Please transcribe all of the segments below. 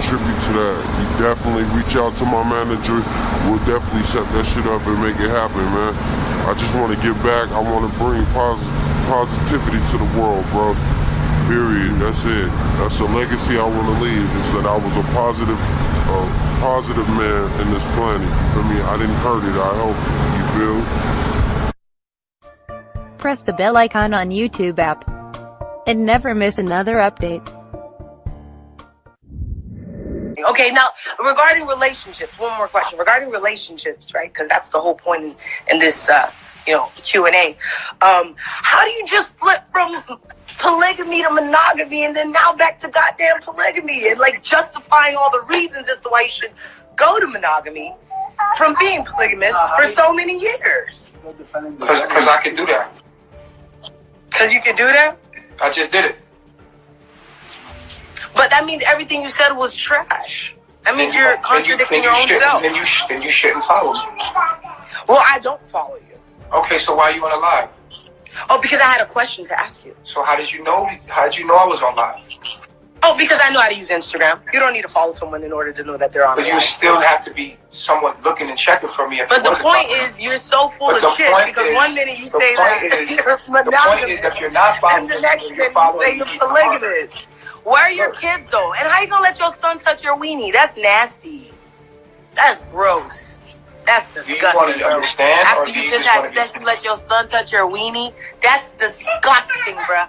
contribute to that. You definitely reach out to my manager. We'll definitely set that shit up and make it happen, man. I just want to give back. I want to bring positivity to the world, bro. Period. That's it. That's a legacy I want to leave, is that I was a positive man in this planet. You feel me? I didn't hurt it. I hope. You feel? Press the bell icon on YouTube app and never miss another update. Okay, now regarding relationships, one more question regarding relationships, right? Because that's the whole point in this, Q&A. How do you just flip from polygamy to monogamy and then now back to goddamn polygamy and like justifying all the reasons as to why you should go to monogamy from being polygamous for so many years? Because I can do that. Because you can do that? I just did it. But that means everything you said was trash. That means you're contradicting your own self. Then you shouldn't follow me. Well, I don't follow you. Okay, so why are you on a live? Oh, because I had a question to ask you. So how did you know I was on live? Oh, because I know how to use Instagram. You don't need to follow someone in order to know that they're on live. But you still have to be someone looking and checking for me. But the point is, you're so full of shit because one minute you say that you're monogamous, the point is, if you're not following, and the next minute you say you're polygamous. Where are your kids though? And how you gonna let your son touch your weenie? That's nasty. That's gross. That's disgusting. Do you want to understand? After you just had sex, you let your son touch your weenie? That's disgusting, bruh.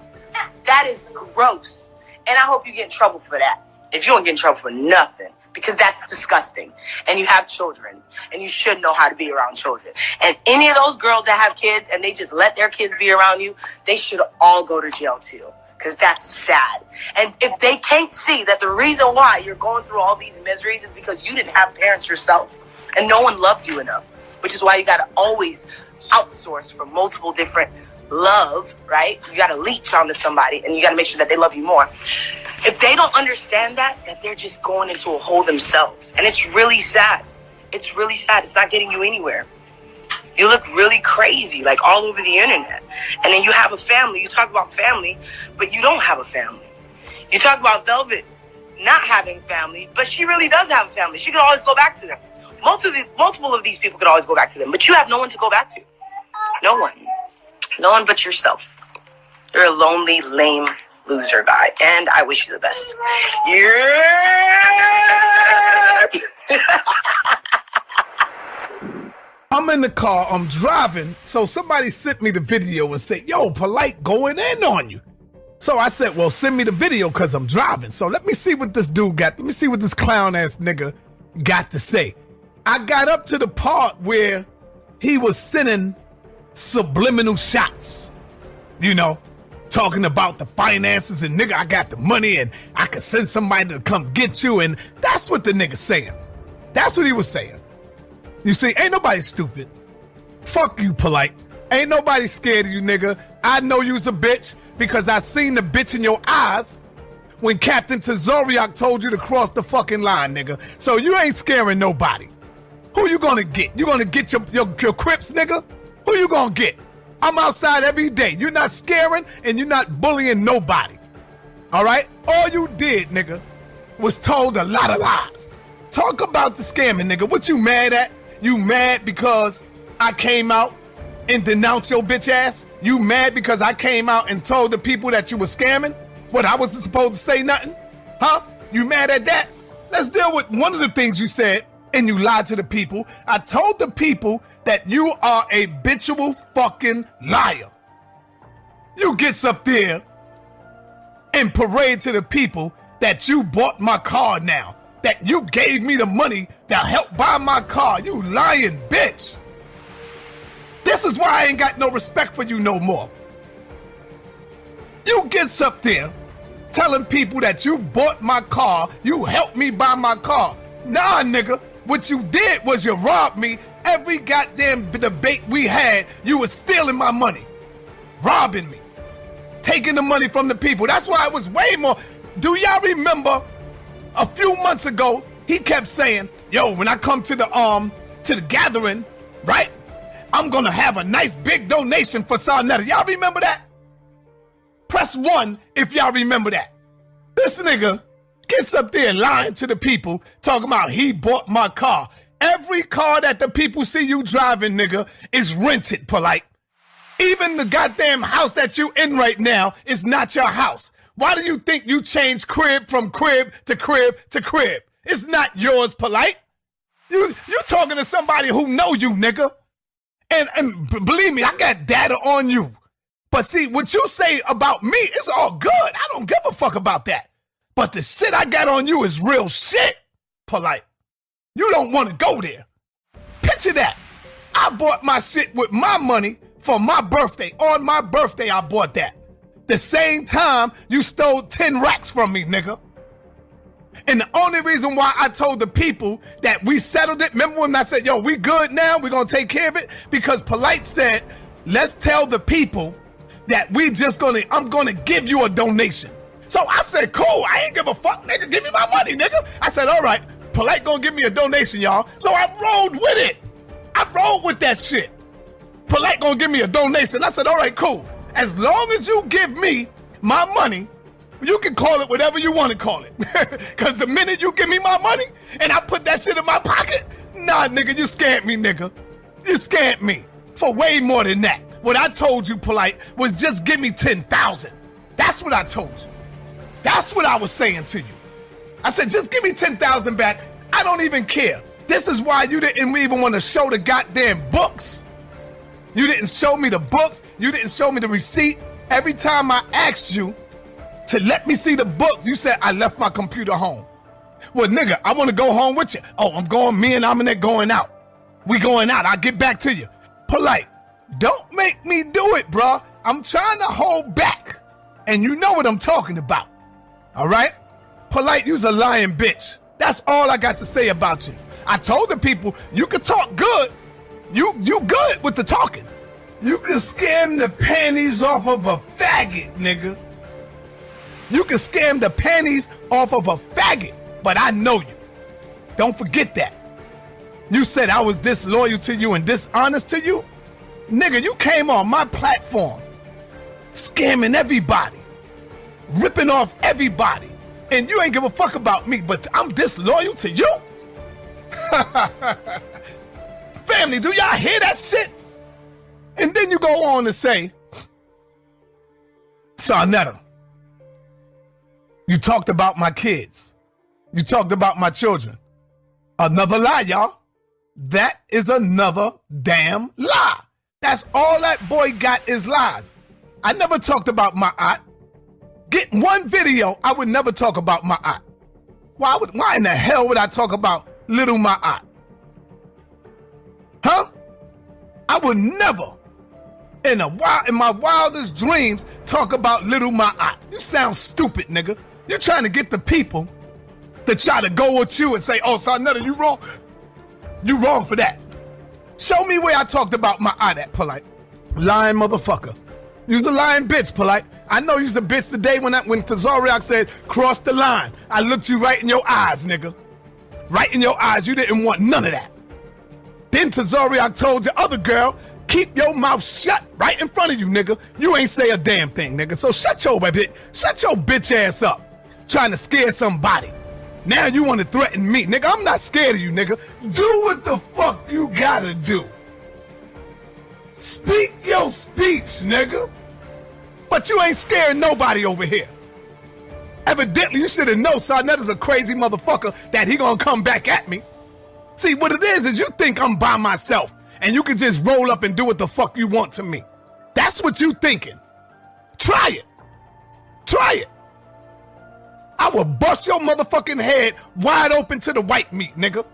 That is gross. And I hope you get in trouble for that. If you don't get in trouble for nothing, because that's disgusting. And you have children, and you should know how to be around children. And any of those girls that have kids and they just let their kids be around you, they should all go to jail too. Because that's sad. And if they can't see that the reason why you're going through all these miseries is because you didn't have parents yourself and no one loved you enough, which is why you got to always outsource for multiple different love, right? You got to leech onto somebody and you got to make sure that they love you more. If they don't understand that they're just going into a hole themselves. And it's really sad. It's really sad. It's not getting you anywhere. You look really crazy, like all over the internet. And then you have a family. You talk about family, but you don't have a family. You talk about Velvet not having family, but she really does have a family. She could always go back to them. Multiple of these people could always go back to them, but you have no one to go back to. No one. No one but yourself. You're a lonely, lame loser guy, and I wish you the best. Yeah. I'm in the car, I'm driving, so somebody sent me the video and said, yo, Polite going in on you. So I said, well, send me the video because I'm driving. So let me see what this dude got. Let me see what this clown-ass nigga got to say. I got up to the part where he was sending subliminal shots, you know, talking about the finances and nigga, I got the money and I could send somebody to come get you. And that's what the nigga saying. That's what he was saying. You see, ain't nobody stupid. Fuck you, Polite. Ain't nobody scared of you, nigga. I know you's a bitch because I seen the bitch in your eyes when Captain Tazoriak told you to cross the fucking line, nigga. So you ain't scaring nobody. Who you gonna get? You gonna get your Crips, nigga? Who you gonna get? I'm outside every day. You're not scaring and you're not bullying nobody. All right? All you did, nigga, was told a lot of lies. Talk about the scamming, nigga. What you mad at? You mad because I came out and denounced your bitch ass? You mad because I came out and told the people that you were scamming? What, I wasn't supposed to say nothing? Huh? You mad at that? Let's deal with one of the things you said and you lied to the people. I told the people that you are a habitual fucking liar. You gets up there and parade to the people that you bought my car now, that you gave me the money that helped buy my car. You lying bitch. This is why I ain't got no respect for you no more. You gets up there telling people that you bought my car, you helped me buy my car. Nah, nigga, what you did was you robbed me. Every goddamn debate we had, you was stealing my money, robbing me, taking the money from the people. That's why it was way more. Do y'all remember a few months ago, he kept saying, yo, when I come to the gathering, right, I'm gonna have a nice big donation for Sarnetta. Y'all remember that? Press 1 if y'all remember that. This nigga gets up there lying to the people, talking about he bought my car. Every car that the people see you driving, nigga, is rented, Polite. Even the goddamn house that you in right now is not your house. Why do you think you changed crib from crib to crib to crib? It's not yours, Polite. You talking to somebody who know you, nigga. And believe me, I got data on you. But see, what you say about me, it's all good. I don't give a fuck about that. But the shit I got on you is real shit, Polite. You don't want to go there. Picture that. I bought my shit with my money for my birthday. On my birthday, I bought that. The same time you stole 10 racks from me, nigga. And the only reason why I told the people that we settled it, remember when I said, yo, we good now, we're gonna take care of it? Because Polite said, let's tell the people that I'm gonna give you a donation. So I said, cool, I ain't give a fuck, nigga, give me my money, nigga. I said, all right, Polite gonna give me a donation, y'all. So I rolled with it. I rolled with that shit. Polite gonna give me a donation. I said, all right, cool. As long as you give me my money, you can call it whatever you want to call it. Because the minute you give me my money and I put that shit in my pocket, nah, nigga, you scammed me, nigga. You scammed me for way more than that. What I told you, Polite, was just give me 10,000. That's what I told you. That's what I was saying to you. I said, just give me 10,000 back. I don't even care. This is why you didn't even want to show the goddamn books. You didn't show me the books. You didn't show me the receipt. Every time I asked you to let me see the books, you said, I left my computer home. Well, nigga, I want to go home with you. Oh, I'm going, me and Aminette going out. We going out. I'll get back to you. Polite, don't make me do it, bruh. I'm trying to hold back. And you know what I'm talking about. All right? Polite, you's a lying bitch. That's all I got to say about you. I told the people, you can talk good. You good with the talking. You can scam the panties off of a faggot, nigga. You can scam the panties off of a faggot, but I know you. Don't forget that. You said I was disloyal to you and dishonest to you? Nigga, you came on my platform, scamming everybody, ripping off everybody, and you ain't give a fuck about me, but I'm disloyal to you? Family, do y'all hear that shit? And then you go on to say, Sarnetta, you talked about my kids. You talked about my children. Another lie, y'all. That is another damn lie. That's all that boy got is lies. I never talked about my aunt. Get one video, I would never talk about my aunt. Why in the hell would I talk about little my aunt? Huh? I would never, in my wildest dreams, talk about little my aunt. You sound stupid, nigga. You trying to get the people to try to go with you and say, oh, Sarnetta, you wrong. You wrong for that. Show me where I talked about my aunt at, Polite. Lying motherfucker. You's a lying bitch, Polite. I know you's a bitch today when Tazariak said, cross the line. I looked you right in your eyes, nigga. Right in your eyes. You didn't want none of that. Then Tazariak told the other girl, keep your mouth shut right in front of you, nigga. You ain't say a damn thing, nigga. So shut your bitch ass up. Trying to scare somebody. Now you want to threaten me. Nigga, I'm not scared of you, nigga. Do what the fuck you gotta do. Speak your speech, nigga. But you ain't scaring nobody over here. Evidently, you should have known Sarnetta's a crazy motherfucker that he gonna come back at me. See, what it is you think I'm by myself and you can just roll up and do what the fuck you want to me. That's what you thinking. Try it. Try it. I will bust your motherfucking head wide open to the white meat, nigga.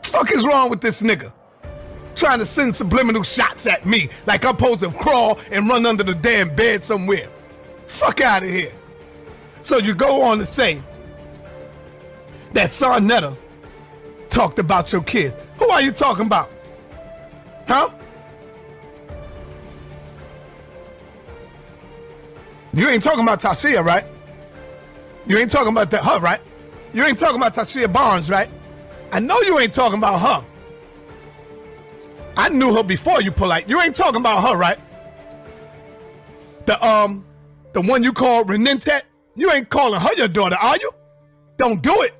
Fuck is wrong with this nigga? Trying to send subliminal shots at me like I'm supposed to crawl and run under the damn bed somewhere. Fuck out of here. So you go on to say that Sarnetta talked about your kids. Who are you talking about? Huh? You ain't talking about Tashia, right? You ain't talking about her, right? You ain't talking about Tashia Barnes, right? I know you ain't talking about her. I knew her before you, Polite. You ain't talking about her, right? The one you call Renentet? You ain't calling her your daughter, are you? Don't do it.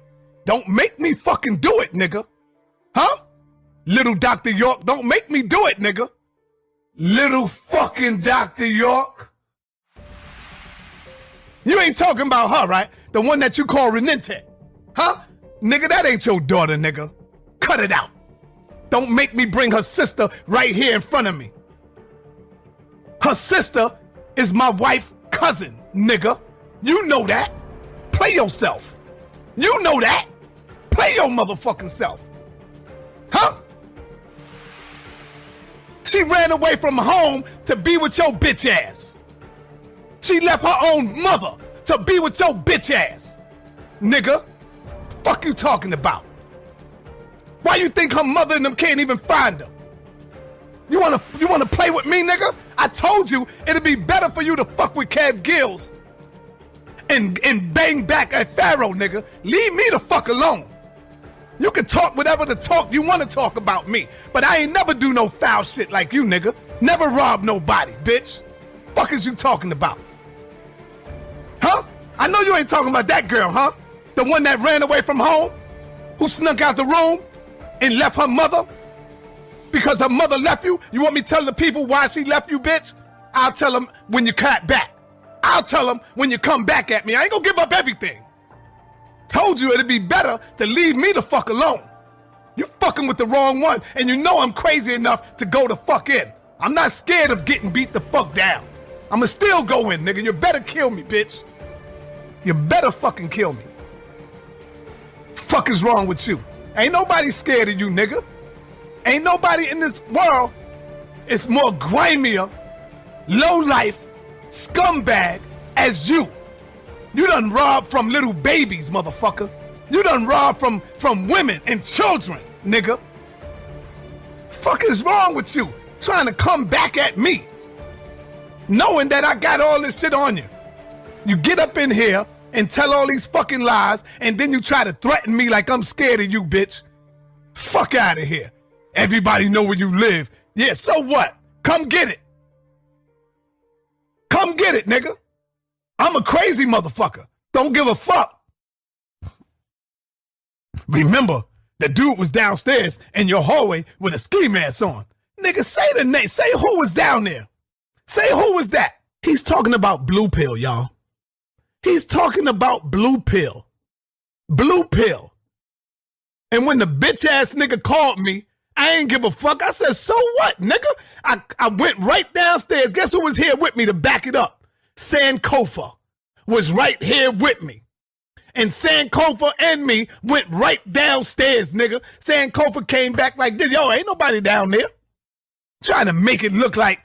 Don't make me fucking do it, nigga. Huh? Little Dr. York, don't make me do it, nigga. Little fucking Dr. York. You ain't talking about her, right? The one that you call Renente. Huh? Nigga, that ain't your daughter, nigga. Cut it out. Don't make me bring her sister right here in front of me. Her sister is my wife's cousin, nigga. You know that. Play yourself. You know that. Play your motherfucking self. Huh? She ran away from home to be with your bitch ass. She left her own mother to be with your bitch ass. Nigga, fuck you talking about? Why you think her mother and them can't even find her? You wanna play with me, nigga? I told you it'd be better for you to fuck with Kev Gills and bang back at Pharaoh, nigga. Leave me the fuck alone. You can talk whatever the talk you want to talk about me, but I ain't never do no foul shit like you, nigga. Never rob nobody, bitch. Fuck is you talking about? Huh? I know you ain't talking about that girl, huh? The one that ran away from home? Who snuck out the room and left her mother? Because her mother left you? You want me to tell the people why she left you, bitch? I'll tell them when you cut back. I'll tell them when you come back at me. I ain't gonna give up everything. Told you it'd be better to leave me the fuck alone. You fucking with the wrong one, and you know I'm crazy enough to go the fuck in. I'm not scared of getting beat the fuck down. I'ma still go in, nigga. You better kill me, bitch. You better fucking kill me. Fuck is wrong with you? Ain't nobody scared of you, nigga. Ain't nobody in this world is more grimier, low life, scumbag as you. You done robbed from little babies, motherfucker. You done robbed from women and children, nigga. Fuck is wrong with you? Trying to come back at me, knowing that I got all this shit on you. You get up in here and tell all these fucking lies, and then you try to threaten me like I'm scared of you, bitch. Fuck out of here. Everybody know where you live. Yeah, so what? Come get it. Come get it, nigga. I'm a crazy motherfucker. Don't give a fuck. Remember, the dude was downstairs in your hallway with a ski mask on. Nigga, say the name. Say who was down there. Say who was that. He's talking about Blue Pill, y'all. He's talking about Blue Pill. Blue Pill. And when the bitch ass nigga called me, I ain't give a fuck. I said, so what, nigga? I went right downstairs. Guess who was here with me to back it up? Sankofa was right here with me. And Sankofa and me went right downstairs, nigga. Sankofa came back like this. Yo, ain't nobody down there. Trying to make it look like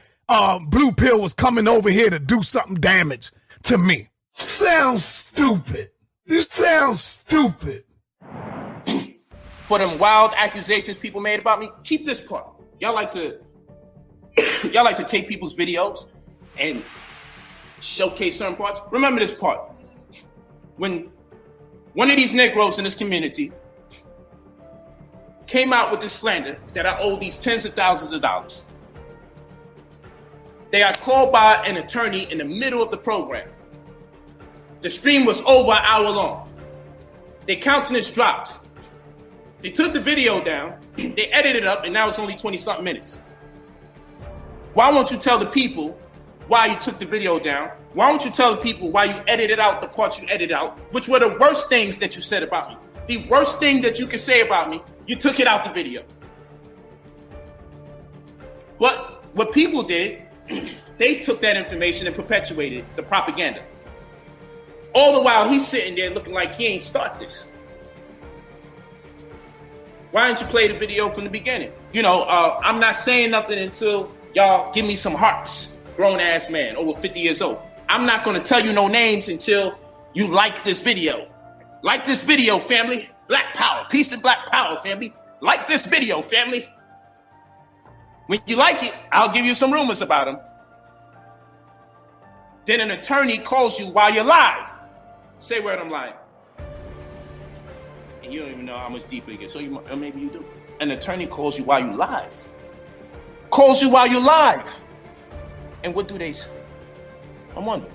Blue Pill was coming over here to do something damage to me. Sounds stupid. You sound stupid. For them wild accusations people made about me, keep this part. Y'all like to take people's videos and showcase certain parts. Remember this part. When one of these Negroes in this community came out with this slander that I owe these tens of thousands of dollars, they got called by an attorney in the middle of the program. The stream was over an hour long. Their countenance dropped. They took the video down, they edited it up, and now it's only 20-something minutes. Why won't you tell the people why you took the video down? Why won't you tell the people why you edited out the parts you edited out, which were the worst things that you said about me? The worst thing that you could say about me, you took it out the video. But what people did, they took that information and perpetuated the propaganda. All the while he's sitting there looking like he ain't start this. Why didn't you play the video from the beginning? You know, I'm not saying nothing until y'all give me some hearts. Grown ass man, over 50 years old. I'm not gonna tell you no names until you like this video. Like this video, family. Black power, peace and black power, family. Like this video, family. When you like it, I'll give you some rumors about him. Then an attorney calls you while you're live. Say where I'm lying. And you don't even know how much deeper it gets. So you, or maybe you do. An attorney calls you while you live. Calls you while you're live. And what do they say? I'm wondering.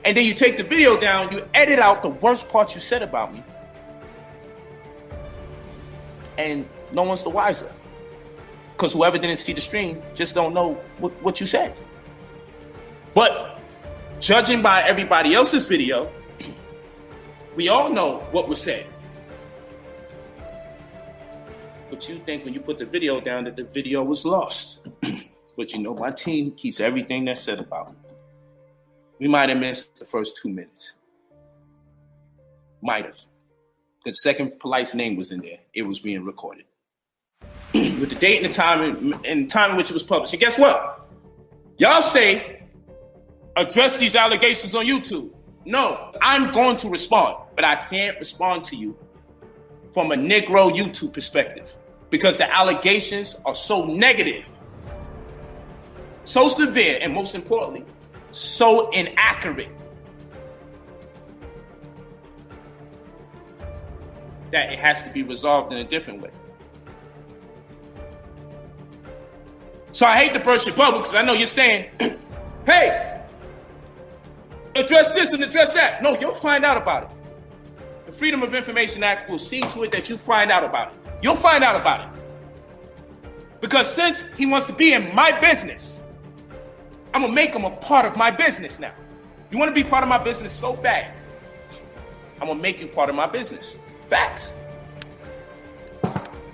And then you take the video down, you edit out the worst parts you said about me. And no one's the wiser. Because whoever didn't see the stream just don't know what you said. But judging by everybody else's video, we all know what was said. But you think when you put the video down that the video was lost. But you know, my team keeps everything that's said about me. We might have missed the first 2 minutes. Might have. The second Polite's name was in there. It was being recorded. With the date and the time and time in which it was published. And guess what? Y'all say, address these allegations on YouTube. No, I'm going to respond, but I can't respond to you from a Negro YouTube perspective because the allegations are so negative, so severe, and most importantly, so inaccurate that it has to be resolved in a different way. So I hate to burst your bubble because I know you're saying, hey, address this and address that. No, you'll find out about it. The Freedom of Information Act will see to it that you find out about it. You'll find out about it. Because since he wants to be in my business, I'm going to make him a part of my business now. You want to be part of my business so bad, I'm going to make you part of my business. Facts.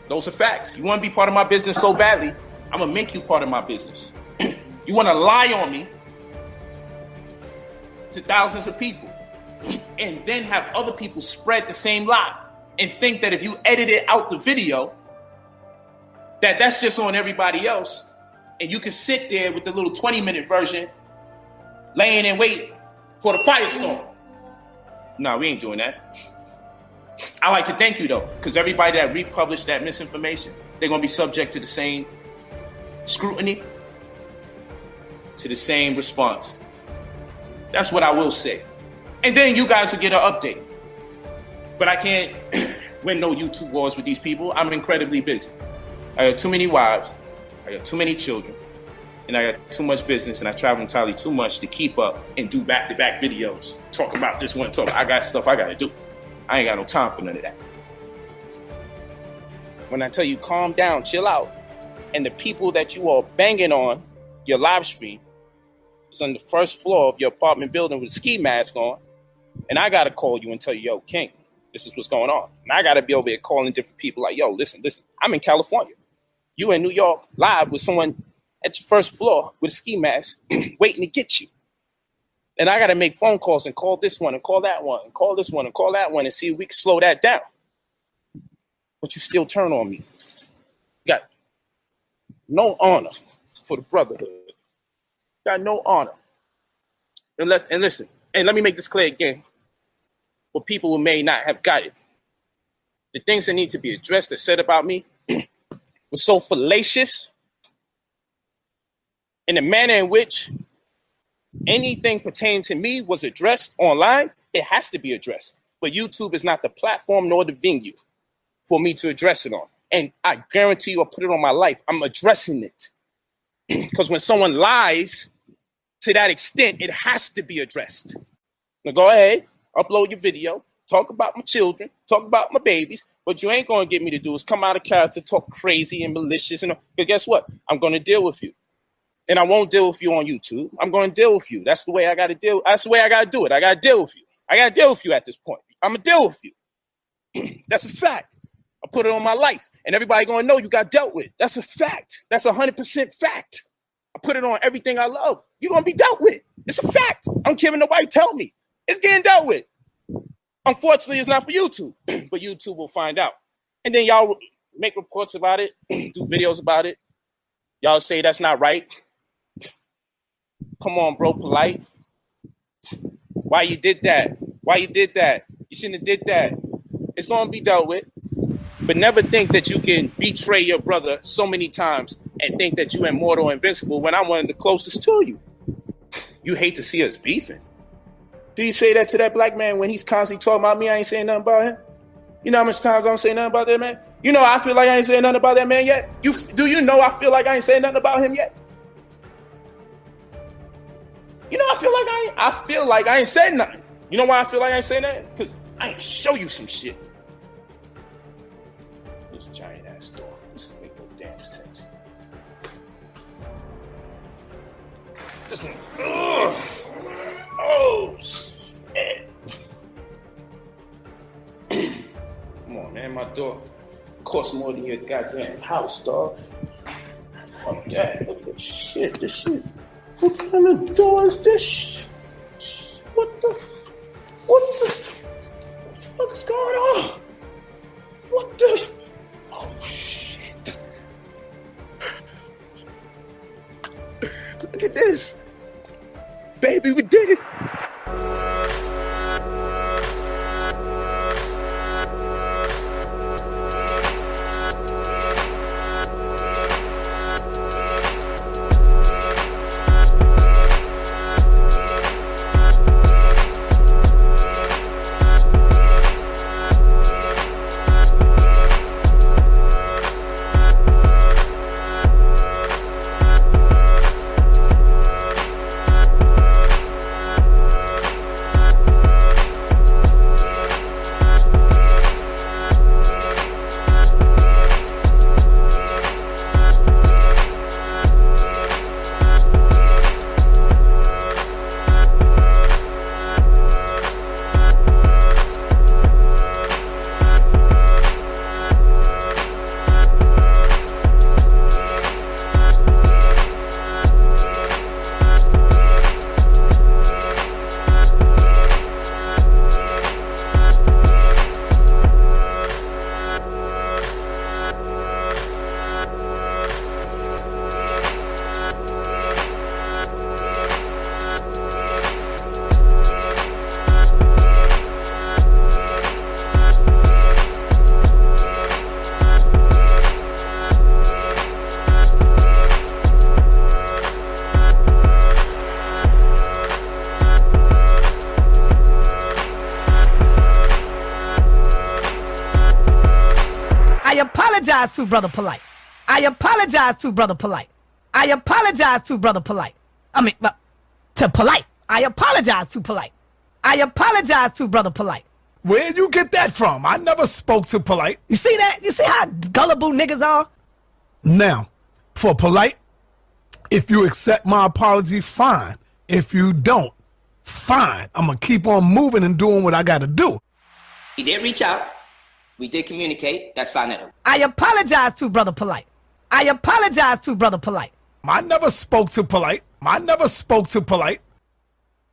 Those are facts. You want to be part of my business so badly, I'm going to make you part of my business. You want to lie on me to thousands of people and then have other people spread the same lie and think that if you edited out the video, that's just on everybody else. And you can sit there with the little 20-minute version laying in wait for the firestorm. No, we ain't doing that. I like to thank you, though, because everybody that republished that misinformation, they're going to be subject to the same scrutiny, to the same response. That's what I will say. And then you guys will get an update. But I can't win no YouTube wars with these people. I'm incredibly busy. I got too many wives. I got too many children. And I got too much business. And I travel entirely too much to keep up and do back-to-back videos. Talk about this one, I got stuff I got to do. I ain't got no time for none of that. When I tell you calm down, chill out, and the people that you are banging on your live stream is on the first floor of your apartment building with a ski mask on, and I got to call you and tell you, yo, King, this is what's going on. And I got to be over here calling different people like, yo, listen, I'm in California. You in New York live with someone at your first floor with a ski mask waiting to get you. And I got to make phone calls and call this one and call that one and call this one and call that one and see if we can slow that down. But you still turn on me. You got no honor for the brotherhood. You got no honor. And listen, and let me make this clear again for people who may not have got it. The things that need to be addressed that said about me was so fallacious in the manner in which anything pertaining to me was addressed online. It has to be addressed. But YouTube is not the platform nor the venue for me to address it on. And I guarantee you, I'll put it on my life, I'm addressing it. Because when someone lies to that extent, it has to be addressed. Now go ahead, upload your video, talk about my children, talk about my babies. What you ain't going to get me to do is come out of character, talk crazy and malicious. But guess what? I'm going to deal with you. And I won't deal with you on YouTube. I'm going to deal with you. That's the way I got to deal. That's the way I got to do it. I got to deal with you. I got to deal with you at this point. I'm going to deal with you. That's a fact. I put it on my life. And everybody going to know you got dealt with. That's a fact. That's 100% fact. I put it on everything I love. You're going to be dealt with. It's a fact. I don't care if nobody tell me. It's getting dealt with. Unfortunately, it's not for YouTube. But YouTube will find out. And then y'all make reports about it. Do videos about it. Y'all say that's not right. Come on, bro, Polite. Why you did that? Why you did that? You shouldn't have did that. It's going to be dealt with. But never think that you can betray your brother so many times and think that you're immortal or invincible when I'm one of the closest to you. You hate to see us beefing. Do you say that to that black man when he's constantly talking about me? I ain't saying nothing about him. You know how much times I don't say nothing about that man? You know I feel like I ain't saying nothing about that man yet? Do you know I feel like I ain't saying nothing about him yet? You know, I feel like I ain't said nothing. You know why I feel like I ain't saying that? Because I ain't show you some shit. This giant ass door. This make no damn sense. This one. Ugh. Oh shit. Come on, man. My door costs more than your goddamn house, dog. Oh yeah, look at this shit. This shit. What kind of door is this? What the fuck is going on? What the? Oh shit! Look at this, baby. We did it. apologize to Brother Polite. I apologize to Brother Polite. I apologize to Brother Polite. To Polite. I apologize to Polite. I apologize to Brother Polite. Where'd you get that from? I never spoke to Polite. You see that? You see how gullible niggas are? Now, for Polite, if you accept my apology, fine. If you don't, fine. I'm going to keep on moving and doing what I got to do. He did reach out. We did communicate. That's Sonetta. I apologize to Brother Polite. I apologize to Brother Polite. I never spoke to Polite. I never spoke to Polite.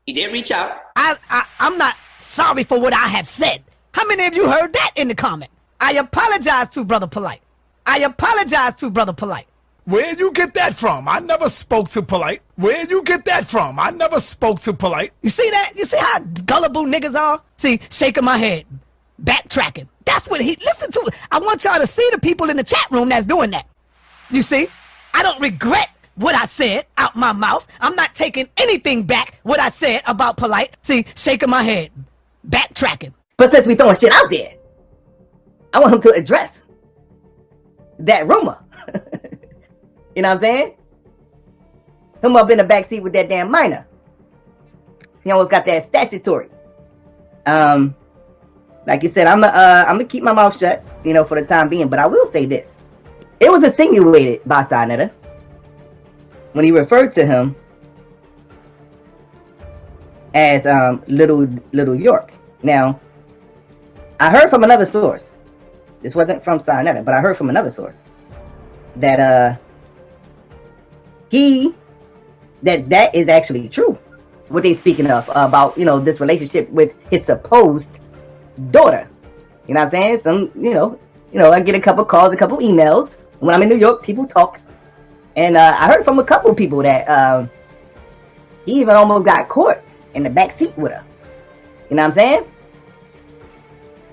He did reach out. I'm not sorry for what I have said. How many of you heard that in the comment? I apologize to Brother Polite. I apologize to Brother Polite. Where'd you get that from? I never spoke to Polite. Where'd you get that from? I never spoke to Polite. You see that? You see how gullible niggas are? See, shaking my head, backtracking. That's what he, listen to it. I want y'all to see the people in the chat room that's doing that. You see? I don't regret what I said out my mouth. I'm not taking anything back what I said about Polite. See, shaking my head, backtracking. But since we throwing shit out there, I want him to address that rumor. You know what I'm saying? Him up in the backseat with that damn minor. He almost got that statutory. Like you said, I'm gonna keep my mouth shut, you know, for the time being. But I will say this: it was insinuated by Sonetta when he referred to him as Little York. Now, I heard from another source. This wasn't from Sonetta, but I heard from another source that that is actually true. What they speaking of about, you know, this relationship with his supposed daughter. You know what I'm saying? Some, you know, I get a couple calls, a couple emails. When I'm in New York, people talk. And I heard from a couple of people that he even almost got caught in the back seat with her. You know what I'm saying?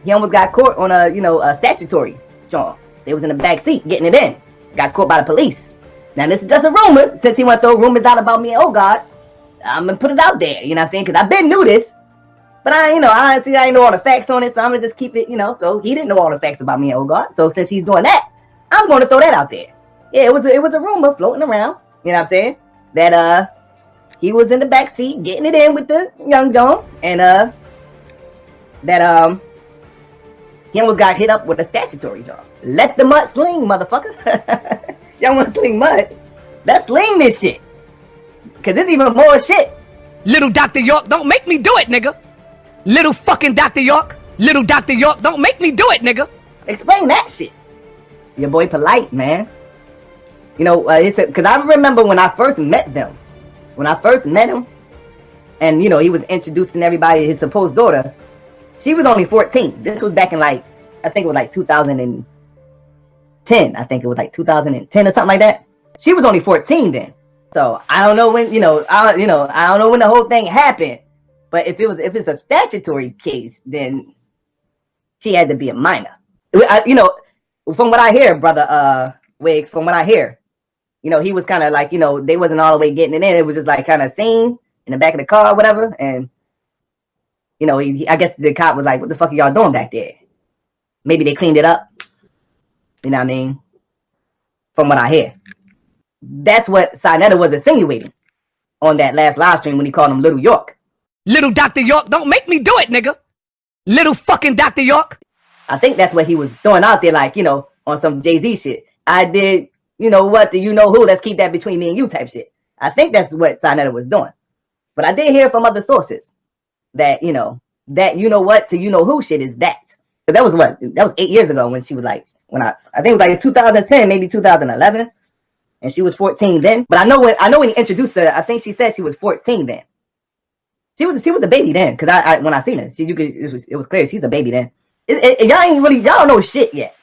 He almost got caught on a statutory charge. They was in the back seat getting it in. Got caught by the police. Now this is just a rumor. Since he want to throw rumors out about me, oh God, I'm gonna put it out there. You know what I'm saying? Because I've been knew this, but I ain't know all the facts on it, so I'm gonna just keep it. You know, so he didn't know all the facts about me and oh God. So since he's doing that, I'm gonna throw that out there. Yeah, it was a rumor floating around. You know what I'm saying? That he was in the back seat getting it in with the young John, and he almost got hit up with a statutory job. Let the mud sling, motherfucker. Y'all want to sling mud? Let's sling this shit. Cause there's even more shit. Little Dr. York, don't make me do it, nigga. Little fucking Dr. York. Little Dr. York, don't make me do it, nigga. Explain that shit. Your boy Polite, man. You know, because I remember when I first met them. When I first met him, and, you know, he was introducing everybody, his supposed daughter. She was only 14. This was back in, like, I think it was like 2010. I think it was like 2010 or something like that. She was only 14 then. So I don't know when, I don't know when the whole thing happened. But if it's a statutory case, then she had to be a minor. From what I hear, brother Wiggs, from what I hear, he was kind of like, they wasn't all the way getting it in. It was just like kind of seen in the back of the car or whatever. And, I guess the cop was like, what the fuck are y'all doing back there? Maybe they cleaned it up. You know what I mean? From what I hear. That's what Sinetta was insinuating on that last live stream when he called him Little York. Little Dr. York, don't make me do it, nigga. Little fucking Dr. York. I think that's what he was throwing out there, like, on some Jay-Z shit. I did, what, do you know who? Let's keep that between me and you type shit. I think that's what Sinetta was doing. But I did hear from other sources that, that what to who shit is that. But that was 8 years ago when she was like, I think it was like 2010, maybe 2011. And she was 14 then. But I know when he introduced her, I think she said she was 14 then. She was a baby then, because I when I seen her, it was clear she's a baby then. Y'all don't know shit yet.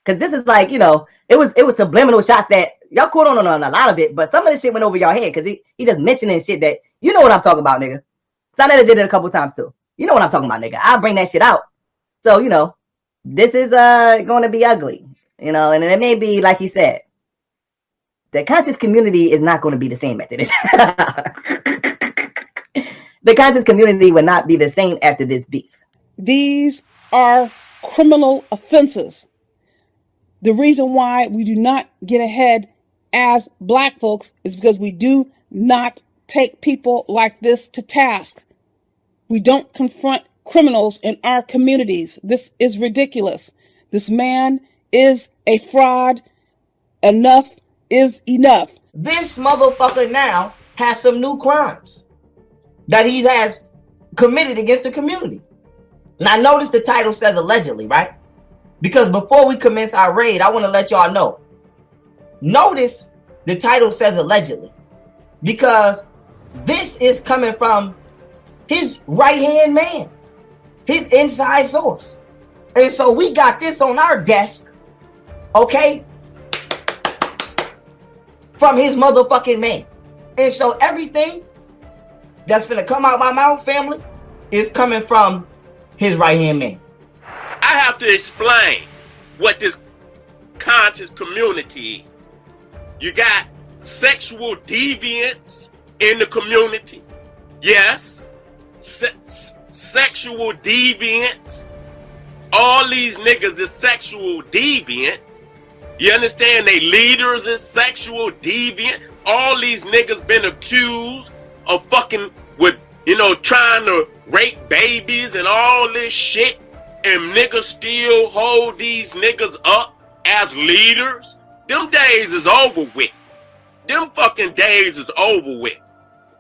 Because this is like, it was subliminal shots that y'all caught on a lot of it, but some of the shit went over y'all head because he just mentioning shit that, you know what I'm talking about, nigga. Sinetta did it a couple times too. You know what I'm talking about, nigga. I'll bring that shit out. So, this is going to be ugly, and it may be, like you said, the conscious community is not going to be the same after this. The conscious community will not be the same after this beef. These are criminal offenses. The reason why we do not get ahead as black folks is because we do not take people like this to task. We don't confront criminals in our communities. This is ridiculous. This man is a fraud. Enough is enough. This motherfucker now has some new crimes that he has committed against the community. Now notice the title says allegedly, right? Because before we commence our raid, I want to let y'all know. Notice the title says allegedly. Because this is coming from his right-hand man. His inside source. And so we got this on our desk. Okay? From his motherfucking man. And so everything that's gonna come out my mouth, family, is coming from his right-hand man. I have to explain what this conscious community is. You got sexual deviants in the community. Yes. Sexual deviants. All these niggas is sexual deviant. You understand? They leaders is sexual deviant. All these niggas been accused of fucking with, trying to rape babies and all this shit. And niggas still hold these niggas up as leaders. Them days is over with. Them fucking days is over with.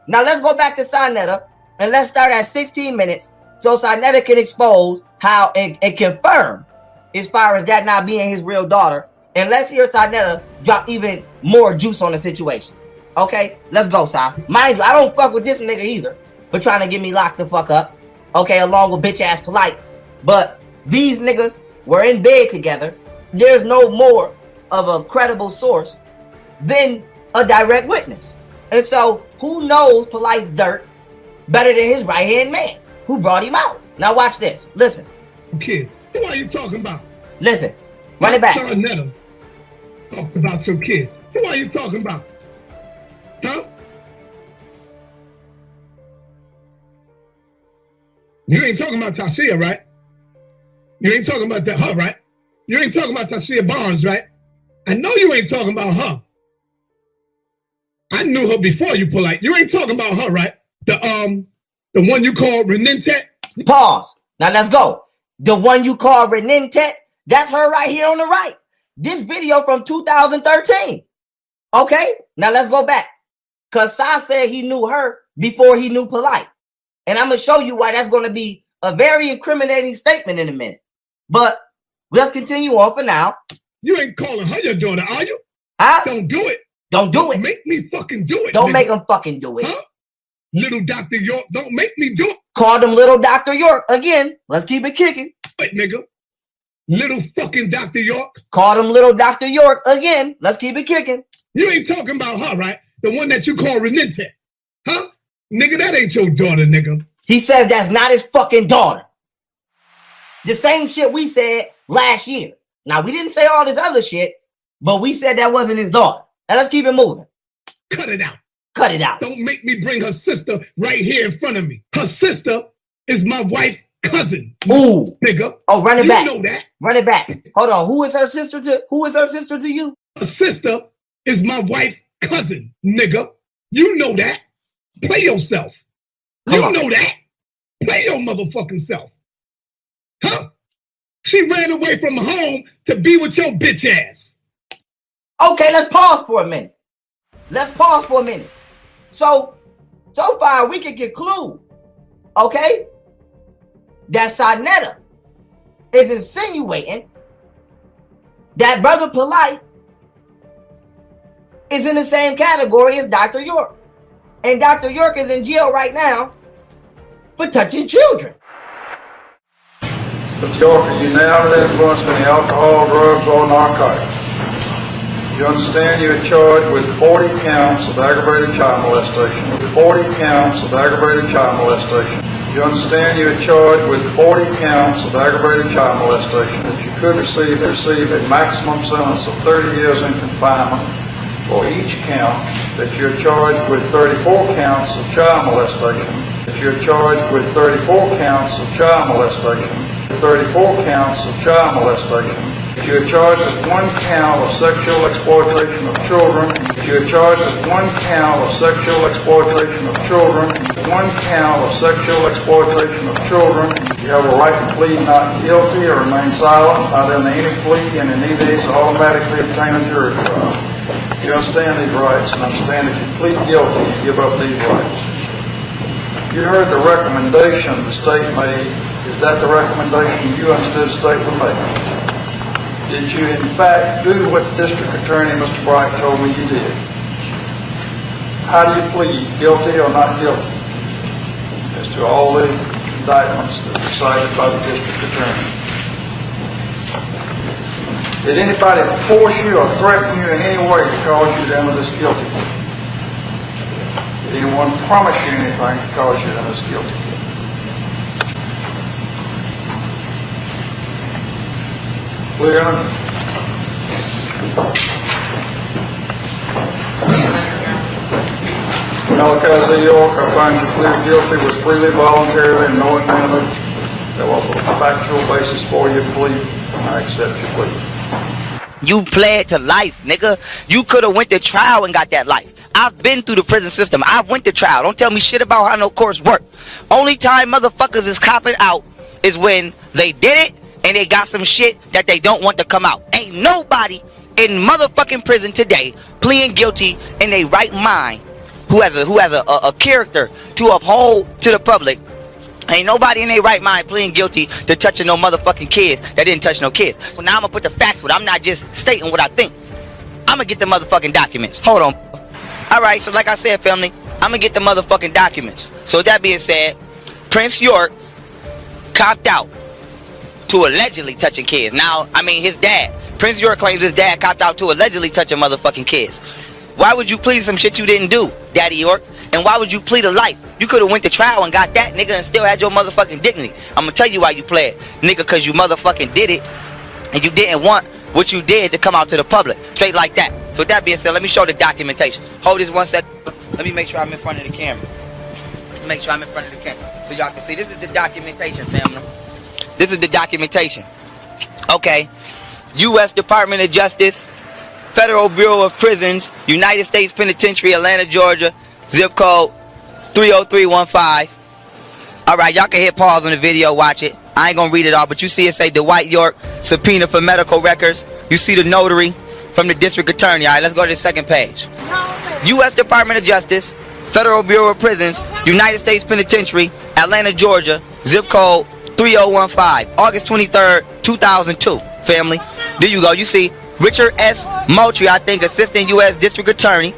Now let's go back to Sinetta and let's start at 16 minutes so Sinetta can expose how and confirm as far as that not being his real daughter. And let's hear Sinetta drop even more juice on the situation. Okay, let's go, Si. Mind you, I don't fuck with this nigga either for trying to get me locked the fuck up. Okay, along with bitch ass Polite. But these niggas were in bed together. There's no more of a credible source than a direct witness. And so who knows Polite's dirt better than his right-hand man who brought him out? Now watch this. Listen. Kids, who are you talking about? Listen. Run it back. Sinetta talking about your kids. Who are you talking about? Huh? You ain't talking about Tasia, right? You ain't talking about her, right? You ain't talking about Tasia Barnes, right? I know you ain't talking about her. I knew her before you, Polite. You ain't talking about her, right? The one you call Renente? Pause. Now let's go. The one you call Renente, that's her right here on the right. This video from 2013. Okay, now let's go back. Because Sai said he knew her before he knew Polite. And I'm going to show you why that's going to be a very incriminating statement in a minute. But let's continue on for now. You ain't calling her your daughter, are you? Huh? Don't do it. Don't do it. Make me fucking do it. Don't nigga. make him fucking do it. Huh? Little Dr. York, don't make me do it. Called him Little Dr. York. Again, let's keep it kicking. Wait, nigga. Little fucking Dr. York. Called him Little Dr. York. Again, let's keep it kicking. You ain't talking about her, right? The one that you call Renente. Huh? Nigga, that ain't your daughter, nigga. He says that's not his fucking daughter. The same shit we said last year. Now, we didn't say all this other shit, but we said that wasn't his daughter. Now, let's keep it moving. Cut it out. Cut it out. Don't make me bring her sister right here in front of me. Her sister is my wife's cousin. Ooh. Nigga. Oh, run it back. You know that. Run it back. Hold on. Who is her sister to you? Her sister is my wife's cousin, nigga. You know that. Play yourself. You know that. Play your motherfucking self. Huh? She ran away from home to be with your bitch ass. Okay, let's pause for a minute. Let's pause for a minute. So far we can conclude, okay, that Sarnetta is insinuating that Brother Polite is in the same category as Dr. York. And Dr. York is in jail right now for touching children. Mr. York, are you now under the influence of any alcohol, drugs, or narcotics? You understand you are charged with 40 counts of aggravated child molestation. 40 counts of aggravated child molestation. You understand you are charged with 40 counts of aggravated child molestation that you could receive a maximum sentence of 30 years in confinement for each count, that you're charged with 34 counts of child molestation, that you're charged with 34 counts of child molestation, 34 counts of child molestation. You're charged with 1 count of sexual exploitation of children. You're charged with 1 count of sexual exploitation of children. 1 count of sexual exploitation of children. You have a right to plead not guilty or remain silent. Not in any plea and in either case automatically obtain a jury trial. You understand these rights and understand if you plead guilty, you give up these rights. You heard the recommendation the state made. Is that the recommendation you understood the state would make? Did you, in fact, do what the district attorney, Mr. Bright, told me you did? How do you plead, guilty or not guilty, as to all the indictments that were cited by the district attorney? Did anybody force you or threaten you in any way to cause you to enter this guilty plea? Did anyone promise you anything to cause you to enter this guilty plea? Clear? Malachi York, I find you plead guilty was freely, voluntarily, and knowing manner. There was a factual basis for your plea, and I accept your plea. You pled to life, nigga. You could have went to trial and got that life. I've been through the prison system. I went to trial. Don't tell me shit about how no courts work. Only time motherfuckers is copping out is when they did it and they got some shit that they don't want to come out. Ain't nobody in motherfucking prison today pleading guilty in their right mind who has a character to uphold to the public. Ain't nobody in their right mind pleading guilty to touching no motherfucking kids that didn't touch no kids. So now I'm gonna put the facts with it. I'm not just stating what I think. I'm gonna get the motherfucking documents. Hold on. Alright, so like I said, family, I'm gonna get the motherfucking documents. So with that being said, Prince York copped out to allegedly touching kids. Now, I mean, his dad. Prince York claims his dad copped out to allegedly touching motherfucking kids. Why would you plead some shit you didn't do, Daddy York? And why would you plead a life? You could have went to trial and got that, nigga, and still had your motherfucking dignity. I'm gonna tell you why you pled, nigga, cause you motherfucking did it, and you didn't want what you did to come out to the public. Straight like that. So with that being said, let me show the documentation. Hold this 1 second. Let me make sure I'm in front of the camera. Make sure I'm in front of the camera. So y'all can see. This is the documentation, family. This is the documentation. Okay. U.S. Department of Justice, Federal Bureau of Prisons, United States Penitentiary, Atlanta, Georgia, zip code 30315. All right, y'all can hit pause on the video, watch it. I ain't gonna read it all, but you see it say Dwight York, subpoena for medical records. You see the notary from the district attorney. All right, let's go to the second page. U.S. Department of Justice, Federal Bureau of Prisons, United States Penitentiary, Atlanta, Georgia, zip code 3015, August 23rd, 2002. Family, there you go. You see Richard S. Moultrie, I think, Assistant U.S. District Attorney,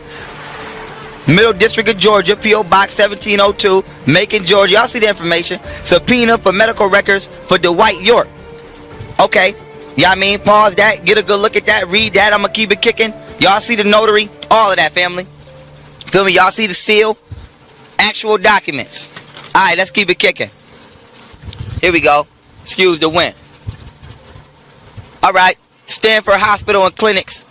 Middle District of Georgia, P.O. Box 1702, Macon, Georgia. Y'all see the information. Subpoena for medical records for Dwight York. Okay. Y'all mean, pause that, get a good look at that, read that. I'm going to keep it kicking. Y'all see the notary, all of that, family. Feel me? Y'all see the seal, actual documents. All right, let's keep it kicking. Here we go. Excuse the wind. All right. Stanford Hospital and Clinics.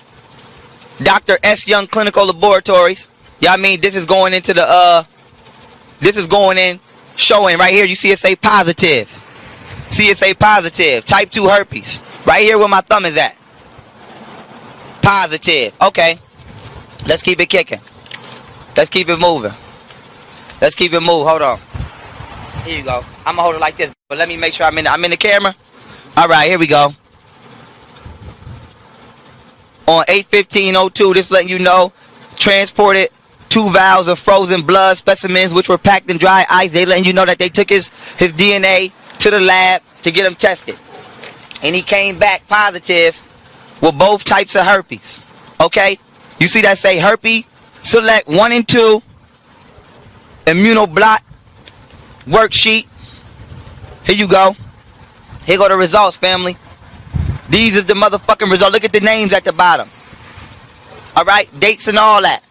Dr. S. Young Clinical Laboratories. Y'all mean this is going into the showing right here. You see it say positive. See it say positive. Type 2 herpes. Right here where my thumb is at. Positive. Okay. Let's keep it kicking. Let's keep it moving. Let's keep it moving. Hold on. Here you go. I'm gonna hold it like this, but let me make sure I'm in the camera. All right, here we go. On 8/15/02, this letting you know, transported 2 vials of frozen blood specimens which were packed in dry ice. They letting you know that they took his DNA to the lab to get him tested. And he came back positive with both types of herpes. Okay? You see that say herpes select 1 and 2 immunoblot worksheet. Here you go. Here go the results, family. These is the motherfucking results. Look at the names at the bottom. All right? Dates and all that.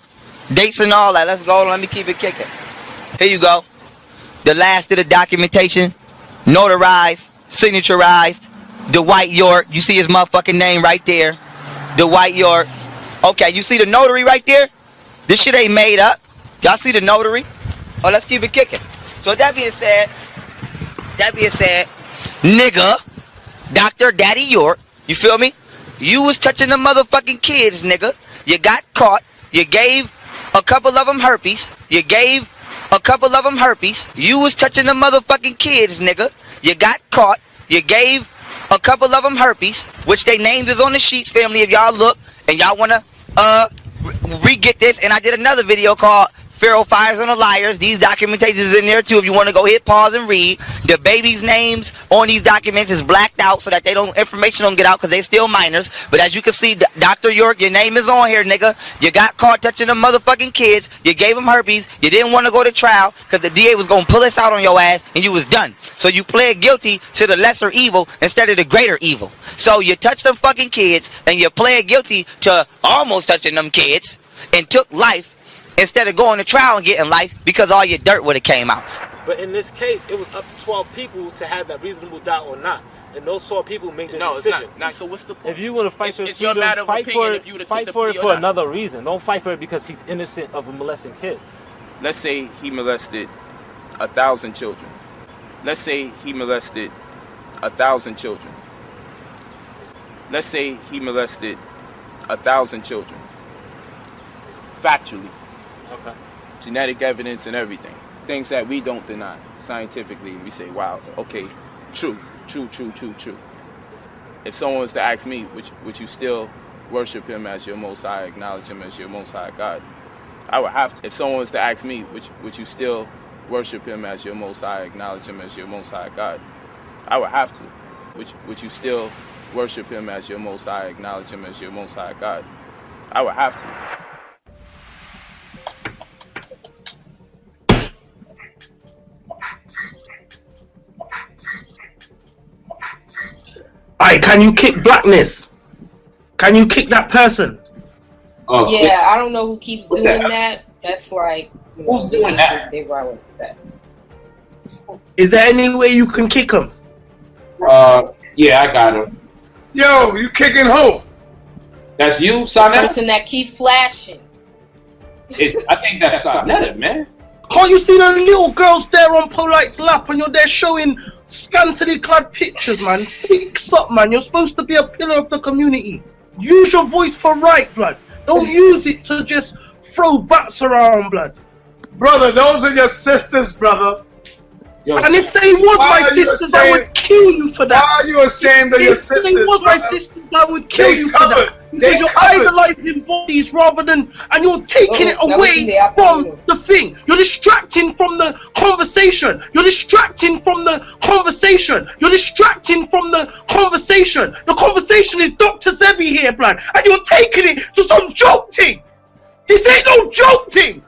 Dates and all that. Let's go. Let me keep it kicking. Here you go. The last of the documentation. Notarized. Signaturized. Dwight York. You see his motherfucking name right there. Dwight York. Okay, you see the notary right there? This shit ain't made up. Y'all see the notary? Oh, let's keep it kicking. So with that being said, nigga, Dr. Daddy York, you feel me? You was touching the motherfucking kids, nigga. You got caught. You gave a couple of them herpes. You was touching the motherfucking kids, nigga. You got caught. You gave a couple of them herpes, which they names is on the sheets, family. If y'all look and y'all wanna re-get this, and I did another video called Pharaoh Fires and the Liars. These documentations is in there too if you want to go hit pause and read. The babies' names on these documents is blacked out so that information don't get out because they still minors. But as you can see, Dr. York, your name is on here, nigga. You got caught touching them motherfucking kids. You gave them herpes. You didn't want to go to trial because the DA was going to pull this out on your ass and you was done. So you pled guilty to the lesser evil instead of the greater evil. So you touched them fucking kids and you pled guilty to almost touching them kids and took life instead of going to trial and getting life because all your dirt would have came out. But in this case, it was up to 12 people to have that reasonable doubt or not. And those 12 people made the decision. It's not. So what's the point? If you want to fight for your matter of opinion if you would have took the for it plea for or not. another reason. Don't fight for it because he's innocent of a molesting kid. Let's say he molested 1,000 children. Let's say he molested 1,000 children. Let's say he molested 1,000 children. Factually. Okay. Genetic evidence and everything. Things that we don't deny scientifically. We say, wow, okay, true. If someone was to ask me, would you still worship him as your Most High, acknowledge him as your Most High God? I would have to. If someone was to ask me, would you still worship him as your Most High, acknowledge him as your Most High God? I would have to. Would you still worship him as your Most High, acknowledge him as your Most High God? I would have to. Alright, can you kick blackness? Can you kick that person? Yeah, I don't know who keeps doing that. That's like, who's doing that? They run with that. Is there any way you can kick him? Yeah, I got him. Yo, you kicking who? That's you, Sonetta? Person that keep flashing. I think that's Sonetta, man. Can't you see the little girls there on Polite's lap and you're there showing scantily clad pictures, man? Fix up, man. You're supposed to be a pillar of the community. Use your voice for right, blood. Don't use it to just throw butts around, blood. Brother, those are your sisters, brother. Yo, And if they was why my are you sisters, I ashamed? would kill you for that. Why are you ashamed of your sisters, If they was brother? my sisters, I would kill They you for covered. that. Because They you're covered. idolizing bodies rather than, and you're taking it away from the thing. You're distracting from the conversation. You're distracting from the conversation. You're distracting from the conversation. The conversation is Dr. Zebi here, blood, and you're taking it to some joke thing. This ain't no joke thing.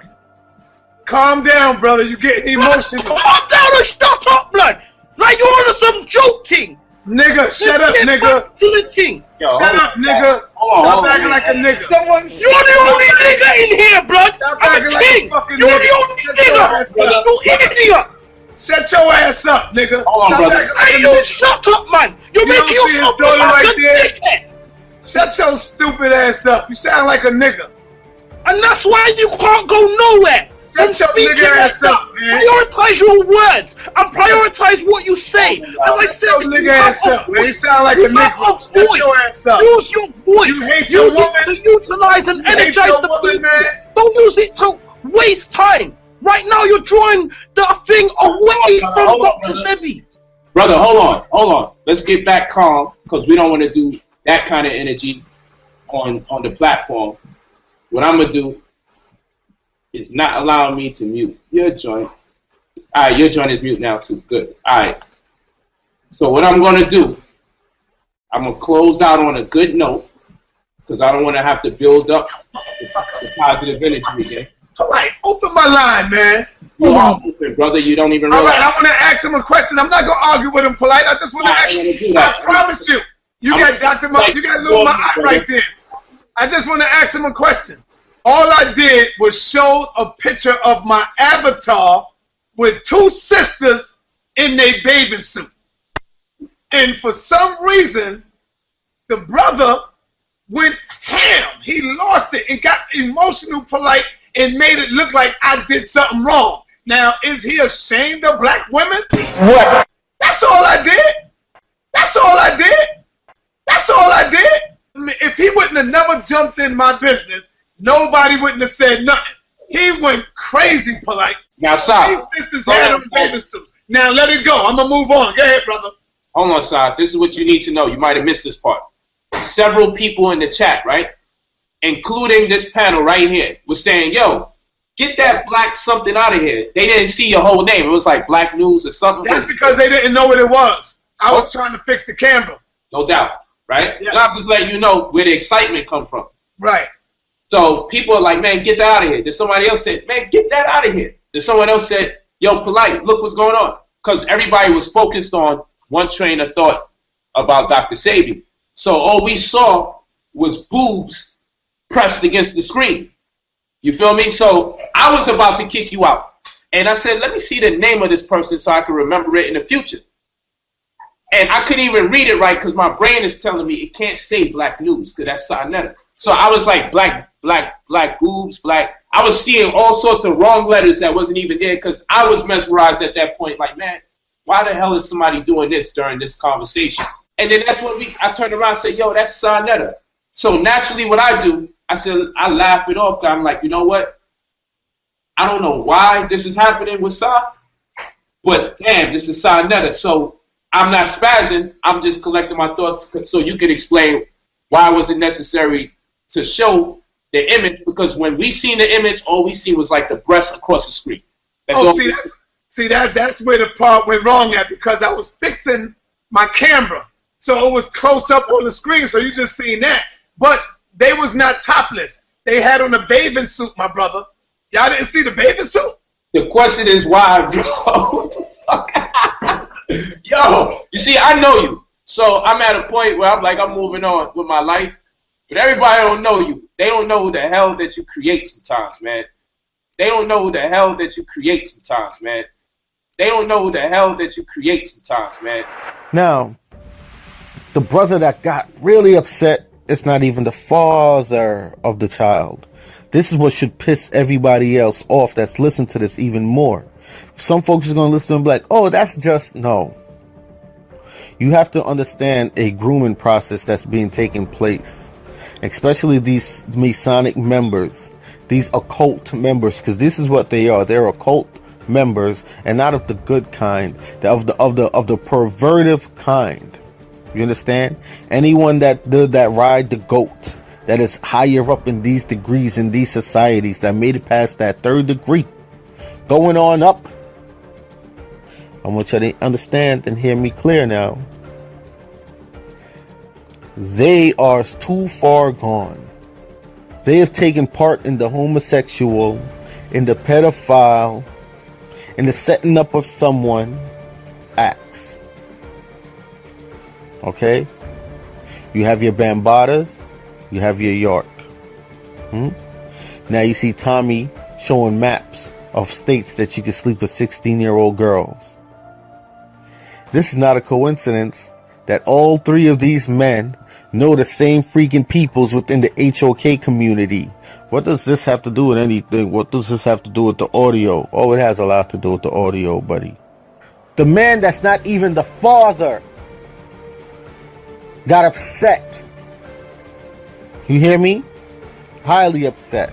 Calm down, brother. You're getting emotional. Calm down and shut up, blood. Like you're on some joke thing. Nigga, shut up, nigga. To the thing. Shut up, nigga. Stop acting like a nigga. You're the only nigga in here, blood. Stop I'm acting a like king. a fucking You're nigga. the only Shut your ass nigga. up. You idiot. Shut your ass up, nigga. Hold on, Stop brother. acting like a Hey, you nigga. shut up, man. You're You don't making see his yourself daughter look right like a there? dickhead. Shut your stupid ass up. You sound like a nigga. And that's why you can't go nowhere. Shut your Speak nigga your ass up, man. Prioritize your words and prioritize what you say. As I Shut said, your nigga ass up, man. You sound like a nigga. Shut your ass up. Use your voice. You hate your Use woman? it to utilize and You hate energize your the woman, people. man? Don't use it to waste time. Right now, you're drawing the thing away from Hold on, Dr. brother. Sebi. Brother, hold on. Let's get back calm because we don't want to do that kind of energy on the platform. What I'm gonna do is not allowing me to mute your joint. All right, your joint is mute now too. Good. All right. So what I'm gonna do, I'm gonna close out on a good note because I don't want to have to build up the positive energy again. All right, open my line, man. You are open, brother. You don't even All realize. right, I want to ask him a question. I'm not gonna argue with him polite. I just want to Nah, I ask ain't you. gonna do that. I promise you. You I'm got Dr. like, You got Lil Ma'at right there. I just want to ask him a question. All I did was show a picture of my avatar with two sisters in their bathing suit. And for some reason, the brother went ham. He lost it and got emotional polite and made it look like I did something wrong. Now, is he ashamed of black women? What? That's all I did. That's all I did. That's all I did. I mean, if he wouldn't have never jumped in my business, nobody wouldn't have said nothing. He went crazy polite. Now, Sai. These sisters had on bathing suits. Now let it go. I'm gonna move on. Go ahead, brother. Hold on, Sai. This is what you need to know. You might have missed this part. Several people in the chat, right, including this panel right here, was saying, yo, get that black something out of here. They didn't see your whole name. It was like Black News or something. That's because they didn't know what it was. I was trying to fix the camera. No doubt, right? Yes. And I'm just letting you know where the excitement come from. Right. So people are like, man, get that out of here. Then somebody else said, man, get that out of here. Then someone else said, yo, polite, look what's going on. Because everybody was focused on one train of thought about Dr. Sebi. So all we saw was boobs pressed against the screen. You feel me? So I was about to kick you out. And I said, let me see the name of this person so I can remember it in the future. And I couldn't even read it right because my brain is telling me it can't say Black News because that's Sinetta. So I was like, black boobs, black. I was seeing all sorts of wrong letters that wasn't even there because I was mesmerized at that point. Like, man, why the hell is somebody doing this during this conversation? And then that's when I turned around and said, yo, that's Sinetta. So naturally what I do, I said, I laugh it off because I'm like, you know what? I don't know why this is happening with Sa, but damn, this is Sinetta. So I'm not spazzing. I'm just collecting my thoughts so you can explain why was it necessary to show the image, because when we seen the image, all we seen was like the breast across the screen. That's where the part went wrong at, because I was fixing my camera. So it was close up on the screen, so you just seen that. But they was not topless. They had on a bathing suit, my brother. Y'all didn't see the bathing suit? The question is why, bro? What the fuck? Yo, you see, I know you. So I'm at a point where I'm moving on with my life. But everybody don't know you. They don't know who the hell that you create sometimes, man. They don't know who the hell that you create sometimes, man. They don't know who the hell that you create sometimes, man. Now, the brother that got really upset, it's not even the father of the child. This is what should piss everybody else off that's listening to this even more. Some folks are going to listen to them like, oh, that's just, no. You have to understand a grooming process that's being taken place. especially these Masonic members, these occult members, because this is what they are. They're occult members, and not of the good kind, of the pervertive kind. You understand? Anyone that ride the goat, that is higher up in these degrees in these societies, that made it past that third degree, going on up. I want you to understand and hear me clear now. They are too far gone. They have taken part in the homosexual, in the pedophile, in the setting up of someone acts. Okay? You have your Bambadas, you have your York. Now you see Tommy showing maps of states that you can sleep with 16-year-old girls. This is not a coincidence that all three of these men know the same freaking peoples within the HOK community. What does this have to do with anything? What does this have to do with the audio? Oh, it has a lot to do with the audio, buddy. The man that's not even the father got upset. You hear me? Highly upset.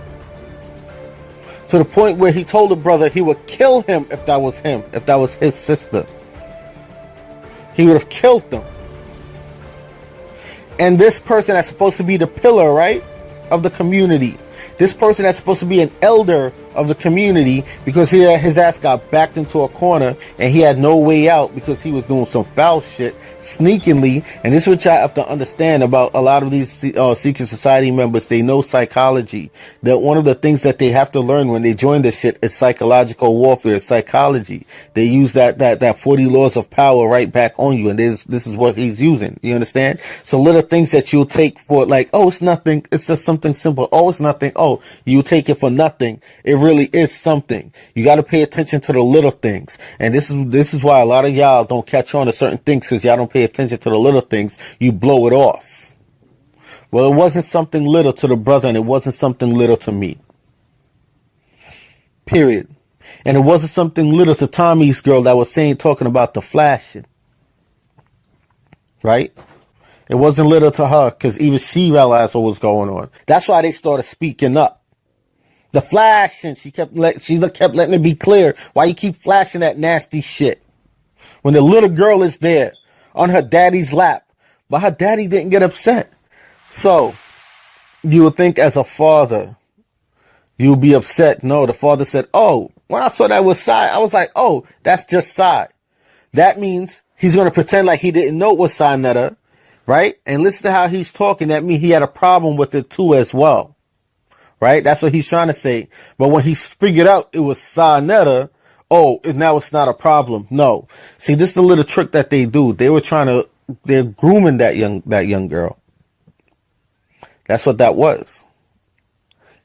To the point where he told the brother he would kill him if that was him, if that was his sister. He would have killed them. And this person that's supposed to be the pillar, right, of the community, this person that's supposed to be an elder of the community, because his ass got backed into a corner and he had no way out because he was doing some foul shit sneakingly. And this is what y'all have to understand about a lot of these secret society members. They know psychology. That one of the things that they have to learn when they join this shit is psychological warfare, psychology. They use that 40 laws of power right back on you, and this is what he's using. You understand? So little things that you'll take for like, oh, it's nothing, it's just something simple. Oh, it's nothing. Oh, you take it for nothing. It really is something. You got to pay attention to the little things. And this is why a lot of y'all don't catch on to certain things, because y'all don't pay attention to the little things. You blow it off. Well, it wasn't something little to the brother, and it wasn't something little to me. Period. And it wasn't something little to Tommy's girl that was talking about the flashing. Right? It wasn't little to her, because even she realized what was going on. That's why they started speaking up. The flashing, she kept letting it be clear. Why you keep flashing that nasty shit? When the little girl is there on her daddy's lap, but her daddy didn't get upset. So, you would think as a father, you'll be upset. No, the father said, oh, when I saw that was Sai, I was like, oh, that's just Sai. That means he's going to pretend like he didn't know it was Sai Netta, right? And listen to how he's talking. That means he had a problem with it too as well. Right? That's what he's trying to say. But when he figured out it was Sai Netta, oh, now it's not a problem. No. See, this is the little trick that they do. They're grooming that young girl. That's what that was.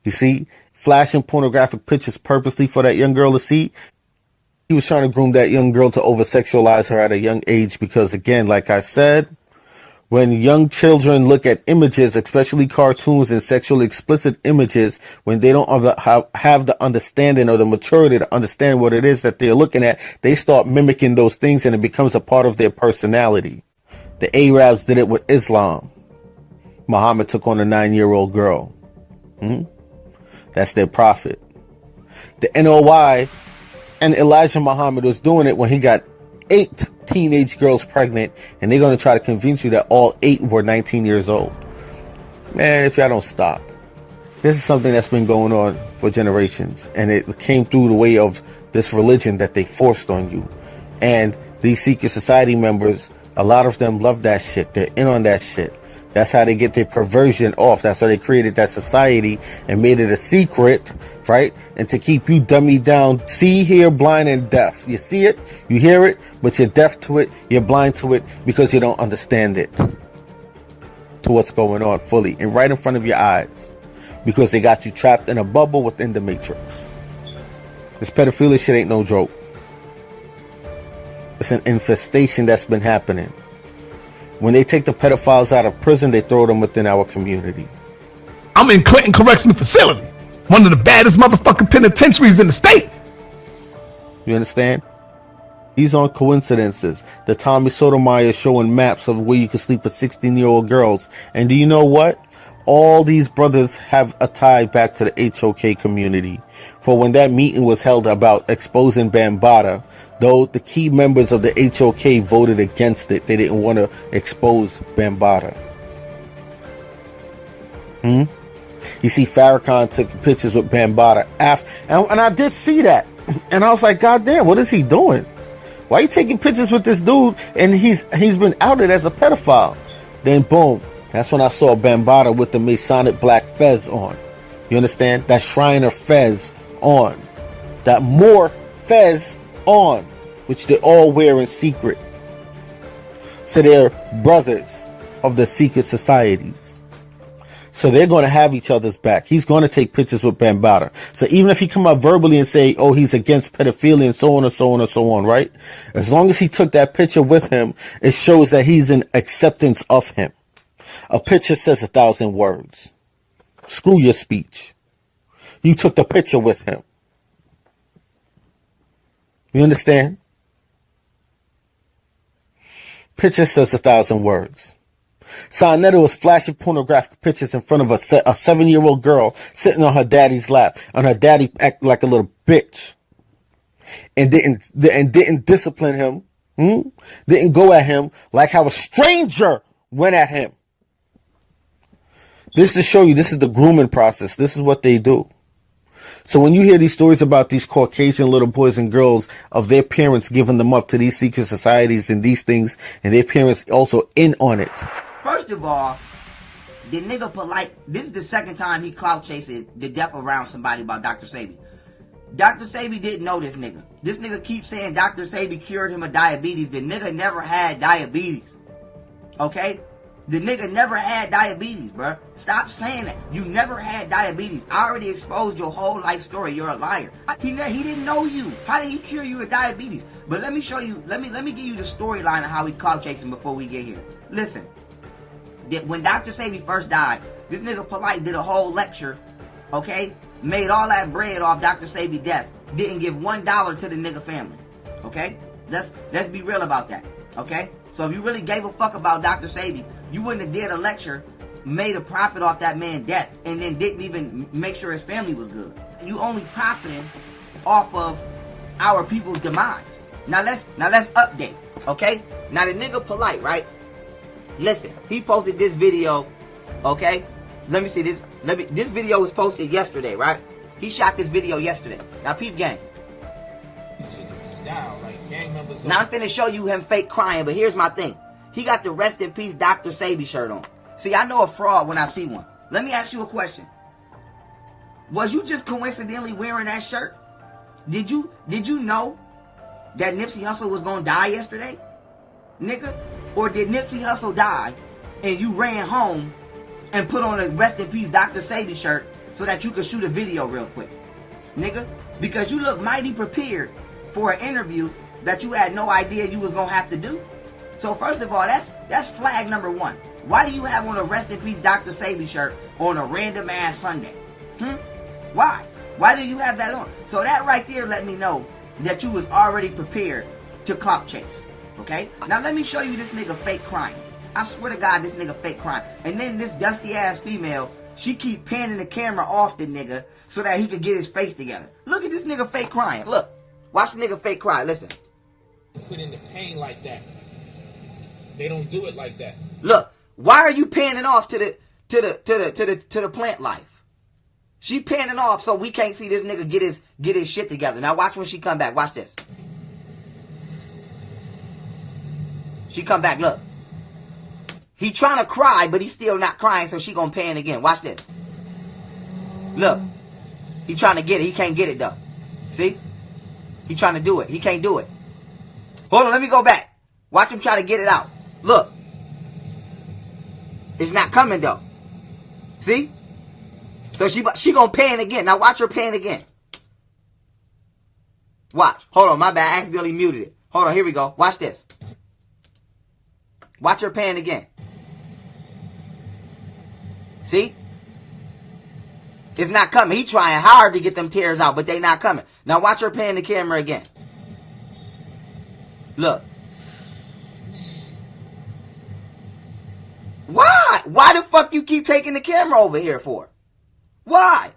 You see, flashing pornographic pictures purposely for that young girl to see. He was trying to groom that young girl to over-sexualize her at a young age because, again, like I said, when young children look at images, especially cartoons and sexually explicit images, when they don't have the understanding or the maturity to understand what it is that they're looking at, they start mimicking those things and it becomes a part of their personality. The Arabs did it with Islam. Muhammad took on a 9-year-old girl. That's their prophet. The NOI and Elijah Muhammad was doing it when he got 8 teenage girls pregnant, and they're going to try to convince you that all 8 were 19 years old. Man, if y'all don't stop. This is something that's been going on for generations, and it came through the way of this religion that they forced on you. And these secret society members, a lot of them love that shit. They're in on that shit. That's how they get their perversion off. That's how they created that society and made it a secret, right? And to keep you dummied down, see, hear, blind, and deaf. You see it, you hear it, but you're deaf to it, you're blind to it because you don't understand it. To what's going on fully and right in front of your eyes. Because they got you trapped in a bubble within the matrix. This pedophilia shit ain't no joke. It's an infestation that's been happening. When they take the pedophiles out of prison, they throw them within our community. I'm in Clinton Correctional Facility, one of the baddest motherfucking penitentiaries in the state. You understand? These aren't coincidences. The Tommy Sotomayor showing maps of where you can sleep with 16-year-old girls. And do you know what? All these brothers have a tie back to the HOK community. For when that meeting was held about exposing Bambaataa, though the key members of the HOK voted against it, they didn't want to expose Bambaataa. You see, Farrakhan took pictures with Bambaataa after, and I did see that, and I was like, God damn, what is he doing? Why are you taking pictures with this dude? And he's been outed as a pedophile. Then boom, that's when I saw Bambaataa with the Masonic black fez on. You understand? That Shriner fez on. That Moor fez on. Which they all wear in secret. So they're brothers of the secret societies. So they're going to have each other's back. He's going to take pictures with Bambaataa. So even if he come out verbally and say, oh, he's against pedophilia and so on and so on and so on, right? As long as he took that picture with him, it shows that he's in acceptance of him. A picture says 1,000 words. Screw your speech. You took the picture with him. You understand? Picture says 1,000 words. Sarnetta was flashing pornographic pictures in front of a 7-year-old girl sitting on her daddy's lap, and her daddy acted like a little bitch, and didn't discipline him. Didn't go at him like how a stranger went at him. This to show you, this is the grooming process. This is what they do. So when you hear these stories about these Caucasian little boys and girls of their parents giving them up to these secret societies and these things, and their parents also in on it. First of all, the nigga Polite, this is the second time he clout chasing the death around somebody about Dr. Sebi. Dr. Sebi didn't know this nigga. This nigga keeps saying Dr. Sebi cured him of diabetes. The nigga never had diabetes. Okay? The nigga never had diabetes, bruh. Stop saying that. You never had diabetes. I already exposed your whole life story. You're a liar. He didn't know you. How did he cure you of diabetes? But let me show you, let me give you the storyline of how he clout chasing before we get here. Listen. When Dr. Sebi first died, this nigga Polite did a whole lecture, okay? Made all that bread off Dr. Sebi's death. Didn't give $1 to the nigga family, okay? Let's be real about that, okay? So if you really gave a fuck about Dr. Sebi, you wouldn't have did a lecture, made a profit off that man's death, and then didn't even make sure his family was good. You only profiting off of our people's demise. Now let's update, okay? Now the nigga Polite, right? Listen, he posted this video, okay? Let me see this. This video was posted yesterday, right? He shot this video yesterday. Now peep gang. Now I'm finna show you him fake crying, but here's my thing. He got the rest in peace Dr. Sebi shirt on. See, I know a fraud when I see one. Let me ask you a question. Was you just coincidentally wearing that shirt? Did you know that Nipsey Hussle was gonna die yesterday? Nigga? Or did Nipsey Hussle die and you ran home and put on a rest in peace Dr. Sebi shirt so that you could shoot a video real quick? Nigga? Because you look mighty prepared for an interview that you had no idea you was gonna have to do. So first of all, that's flag number one. Why do you have on a rest in peace Dr. Sebi shirt on a random ass Sunday? Why? Why do you have that on? So that right there let me know that you was already prepared to clout chase. Okay? Now let me show you this nigga fake crying. I swear to God, this nigga fake crying. And then this dusty ass female, she keep panning the camera off the nigga so that he could get his face together. Look at this nigga fake crying. Look. Watch the nigga fake cry. Listen. Put in the pain like that. They don't do it like that. Look. Why are you panning off to the plant life? She panning off so we can't see this nigga get his shit together. Now watch when she come back. Watch this. She come back, look. He trying to cry, but he's still not crying, so she gonna pan again. Watch this. Look. He trying to get it. He can't get it, though. See? He trying to do it. He can't do it. Hold on, let me go back. Watch him try to get it out. Look. It's not coming, though. See? So she gonna pan again. Now watch her pan again. Watch. Hold on, my bad. I accidentally muted it. Hold on, here we go. Watch this. Watch her pan again. See? It's not coming. He trying hard to get them tears out, but they not coming. Now watch her pan the camera again. Look. Why? Why the fuck you keep taking the camera over here for? Why?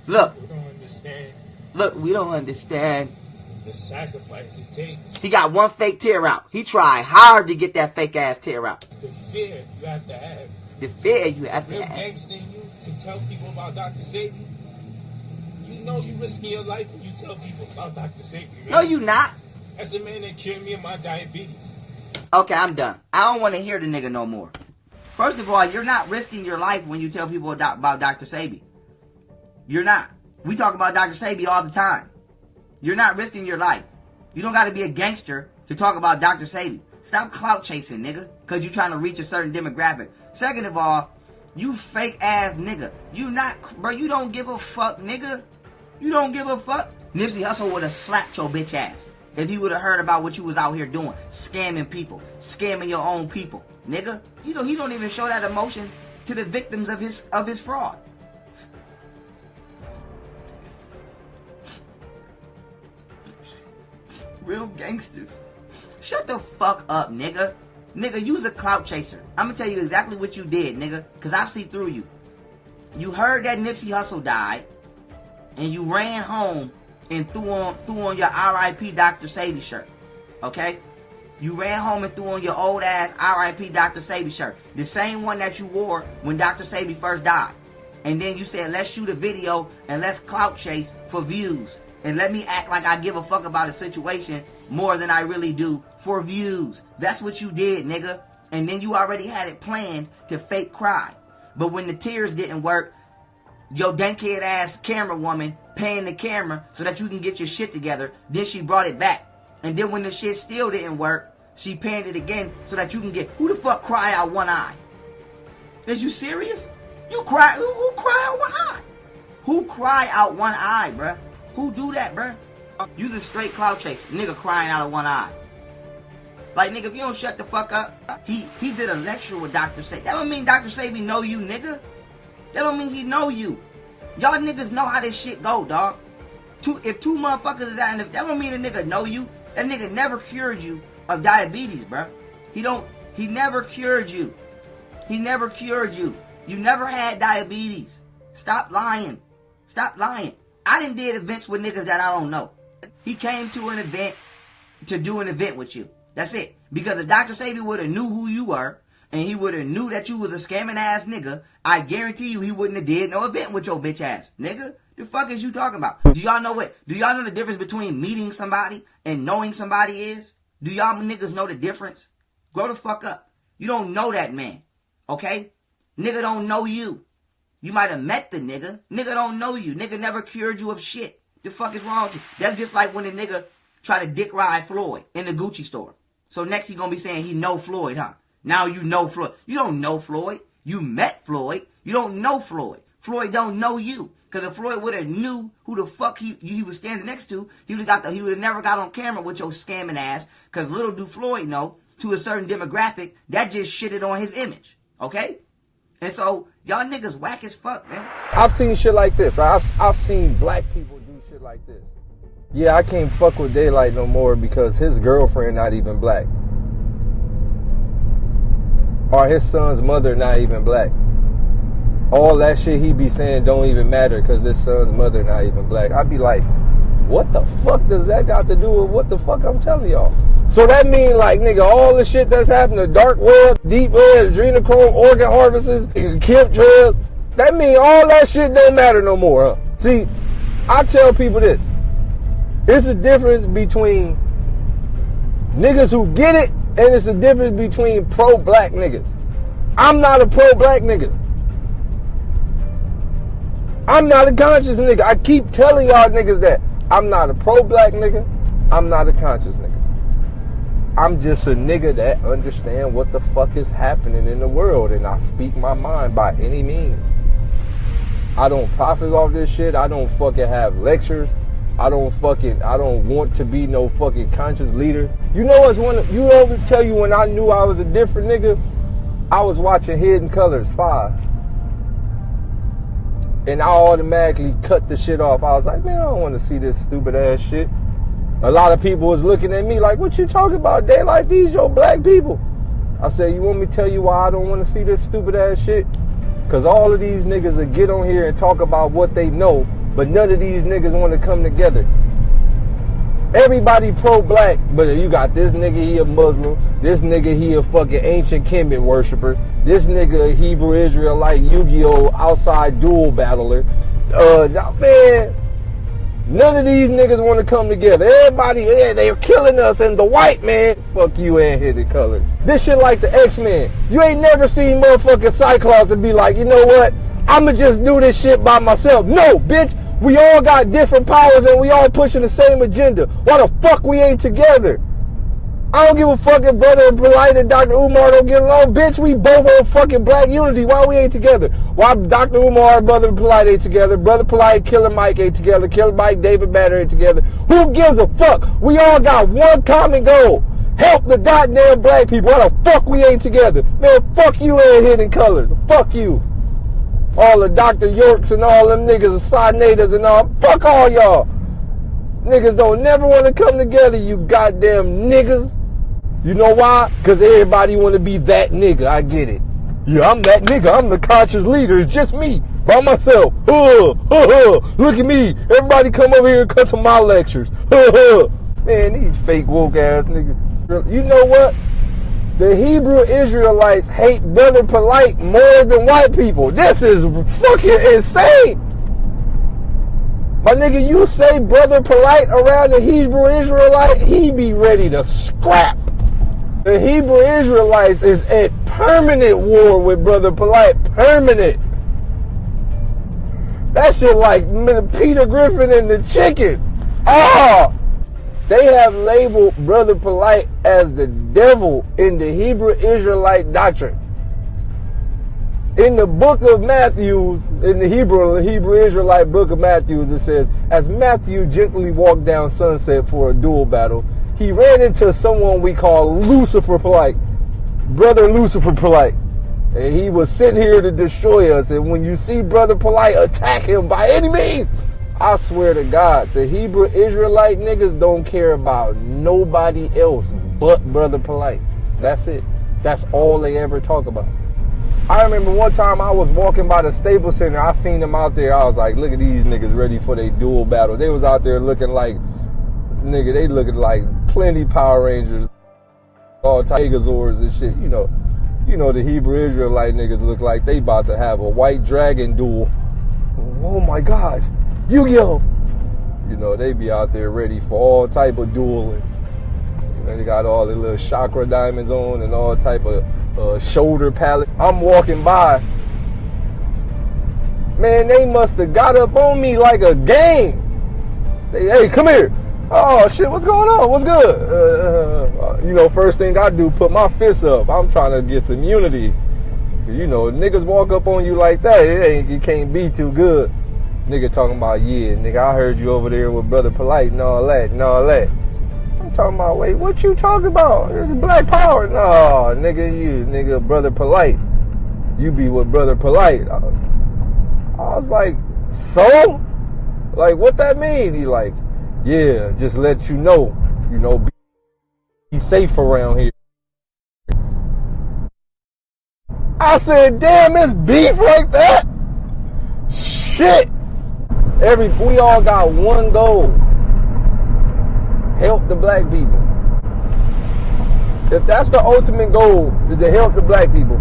Look. We don't understand. Look, we don't understand. The sacrifice it takes. He got one fake tear out. He tried hard to get that fake ass tear out. The fear you have to have. The fear you have to Real have. gangster in you to tell people about Dr. Sabi. You know you risking your life when you tell people about Dr. Sabi, right? No, you not. That's the man that cured me of my diabetes. Okay, I'm done. I don't want to hear the nigga no more. First of all, you're not risking your life when you tell people about Dr. Sabi. You're not. We talk about Dr. Sabi all the time. You're not risking your life. You don't got to be a gangster to talk about Dr. Sabi. Stop clout chasing, nigga, because you're trying to reach a certain demographic. Second of all, you fake ass nigga. You not, bro, you don't give a fuck, nigga. You don't give a fuck. Nipsey Hussle would have slapped your bitch ass if he would have heard about what you was out here doing. Scamming people. Scamming your own people. Nigga, you know, he don't even show that emotion to the victims of his fraud. Real gangsters. Shut the fuck up, nigga. Nigga, you's a clout chaser. I'm gonna tell you exactly what you did, nigga, because I see through you. You heard that Nipsey Hussle died, and you ran home and threw on your R.I.P. Dr. Sabi shirt. Okay? You ran home and threw on your old ass R.I.P. Dr. Sabi shirt. The same one that you wore when Dr. Sabi first died. And then you said, let's shoot a video and let's clout chase for views. And let me act like I give a fuck about a situation more than I really do for views. That's what you did, nigga. And then you already had it planned to fake cry. But when the tears didn't work, your dankhead ass camera woman panned the camera so that you can get your shit together. Then she brought it back. And then when the shit still didn't work, she panned it again so that you can get... Who the fuck cry out one eye? Is you serious? You cry... Who cry out one eye? Who cry out one eye, bruh? Who do that, bruh? You's a straight clout chaser. Nigga crying out of one eye. Like, nigga, if you don't shut the fuck up, he did a lecture with Dr. Sabi. That don't mean Dr. Sabi know you, nigga. That don't mean he know you. Y'all niggas know how this shit go, dog. If two motherfuckers is out, that don't mean a nigga know you. That nigga never cured you of diabetes, bruh. He never cured you. He never cured you. You never had diabetes. Stop lying. Stop lying. I done did events with niggas that I don't know. He came to an event to do an event with you. That's it. Because if Dr. Sabi would have knew who you were, and he would have knew that you was a scamming ass nigga, I guarantee you he wouldn't have did no event with your bitch ass. Nigga, the fuck is you talking about? Do y'all know the difference between meeting somebody and knowing somebody is? Do y'all niggas know the difference? Grow the fuck up. You don't know that man. Okay? Nigga don't know you. You might have met the nigga. Nigga don't know you. Nigga never cured you of shit. The fuck is wrong with you? That's just like when a nigga try to dick ride Floyd in the Gucci store. So next he gonna be saying he know Floyd, huh? Now you know Floyd. You don't know Floyd. You met Floyd. You don't know Floyd. Floyd don't know you. Because if Floyd would have knew who the fuck he was standing next to, he would have never got on camera with your scamming ass. Because little do Floyd know, to a certain demographic, that just shitted on his image. Okay? And so, y'all niggas whack as fuck, man. I've seen shit like this, right? I've seen black people do shit like this. Yeah, I can't fuck with Daylight no more because his girlfriend not even black. Or his son's mother not even black. All that shit he be saying don't even matter because his son's mother not even black. I'd be like, what the fuck does that got to do with what the fuck I'm telling y'all? So that mean like, nigga, all the shit that's happened, the dark web, deep web, adrenochrome, organ harvests, chemtrails, that mean all that shit don't matter no more, huh? See, I tell people this. It's a difference between niggas who get it and it's a difference between pro-black niggas. I'm not a pro-black nigga. I'm not a conscious nigga. I keep telling y'all niggas that. I'm not a pro-black nigga. I'm not a conscious nigga. I'm just a nigga that understand what the fuck is happening in the world and I speak my mind by any means. I don't profit off this shit. I don't fucking have lectures. I don't want to be no fucking conscious leader. You know what's you know to tell you when I knew I was a different nigga? I was watching Hidden Colors 5. And I automatically cut the shit off. I was like, man, I don't want to see this stupid ass shit. A lot of people was looking at me like, what you talking about, Daylight? These your black people. I said, you want me to tell you why I don't want to see this stupid ass shit? Because all of these niggas will get on here and talk about what they know, but none of these niggas want to come together. Everybody pro-black, but you got this nigga, he a Muslim. This nigga, he a fucking ancient Kemet worshiper. This nigga, a Hebrew Israelite, Yu-Gi-Oh! Outside duel battler. Man, none of these niggas want to come together. Everybody, yeah, they're killing us, and the white man, fuck you and hidden colors. This shit like the X-Men. You ain't never seen motherfucking Cyclops and be like, you know what? I'ma just do this shit by myself. No, bitch. We all got different powers and we all pushing the same agenda. Why the fuck we ain't together? I don't give a fuck if Brother Polite and Dr. Umar don't get along. Bitch, we both on fucking black unity. Why we ain't together? Why Dr. Umar and Brother Polite ain't together? Brother Polite, Killer Mike ain't together. Killer Mike, David Banner ain't together. Who gives a fuck? We all got one common goal. Help the goddamn black people. Why the fuck we ain't together? Man, fuck you and Hidden Colors. Fuck you. All the Dr. Yorks and all them niggas, Sinators and all. Fuck all y'all. Niggas don't never want to come together, you goddamn niggas. You know why? Because everybody want to be that nigga. I get it. Yeah, I'm that nigga. I'm the conscious leader. It's just me. By myself. Look at me. Everybody come over here and come to my lectures. Man, these fake woke ass niggas. You know what? The Hebrew Israelites hate Brother Polite more than white people. This is fucking insane. My nigga, you say Brother Polite around the Hebrew Israelite, he be ready to scrap. The Hebrew Israelites is at permanent war with Brother Polite. Permanent. That shit like Peter Griffin and the chicken. They have labeled Brother Polite as the devil in the Hebrew Israelite doctrine. In the book of Matthew, in the Hebrew Israelite book of Matthew, it says, as Matthew gently walked down Sunset for a duel battle, he ran into someone we call Lucifer Polite, Brother Lucifer Polite. And he was sent here to destroy us. And when you see Brother Polite, attack him by any means. I swear to God, the Hebrew Israelite niggas don't care about nobody else but Brother Polite. That's it. That's all they ever talk about. I remember one time I was walking by the Staples Center. I seen them out there. I was like, look at these niggas ready for their duel battle. They was out there looking like, nigga, they looking like plenty Power Rangers, all Megazords and shit. You know the Hebrew Israelite niggas look like they about to have a white dragon duel. Oh my God. Yu-Gi-Oh! You know, they be out there ready for all type of dueling. You know, they got all the little chakra diamonds on and all type of shoulder palette. I'm walking by. Man, they must have got up on me like a gang. Hey, come here. Oh, shit, what's going on? What's good? First thing I do, put my fists up. I'm trying to get some unity. You know, niggas walk up on you like that, it can't be too good. Nigga talking about, yeah, nigga, I heard you over there with Brother Polite and all that. I'm talking about, wait, what you talking about? It's Black Power. No, nigga, Brother Polite. You be with Brother Polite. I was like, so? Like, what that mean? He like, yeah, just let you know, be safe around here. I said, damn, it's beef like that? Shit. We all got one goal. Help the black people. If that's the ultimate goal, is to help the black people,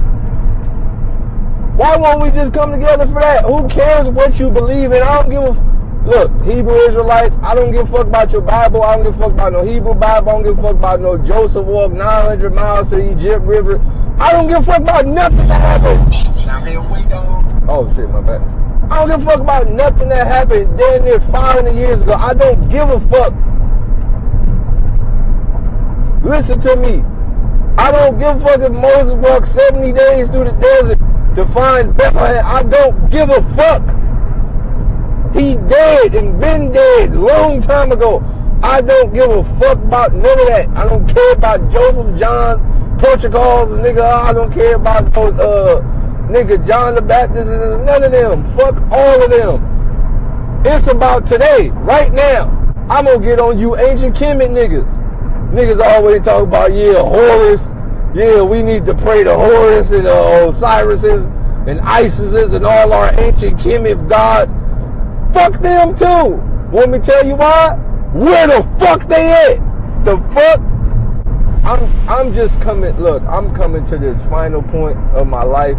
why won't we just come together for that? Who cares what you believe in? I don't give a... Look, Hebrew Israelites, I don't give a fuck about your Bible. I don't give a fuck about no Hebrew Bible. I don't give a fuck about no Joseph walked 900 miles to the Egypt River. I don't give a fuck about nothing that happened. Now here we go. Oh shit, my bad. I don't give a fuck about nothing that happened damn near 500 years ago. I don't give a fuck. Listen to me. I don't give a fuck if Moses walked 70 days through the desert to find Bethlehem. I don't give a fuck. He dead and been dead long time ago. I don't give a fuck about none of that. I don't care about Joseph, John, Portugals, nigga. I don't care about those, nigga, John the Baptist, none of them. Fuck all of them. It's about today, right now. I'm gonna get on you ancient Kemet niggas. Niggas always talk about, yeah, Horus, Yeah, we need to pray to Horus and Osiris's and Isis's and all our ancient Kemet gods. Fuck them too. Want me to tell you why? Where the fuck they at? The fuck? I'm just coming, look, I'm coming to this final point of my life.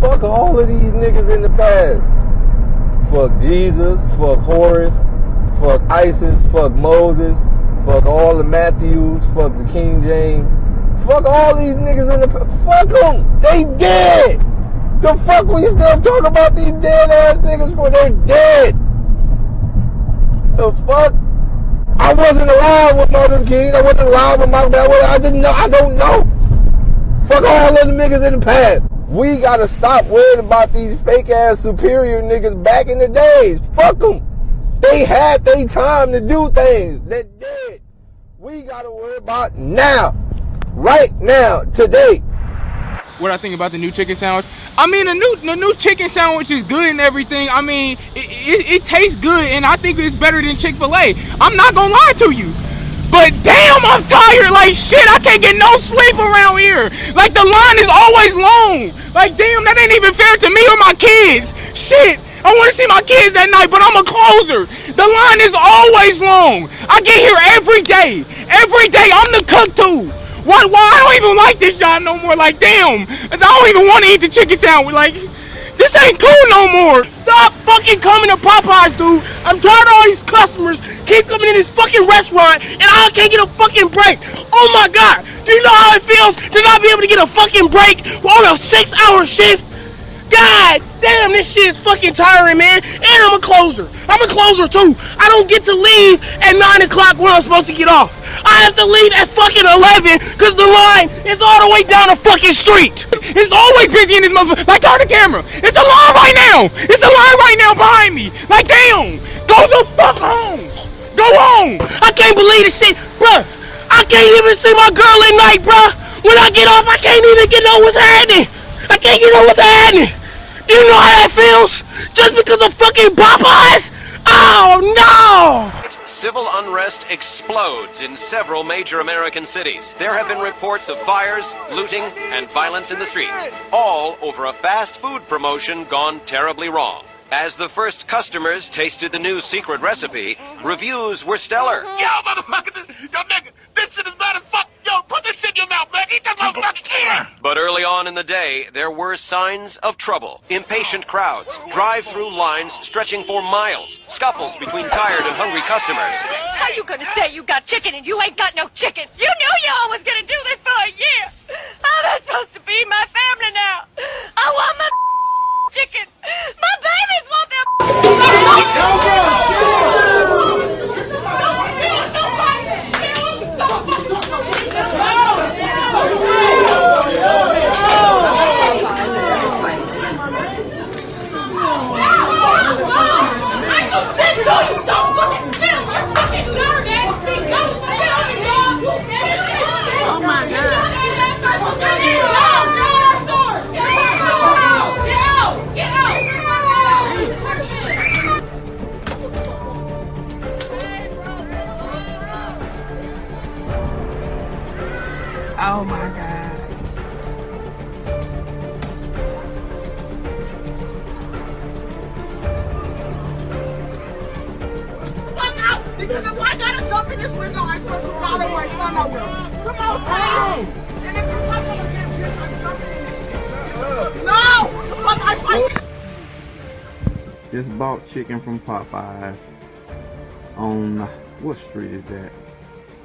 Fuck all of these niggas in the past. Fuck Jesus, fuck Horus, fuck Isis, fuck Moses, fuck all the Matthews, fuck the King James. Fuck all these niggas in the past. Fuck them. They dead. The fuck we still talk about these dead ass niggas for? They dead. The fuck? I wasn't alive with Martin Luther King. I wasn't alive with Malcolm X. I didn't know. I don't know. Fuck all of the niggas in the past. We gotta stop worrying about these fake ass superior niggas back in the days. Fuck them. They had their time to do things. They did. We gotta worry about now. Right now. Today. What I think about the new chicken sandwich? I mean, the new chicken sandwich is good and everything. I mean, it tastes good, and I think it's better than Chick-fil-A. I'm not gonna lie to you. But damn, I'm tired like shit. I can't get no sleep around here. Like, the line is always long. Like, damn, that ain't even fair to me or my kids. Shit, I want to see my kids at night, but I'm a closer. The line is always long. I get here every day. Every day, I'm the cook too. Why I don't even like this job no more. Like, damn, I don't even want to eat the chicken sandwich. Like, this ain't cool no more. Stop fucking coming to Popeyes, dude. I'm tired of all these customers keep coming in this fucking restaurant and I can't get a fucking break. Oh my God. Do you know how it feels to not be able to get a fucking break on a 6-hour shift? God damn, this shit is fucking tiring, man. And I'm a closer. I'm a closer too. I don't get to leave at 9 o'clock when I'm supposed to get off. I have to leave at fucking 11 because the line is all the way down the fucking street. It's always busy in this motherfucker. Like, turn the camera. It's a line right now. It's a line right now behind me. Like, damn. Go the fuck home. Go home. I can't believe this shit. Bruh, I can't even see my girl at night, bruh. When I get off, I can't even get know what's happening. I can't get know what's happening. Do you know how that feels? Just because of fucking Popeyes? Oh, no! Civil unrest explodes in several major American cities. There have been reports of fires, looting, and violence in the streets, all over a fast food promotion gone terribly wrong. As the first customers tasted the new secret recipe, reviews were stellar. Yo, motherfucker, yo, nigga, this shit is bad as fuck. Yo, put this shit in your mouth, man. Eat that motherfucking can. But early on in the day, there were signs of trouble. Impatient crowds, drive-through lines stretching for miles, scuffles between tired and hungry customers. How you gonna say you got chicken and you ain't got no chicken? You knew y'all was gonna do this for a year. How am I supposed to feed my family now? I want my chicken. My babies want their Oh my God. Oh my God. Look out! Because if I gotta jump in this window, I swear to God, my son, I will. Come on, Tom! And if you touch him again, bitch, I'm jumping in this shit. No! The fuck, I fight. Just bought chicken from Popeyes on, what street is that?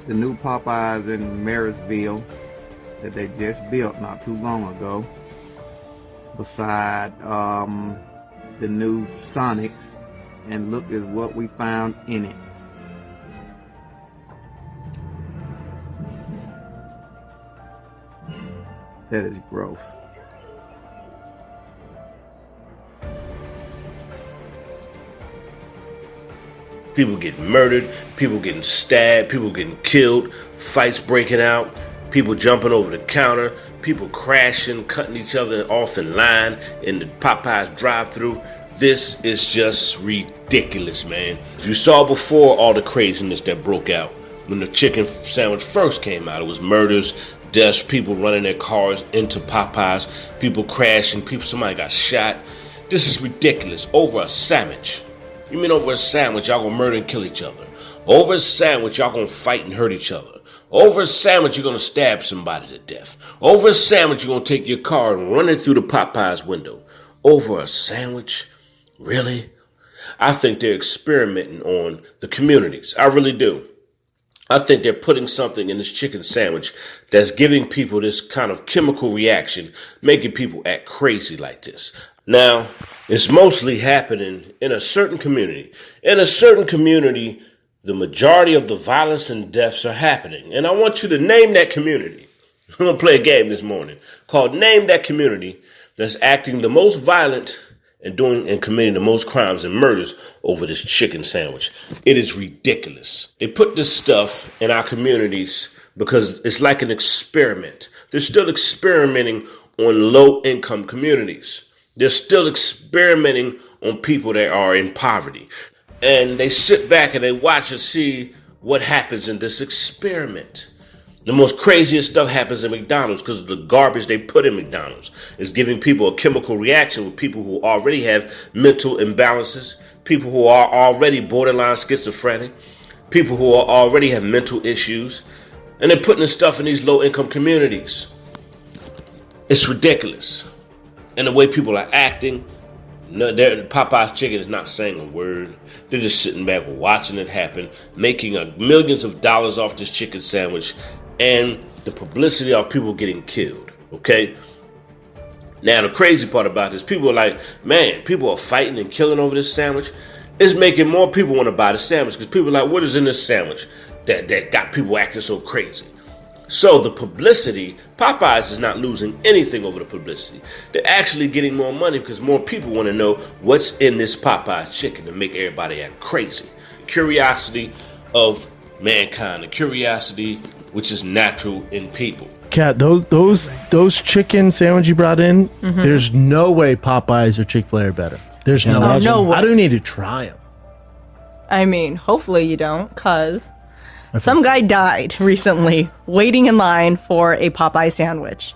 The new Popeyes in Marysville that they just built not too long ago, beside the new Sonics, and look at what we found in it. That is gross. People getting murdered, people getting stabbed, people getting killed, fights breaking out, people jumping over the counter, people crashing, cutting each other off in line in the Popeyes drive-thru. This is just ridiculous, man. If you saw before all the craziness that broke out, when the chicken sandwich first came out, it was murders, deaths, people running their cars into Popeyes, people crashing, somebody got shot. This is ridiculous. Over a sandwich. You mean over a sandwich y'all gonna murder and kill each other? Over a sandwich y'all gonna fight and hurt each other? Over a sandwich you're gonna stab somebody to death? Over a sandwich you're gonna take your car and run it through the Popeyes window? Over a sandwich? Really? I think they're experimenting on the communities. I really do. I think they're putting something in this chicken sandwich that's giving people this kind of chemical reaction, making people act crazy like this. Now, it's mostly happening in a certain community. In a certain community, the majority of the violence and deaths are happening. And I want you to name that community. I'm going to play a game this morning called Name That Community that's acting the most violent and doing and committing the most crimes and murders over this chicken sandwich. It is ridiculous. They put this stuff in our communities because it's like an experiment. They're still experimenting on low-income communities. They're still experimenting on people that are in poverty. And they sit back and they watch and see what happens in this experiment. The most craziest stuff happens in McDonald's because of the garbage they put in McDonald's. It's giving people a chemical reaction with people who already have mental imbalances, people who are already borderline schizophrenic, people who already have mental issues, and they're putting this stuff in these low-income communities. It's ridiculous. And the way people are acting, Popeye's chicken is not saying a word. They're just sitting back watching it happen, making millions of dollars off this chicken sandwich, and the publicity of people getting killed, okay? Now, the crazy part about this, people are like, man, people are fighting and killing over this sandwich. It's making more people want to buy the sandwich because people are like, what is in this sandwich that got people acting so crazy? So the publicity, Popeyes is not losing anything over the publicity. They're actually getting more money because more people want to know what's in this Popeyes chicken to make everybody act crazy. Curiosity of mankind, the curiosity which is natural in people. Kat, those chicken sandwich you brought in, there's no way Popeyes or Chick-fil-A are better. There's no way. No way. I don't need to try them. I mean, hopefully you don't, because some guy died recently waiting in line for a Popeye sandwich.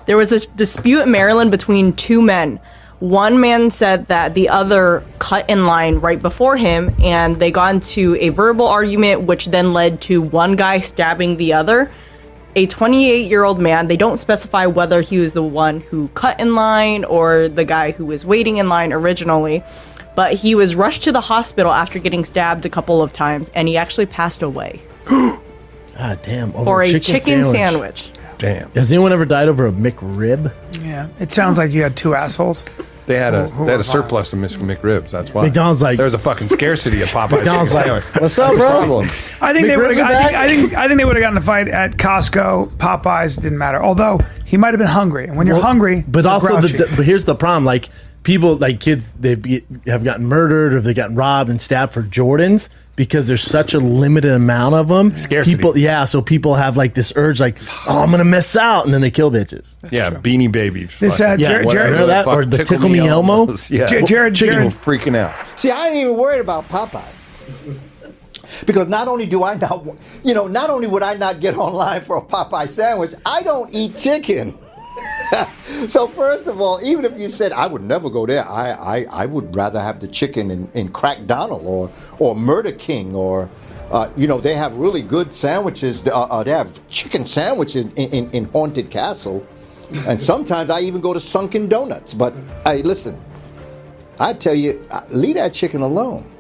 There was a dispute in Maryland between two men. One man said that the other cut in line right before him, and they got into a verbal argument, which then led to one guy stabbing the other. A 28-year-old man, they don't specify whether he was the one who cut in line or the guy who was waiting in line originally, but he was rushed to the hospital after getting stabbed a couple of times, and he actually passed away. God damn. For a chicken sandwich. Damn. Has anyone ever died over a McRib? Yeah. It sounds like you had two assholes. They had a surplus of McRibs. That's why. McDonald's like, there's a fucking scarcity of Popeyes. McDonald's like, what's up, That's the bro? problem. I think they would have. I think they would have gotten a fight at Costco. Popeyes didn't matter. Although he might have been hungry, and when you're hungry, but you're also grouchy. but here's the problem: like people, like kids, have gotten murdered or they've gotten robbed and stabbed for Jordans because there's such a limited amount of them. Scarcity. So people have like this urge, like, oh, I'm gonna miss out, and then they kill bitches. Yeah, Beanie Babies. This, Jared, remember that? Or the Tickle Me Elmo? Yeah, Jared people freaking out. See, I ain't even worried about Popeye. Because not only do I not, not only would I not get online for a Popeye sandwich, I don't eat chicken. So first of all, even if you said I would never go there, I would rather have the chicken in Crack Donald or Murder King or they have really good sandwiches. They have chicken sandwiches in Haunted Castle, and sometimes I even go to Sunken Donuts. But hey, listen, I tell you, leave that chicken alone.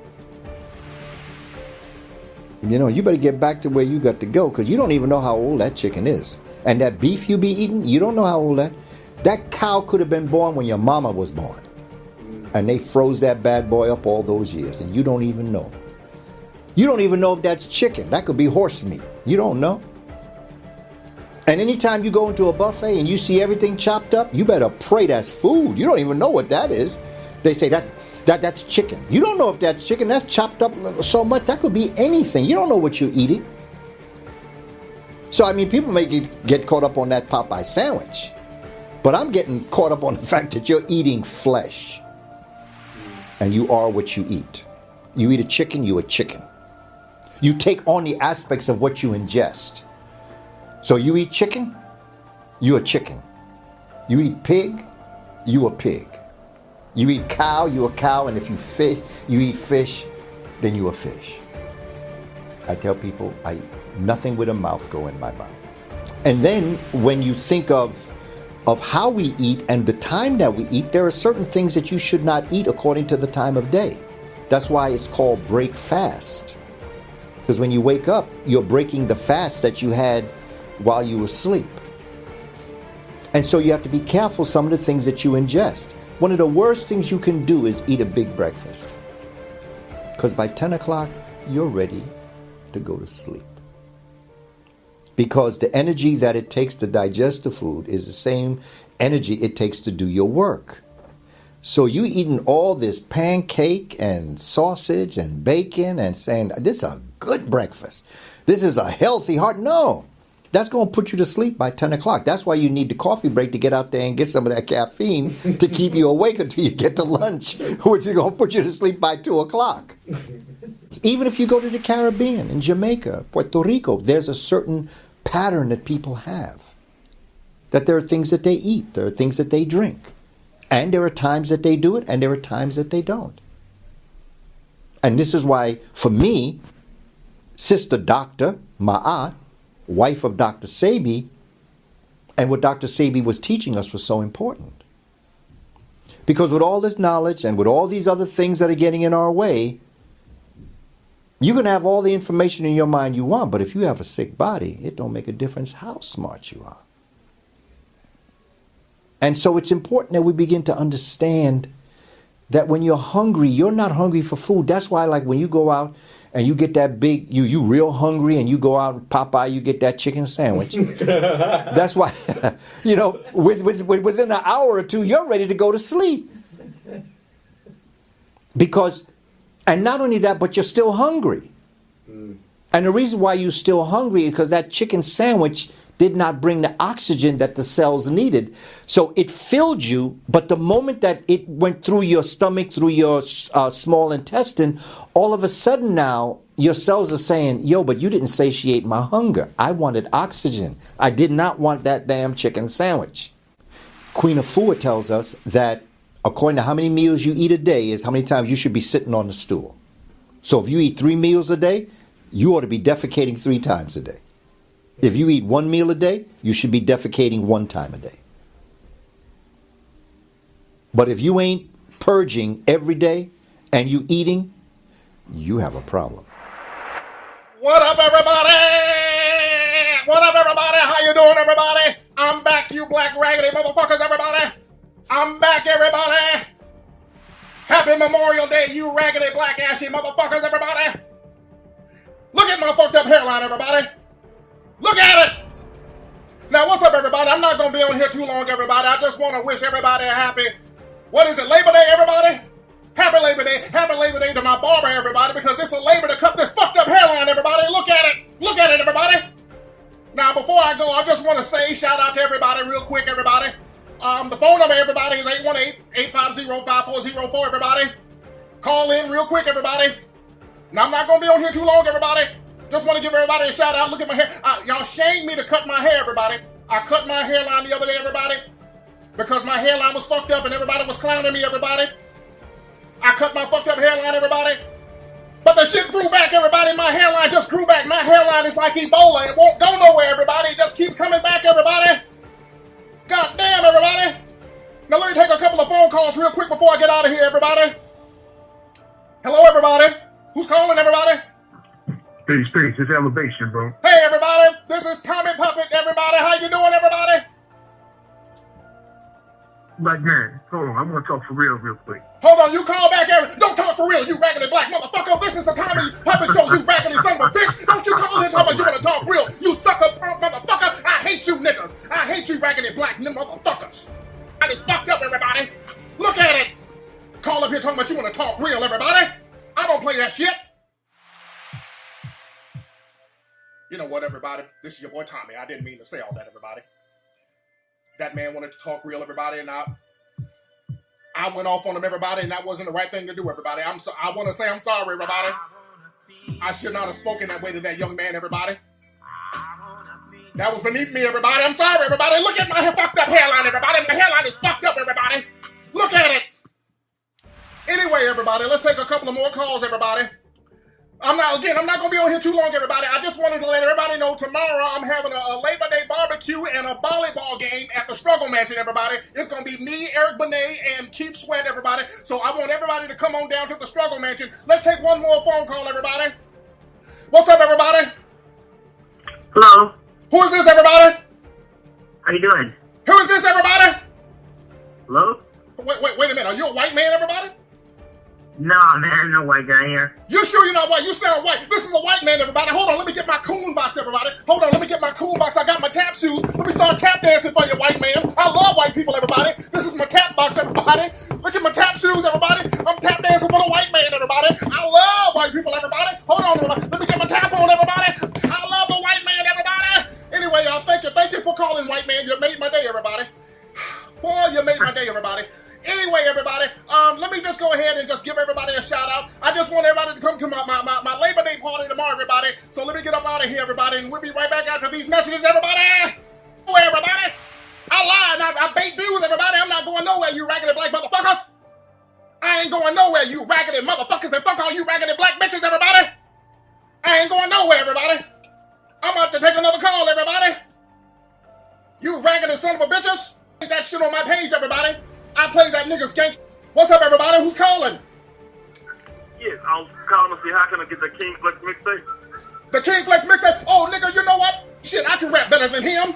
You better get back to where you got to go because you don't even know how old that chicken is. And that beef you be eating, you don't know how old that cow could have been born when your mama was born. And they froze that bad boy up all those years, and you don't even know. You don't even know if that's chicken. That could be horse meat. You don't know. And anytime you go into a buffet and you see everything chopped up, you better pray that's food. You don't even know what that is. They say that's chicken. You don't know if that's chicken. That's chopped up so much. That could be anything. You don't know what you're eating. So, I mean, people may get caught up on that Popeye sandwich. But I'm getting caught up on the fact that you're eating flesh. And you are what you eat. You eat a chicken, you're a chicken. You take on the aspects of what you ingest. So you eat chicken, you a chicken. You eat pig, you a pig. You eat cow, you a cow, and if you eat fish, then you a fish. I tell people, nothing with a mouth go in my mouth. And then when you think of how we eat and the time that we eat, there are certain things that you should not eat according to the time of day. That's why it's called break fast. Because when you wake up, you're breaking the fast that you had while you were asleep. And so you have to be careful some of the things that you ingest. One of the worst things you can do is eat a big breakfast. Because by 10 o'clock, you're ready to go to sleep. Because the energy that it takes to digest the food is the same energy it takes to do your work. So you eating all this pancake and sausage and bacon and saying, this is a good breakfast. This is a healthy heart. No, that's going to put you to sleep by 10 o'clock. That's why you need the coffee break to get out there and get some of that caffeine to keep you awake until you get to lunch, which is going to put you to sleep by 2 o'clock. Even if you go to the Caribbean, in Jamaica, Puerto Rico, there's a certain pattern that people have. That there are things that they eat, there are things that they drink. And there are times that they do it, and there are times that they don't. And this is why, for me, Sister Dr. Ma'at, wife of Dr. Sebi, and what Dr. Sebi was teaching us was so important. Because with all this knowledge and with all these other things that are getting in our way, you can have all the information in your mind you want, but if you have a sick body, it don't make a difference how smart you are. And so it's important that we begin to understand that when you're hungry, you're not hungry for food. That's why, like, when you go out and you get that big, you real hungry, and you go out and Popeye, you get that chicken sandwich. That's why, within an hour or two, you're ready to go to sleep. Because, and not only that, but you're still hungry. And the reason why you're still hungry is because that chicken sandwich did not bring the oxygen that the cells needed. So it filled you, but the moment that it went through your stomach, through your small intestine, all of a sudden now, your cells are saying, yo, but you didn't satiate my hunger. I wanted oxygen. I did not want that damn chicken sandwich. Queen Afua tells us that according to how many meals you eat a day is how many times you should be sitting on the stool. So if you eat 3 meals a day, you ought to be defecating 3 times a day. If you eat 1 meal a day, you should be defecating 1 time a day. But if you ain't purging every day and you eating, you have a problem. What up, everybody? What up, everybody? How you doing, everybody? I'm back, you black raggedy motherfuckers, everybody. I'm back, everybody. Happy Memorial Day, you raggedy black ashy motherfuckers, everybody. Look at my fucked up hairline, everybody. Look at it! Now, what's up, everybody? I'm not going to be on here too long, everybody. I just want to wish everybody a happy, what is it, Labor Day, everybody? Happy Labor Day. Happy Labor Day to my barber, everybody, because it's a labor to cut this fucked up hairline, everybody. Look at it. Look at it, everybody. Now, before I go, I just want to say, shout out to everybody real quick, everybody. The phone number, everybody, is 818-850-5404, everybody. Call in real quick, everybody. Now, I'm not going to be on here too long, everybody. Just want to give everybody a shout out. Look at my hair. Y'all shamed me to cut my hair, everybody. I cut my hairline the other day, everybody, because my hairline was fucked up and everybody was clowning me, everybody. I cut my fucked up hairline, everybody. But the shit grew back, everybody. My hairline just grew back. My hairline is like Ebola. It won't go nowhere, everybody. It just keeps coming back, everybody. God damn, everybody. Now let me take a couple of phone calls real quick before I get out of here, everybody. Hello, everybody. Who's calling, everybody? Peace, it's Elevation, bro. Hey, everybody, this is Tommy Puppet, everybody. How you doing, everybody? Black man, hold on. I want to talk for real quick. Hold on, you call back, Aaron. Don't talk for real, you raggedy black motherfucker. This is the Tommy Puppet Show, you raggedy son of a bitch. Don't you call in talking about you want to talk real, you sucker punk motherfucker. I hate you niggas. I hate you raggedy black motherfuckers. I just fucked up, everybody. Look at it. Call up here talking about you want to talk real, everybody. I don't play that shit. You know what, everybody? This is your boy Tommy. I didn't mean to say all that, everybody. That man wanted to talk real, everybody, and I went off on him, everybody, and that wasn't the right thing to do, everybody. I want to say I'm sorry, everybody. I should not have spoken that way to that young man, everybody. That was beneath me, everybody. I'm sorry, everybody. Look at my fucked up hairline, everybody. My hairline is fucked up, everybody. Look at it. Anyway, everybody, let's take a couple of more calls, everybody. I'm not going to be on here too long, everybody. I just wanted to let everybody know tomorrow I'm having a Labor Day barbecue and a volleyball game at the Struggle Mansion, everybody. It's going to be me, Eric Benet, and Keith Sweat, everybody. So I want everybody to come on down to the Struggle Mansion. Let's take one more phone call, everybody. What's up, everybody? Hello. Who is this, everybody? How you doing? Who is this, everybody? Hello? Wait a minute. Are you a white man, everybody? Nah, man, no white guy here. You sure you're not white? You sound white. This is a white man, everybody. Hold on, let me get my coon box, everybody. Hold on, let me get my coon box. I got my tap shoes. Let me start tap dancing for you, white man. I love white people, everybody. This is my tap box, everybody. Look at my tap shoes, everybody. I'm tap dancing for the white man, everybody. I love white people, everybody. Hold on, everybody. Let me get my tap on, everybody. I love the white man, everybody. Anyway, y'all, thank you. Thank you for calling, white man. You made my day, everybody. Boy, you made my day, everybody. Anyway, everybody, let me just go ahead and just give everybody a shout out. I just want everybody to come to my Labor Day party tomorrow, everybody. So let me get up out of here, everybody, and we'll be right back after these messages, everybody. Oh, everybody. I lied. I bait dudes, everybody. I'm not going nowhere, you raggedy black motherfuckers. I ain't going nowhere, you raggedy motherfuckers, and fuck all you raggedy black bitches, everybody. I ain't going nowhere, everybody. I'm about to take another call, everybody. You raggedy son of a bitches. Put that shit on my page, everybody. I play that nigga's gangster. What's up, everybody? Who's calling? Yeah, I was calling to see how can I get the King Flex mixtape. The King Flex mixtape? Oh, nigga, you know what? Shit, I can rap better than him.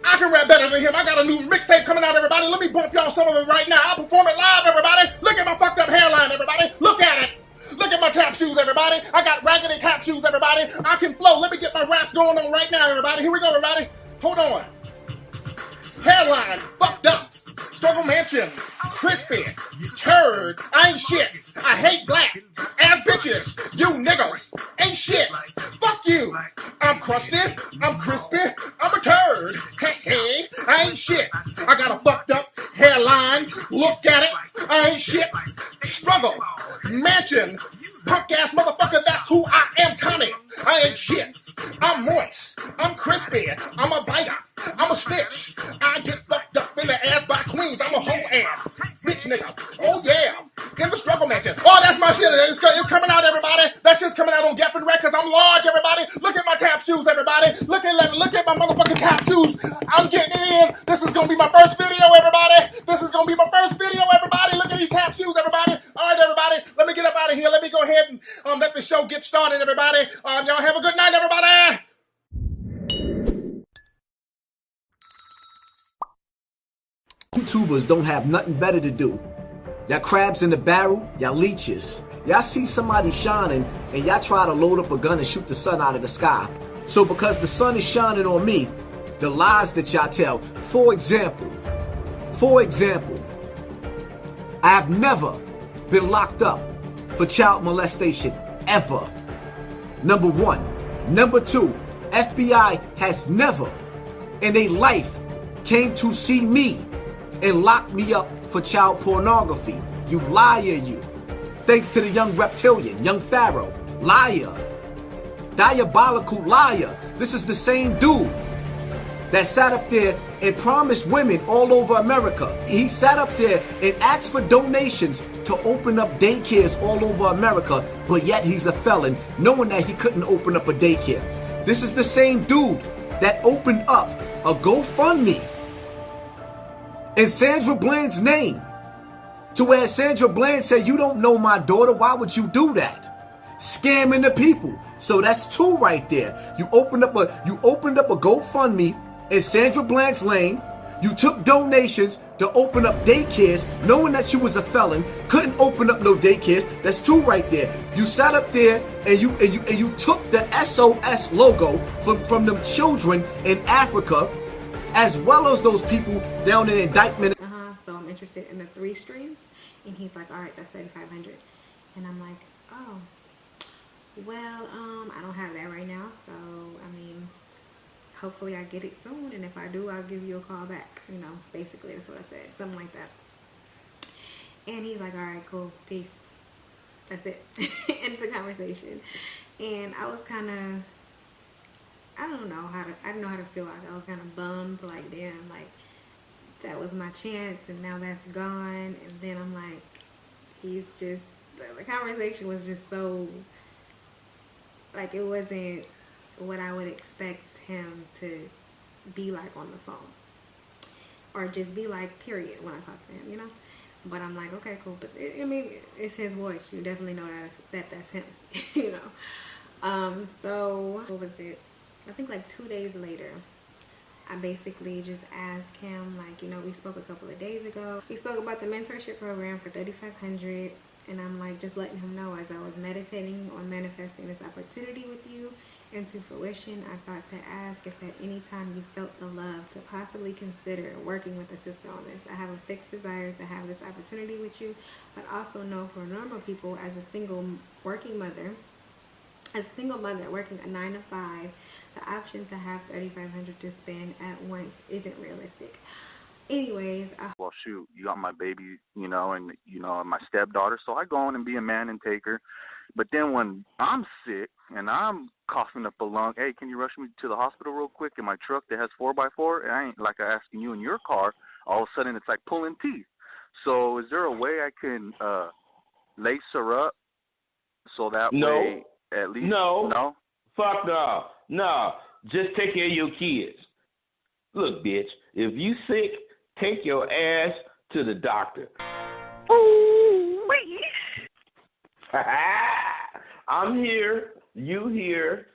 I can rap better than him. I got a new mixtape coming out, everybody. Let me bump y'all some of it right now. I'll perform it live, everybody. Look at my fucked up hairline, everybody. Look at it. Look at my tap shoes, everybody. I got raggedy tap shoes, everybody. I can flow. Let me get my raps going on right now, everybody. Here we go, everybody. Hold on. Hairline, fucked up. Struggle Mansion, crispy, turd, I ain't shit. I hate black ass bitches. You niggas ain't shit. Fuck you. I'm crusty, I'm crispy, I'm a turd. Hey, I ain't shit. I got a fucked up hairline. Look at it. I ain't shit. Struggle Mansion, punk ass motherfucker. That's who I am, Tommy. I ain't shit. I'm moist. I'm crispy. I'm a biter. I'm a snitch. I get fucked up in the ass by queens. I'm a whole ass bitch nigga. Oh yeah. In the Struggle Mansion. Oh, that's my shit. It's coming out, everybody. That shit's coming out on Geffen Records. I'm large, everybody. Look at my tap shoes, everybody. Look at my motherfucking tap shoes. I'm getting it in. This is gonna be my first video, everybody. This is gonna be my first video, everybody. Look at these tap shoes, everybody. All right, everybody. Let me get up out of here. Let me go ahead and let the show get started, everybody. Y'all have a good night, everybody. YouTubers don't have nothing better to do. Y'all crabs in the barrel, y'all leeches. Y'all see somebody shining and y'all try to load up a gun and shoot the sun out of the sky. So because the sun is shining on me, the lies that y'all tell, for example, I have never been locked up for child molestation, ever. Number one. Number two, FBI has never in their life came to see me and locked me up for child pornography. You liar, you. Thanks to the young reptilian, young pharaoh. Liar. Diabolical liar. This is the same dude that sat up there and promised women all over America. He sat up there and asked for donations to open up daycares all over America, but yet he's a felon, knowing that he couldn't open up a daycare. This is the same dude that opened up a GoFundMe in Sandra Bland's name, to where Sandra Bland said, "You don't know my daughter, why would you do that?" Scamming the people. So that's two right there. You opened up a GoFundMe in Sandra Bland's name. You took donations to open up daycares, knowing that you was a felon, couldn't open up no daycares. That's two right there. You sat up there and you took the SOS logo from them children in Africa, as well as those people down in indictment. So I'm interested in the 3 streams, and he's like, all right, that's $7,500, and I'm like, oh, well, I don't have that right now, so I mean, hopefully I get it soon, and if I do, I'll give you a call back. You know, basically that's what I said, something like that. And he's like, all right, cool, peace. That's it. End the conversation. And I was kind of, I didn't know how to feel. Like I was kind of bummed, like damn, like that was my chance and now that's gone. And then I'm like, he's just, the conversation was just so, like it wasn't what I would expect him to be like on the phone. Or just be like, period, when I talk to him, you know? But I'm like, okay, cool. But I mean, it's his voice. You definitely know that's him, you know? So, what was it? I think like 2 days later, I basically just asked him, like, you know, we spoke a couple of days ago. We spoke about the mentorship program for $3,500, and I'm like just letting him know as I was meditating on manifesting this opportunity with you into fruition, I thought to ask if at any time you felt the love to possibly consider working with a sister on this. I have a fixed desire to have this opportunity with you, but also know for normal people as a single working mother, as a single mother working a 9 to 5, the option to have $3,500 to spend at once isn't realistic. Anyways, well, shoot, you got my baby, you know, and, you know, my stepdaughter, so I go on and be a man and take her. But then when I'm sick and I'm coughing up a lung, hey, can you rush me to the hospital real quick in my truck that has 4x4? And I ain't like asking you in your car. All of a sudden, it's like pulling teeth. So is there a way I can lace her up so that way at least? No? Fuck no. No. Just take care of your kids. Look, bitch, if you sick, take your ass to the doctor. Ooh-wee. I'm here. You here.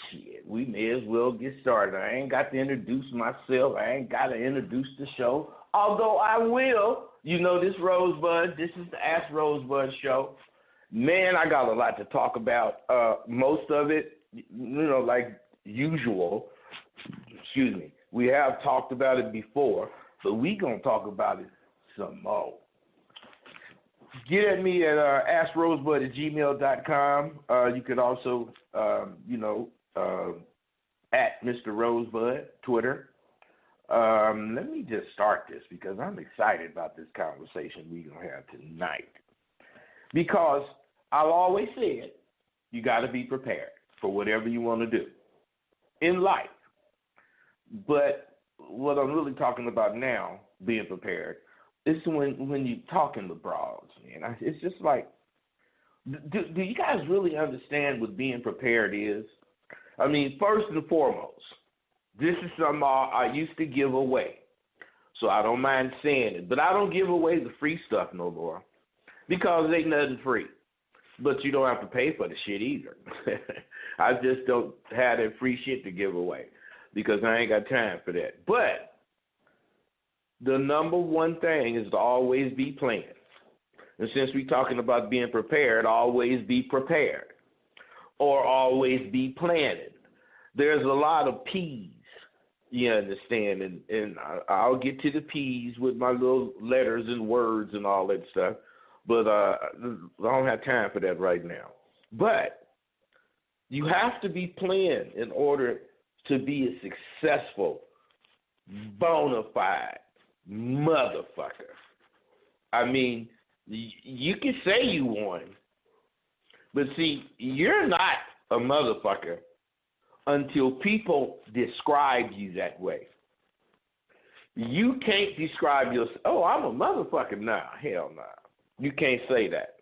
Shit, we may as well get started. I ain't got to introduce myself. I ain't got to introduce the show. Although I will. You know this Rosebud. This is the Ask Rosebud show. Man, I got a lot to talk about. Most of it, you know, like usual. Excuse me. We have talked about it before, but we going to talk about it some more. Get at me at askrosebud@gmail.com. You could also, at Mr. Rosebud, Twitter. Let me just start this because I'm excited about this conversation we're going to have tonight. Because I've always said you got to be prepared for whatever you want to do in life. But what I'm really talking about now, being prepared, is when you're talking to broads, man. It's just like, do you guys really understand what being prepared is? I mean, first and foremost, this is something I used to give away, so I don't mind saying it. But I don't give away the free stuff no more because ain't nothing free. But you don't have to pay for the shit either. I just don't have that free shit to give away because I ain't got time for that. But the number one thing is to always be planned. And since we're talking about being prepared, always be prepared or always be planning. There's a lot of P's, you understand, and I'll get to the P's with my little letters and words and all that stuff, but I don't have time for that right now. But you have to be planned in order to be a successful, bona fide motherfucker. I mean, you can say you won, but see, you're not a motherfucker until people describe you that way. You can't describe yourself, oh, I'm a motherfucker. Nah, hell nah. You can't say that.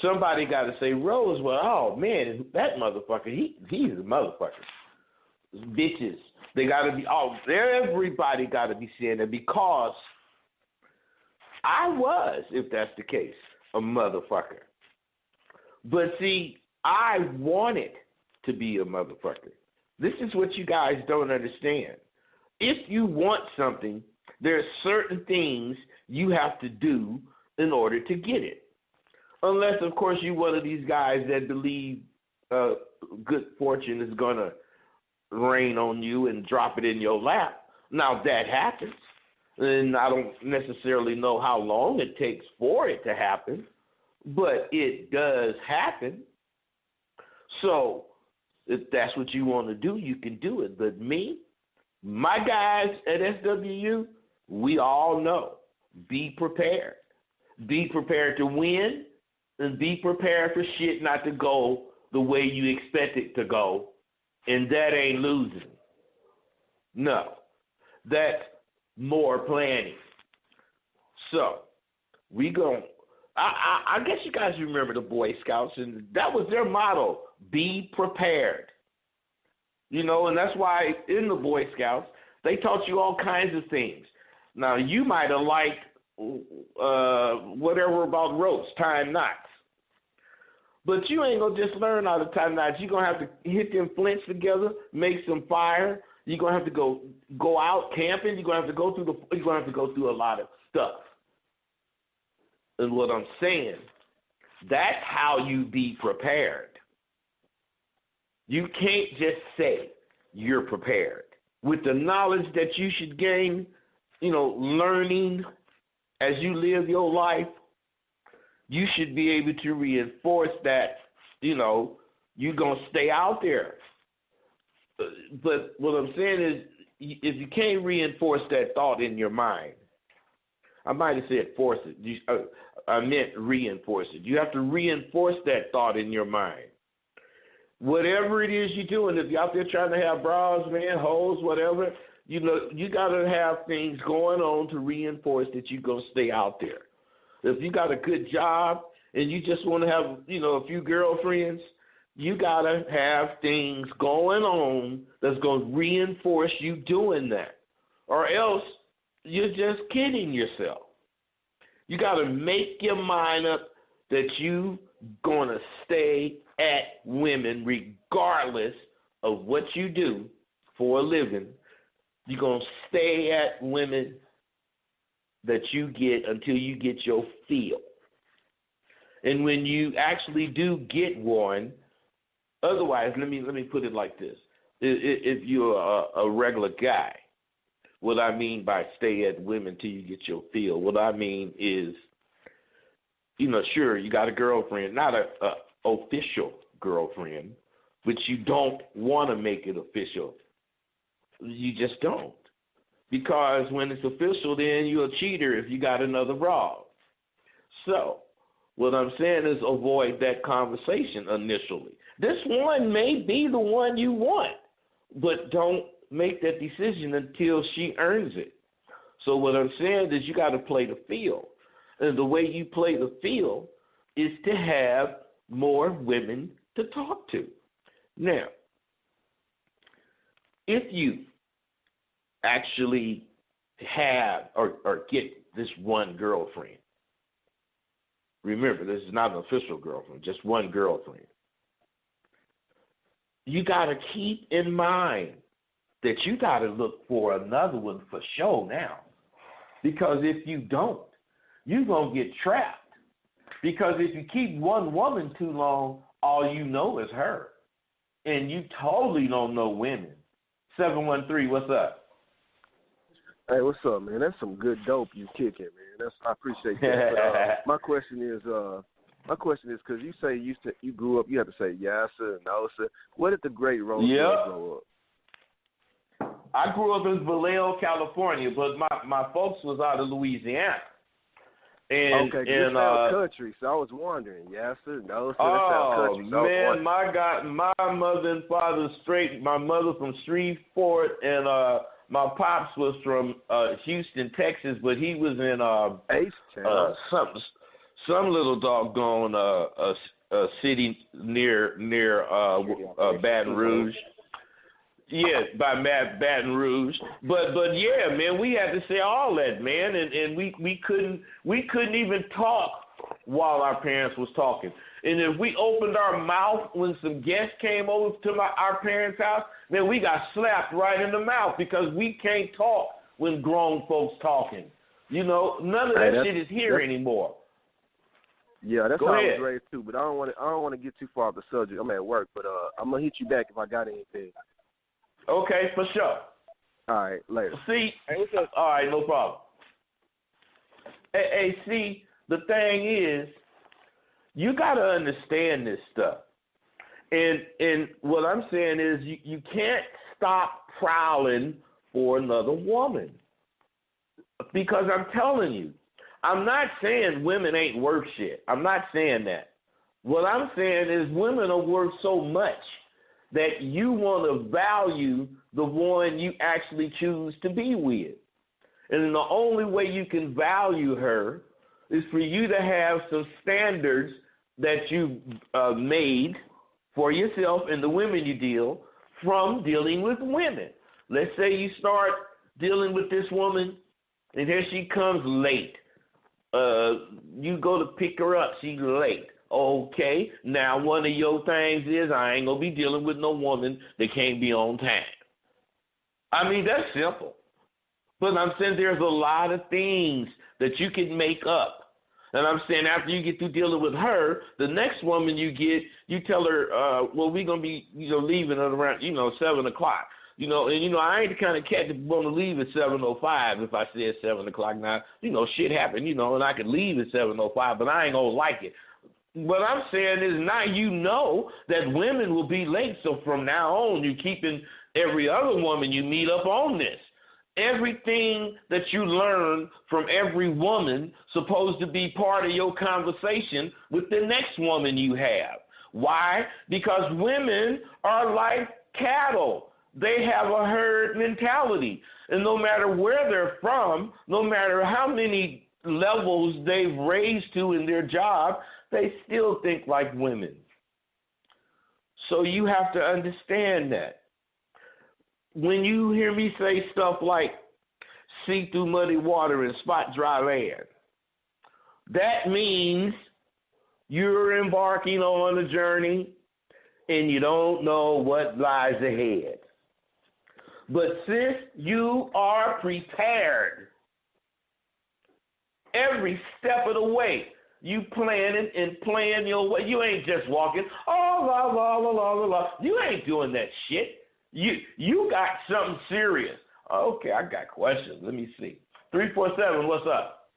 Somebody got to say, Rose, well, oh, man, that motherfucker, he's a motherfucker. Bitches, they got to be, everybody got to be saying that because I was, if that's the case, a motherfucker. But see, I wanted to be a motherfucker. This is what you guys don't understand. If you want something, there are certain things you have to do in order to get it. Unless, of course, you're one of these guys that believe good fortune is going to rain on you and drop it in your lap. Now, that happens. And I don't necessarily know how long it takes for it to happen, but it does happen. So if that's what you want to do, you can do it. But me, my guys at SWU, we all know, be prepared. Be prepared to win and be prepared for shit not to go the way you expect it to go And that ain't losing. No. That's more planning. So, I guess you guys remember the Boy Scouts, and that was their motto, be prepared. You know, and that's why in the Boy Scouts, they taught you all kinds of things. Now, you might have liked whatever about ropes, tying knots. But you ain't going to just learn how to tie knots. You're going to have to hit them flints together, make some fire. You're going to have to go out camping. You're going to have to go through a lot of stuff. And what I'm saying, that's how you be prepared. You can't just say you're prepared. With the knowledge that you should gain, learning as you live your life, you should be able to reinforce that, you're going to stay out there. But what I'm saying is, if you can't reinforce that thought in your mind, I might have said force it. I meant reinforce it. You have to reinforce that thought in your mind. Whatever it is you're doing, if you're out there trying to have bras, man, hoes, whatever, you got to have things going on to reinforce that you're going to stay out there. If you got a good job and you just want to have, a few girlfriends, you got to have things going on that's going to reinforce you doing that. Or else you're just kidding yourself. You got to make your mind up that you going to stay at women regardless of what you do for a living. You're going to stay at women that you get until you get your feel. And when you actually do get one, otherwise, let me put it like this. If you're a regular guy, what I mean by stay at women till you get your feel, what I mean is, sure, you got a girlfriend, not a official girlfriend, but you don't want to make it official. You just don't. Because when it's official, then you're a cheater if you got another bra. So, what I'm saying is avoid that conversation initially. This one may be the one you want, but don't make that decision until she earns it. So what I'm saying is you got to play the field. And the way you play the field is to have more women to talk to. Now, if you actually have or get this one girlfriend, remember, this is not an official girlfriend, just one girlfriend. You got to keep in mind that you got to look for another one for sure now. Because if you don't, you're going to get trapped. Because if you keep one woman too long, all you know is her. And you totally don't know women. 713, what's up? Hey, what's up, man? That's some good dope you kicking, man. I appreciate that. But, my question is, because you say you grew up, you have to say yes sir, no sir. Where did the great Rose grow up? I grew up in Vallejo, California, but my folks was out of Louisiana. And, okay, you sound country, so I was wondering, yes sir, no sir. Oh country, so man, my God, my mother and father straight. My mother from Shreveport, and my pops was from Houston, Texas, but he was in some little doggone city near Baton Rouge. Yeah, by Baton Rouge. But yeah, man, we had to say all that, man, and we couldn't even talk while our parents was talking. And if we opened our mouth when some guests came over to our parents' house, then we got slapped right in the mouth because we can't talk when grown folks talking. None of that shit is here anymore. Yeah, that's Go how ahead. I was raised too. But I don't want to get too far off the subject. I'm at work, but I'm gonna hit you back if I got anything. Okay, for sure. All right, later. See, all right, no problem. Hey, see, the thing is, you got to understand this stuff. And what I'm saying is you can't stop prowling for another woman. Because I'm telling you, I'm not saying women ain't worth shit. I'm not saying that. What I'm saying is women are worth so much that you want to value the one you actually choose to be with. And the only way you can value her is for you to have some standards that you've made for yourself and the women you deal from dealing with women. Let's say you start dealing with this woman, and here she comes late. You go to pick her up, she's late. Okay, now one of your things is I ain't going to be dealing with no woman that can't be on time. I mean, that's simple. But I'm saying there's a lot of things that you can make up. And I'm saying after you get through dealing with her, the next woman you get, you tell her, well, we're going to be, leaving at around, 7 o'clock. And I ain't the kind of cat that want to leave at 7:05 if I said 7 o'clock. Now, shit happened, and I could leave at 7:05, but I ain't going to like it. What I'm saying is now that women will be late. So from now on, you're keeping every other woman you meet up on this. Everything that you learn from every woman supposed to be part of your conversation with the next woman you have. Why? Because women are like cattle. They have a herd mentality. And no matter where they're from, no matter how many levels they've raised to in their job, they still think like women. So you have to understand that. When you hear me say stuff like see through muddy water and spot dry land, that means you're embarking on a journey and you don't know what lies ahead. But since you are prepared, every step of the way, you planning and playing your way. You ain't just walking, oh, la, la, la, la, la, la. You ain't doing that shit. You got something serious. Okay, I got questions. Let me see. 347, what's up?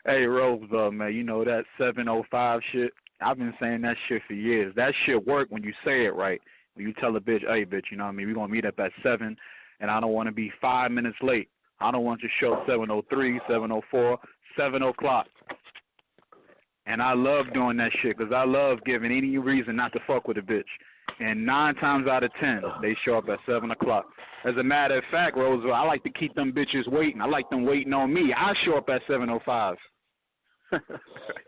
Hey, Rose, man, that 705 shit, I've been saying that shit for years. That shit work when you say it right. When you tell a bitch, hey, bitch, we're going to meet up at 7, and I don't want to be 5 minutes late. I don't want to show 7:03, 7:04, 7 o'clock. And I love doing that shit because I love giving any reason not to fuck with a bitch. And 9 times out of 10, they show up at 7 o'clock. As a matter of fact, Roseville, I like to keep them bitches waiting. I like them waiting on me. I show up at 7:05.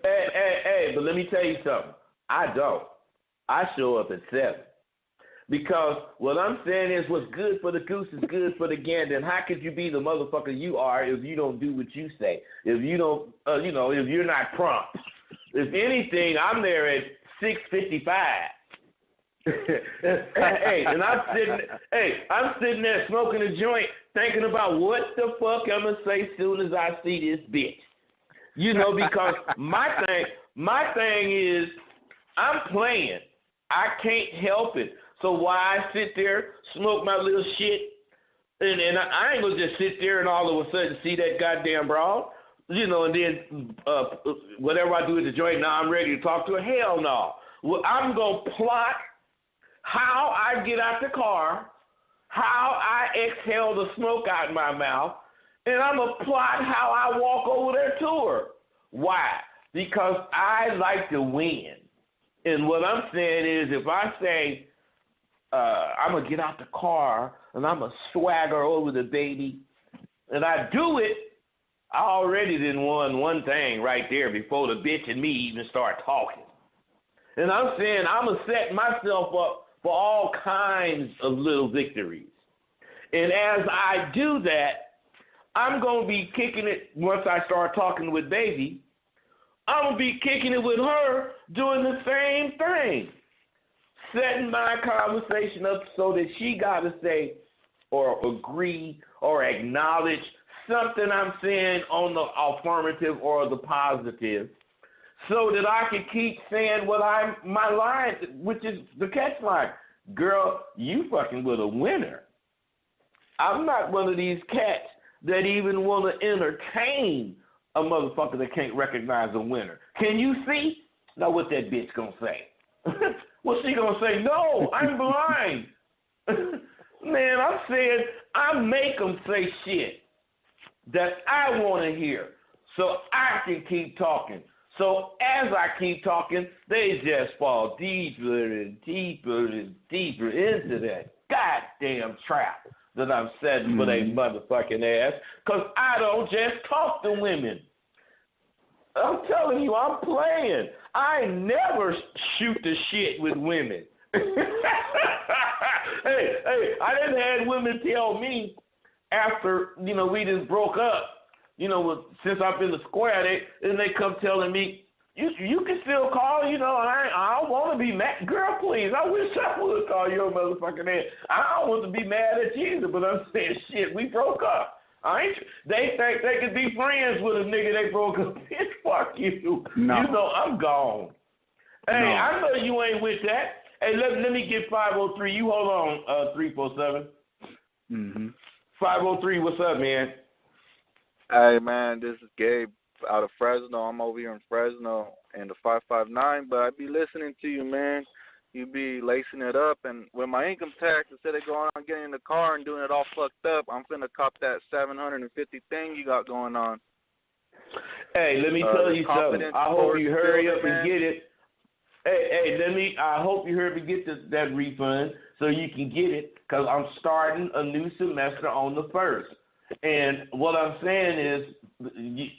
Hey, but let me tell you something. I don't. I show up at 7. Because what I'm saying is what's good for the goose is good for the gander. And how could you be the motherfucker you are if you don't do what you say? If you don't, if you're not prompt. If anything, I'm there at 6:55. And I'm sitting there smoking a joint, thinking about what the fuck I'm gonna say as soon as I see this bitch. Because my thing is, I'm playing. I can't help it. So why I sit there, smoke my little shit, and I ain't gonna just sit there and all of a sudden see that goddamn broad, and then whatever I do at the joint, now I'm ready to talk to her. Hell no. Well, I'm gonna plot how I get out the car, how I exhale the smoke out my mouth, and I'm gonna plot how I walk over there to her. Why? Because I like to win. And what I'm saying is, if I say, I'm going to get out the car and I'm going to swagger over the baby, and I do it, I already done won one thing right there before the bitch and me even start talking. And I'm saying I'm going to set myself up for all kinds of little victories. And as I do that, I'm going to be kicking it once I start talking with baby. I'm going to be kicking it with her doing the same thing. Setting my conversation up so that she got to say or agree or acknowledge something I'm saying on the affirmative or the positive so that I can keep saying my line, which is the catch line. Girl, you fucking with a winner. I'm not one of these cats that even want to entertain a motherfucker that can't recognize a winner. Can you see? Now what that bitch gonna say? What's she gonna say? No, I'm blind. Man, I'm saying I make them say shit that I want to hear so I can keep talking, So as I keep talking, they just fall deeper and deeper and deeper into that goddamn trap that I'm setting for their motherfucking ass, because I don't just talk to women. I'm telling you, I'm playing. I never shoot the shit with women. Hey, I done had women tell me after, we just broke up, since I've been to Square, they come telling me, you can still call, I don't want to be mad. Girl, please, I wish I would call your motherfucking ass. I don't want to be mad at you either, but I'm saying, shit, we broke up. They think they could be friends with a nigga they broke up. Bitch, fuck you. No. You know I'm gone. Hey, No. I know you ain't with that. Hey, let me get 503. You hold on, 347. 503, what's up, man? Hey, man, this is Gabe out of Fresno. I'm over here in Fresno and the 559, but I be listening to you, man. You be lacing it up, and with my income tax, instead of going on getting in the car and doing it all fucked up, I'm finna cop that 750 thing you got going on. Hey, let me tell you something. I hope you hurry up and get it. I hope you hurry up and get that refund so you can get it, because I'm starting a new semester on the 1st. And what I'm saying is,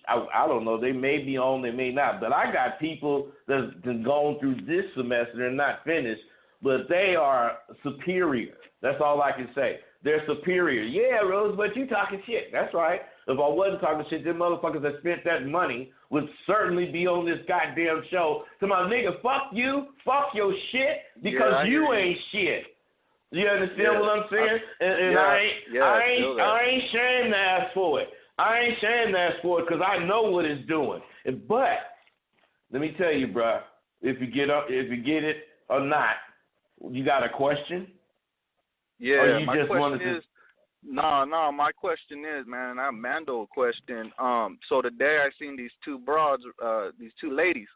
I don't know, they may be on, they may not, but I got people that's been going through this semester and not finished, but they are superior. That's all I can say. They're superior. Yeah, Rose, but you talking shit. That's right. If I wasn't talking shit, them motherfuckers that spent that money would certainly be on this goddamn show. So my nigga, fuck you, fuck your shit, because you ain't shit. You understand what I'm saying? I ain't ashamed to ask for it. I ain't ashamed to ask for it because I know what it's doing. But let me tell you, bro, if you get it or not, you got a question? Yeah, or you my just question is, no, my question is, man, I have Mando question. So today I seen these two broads, these two ladies,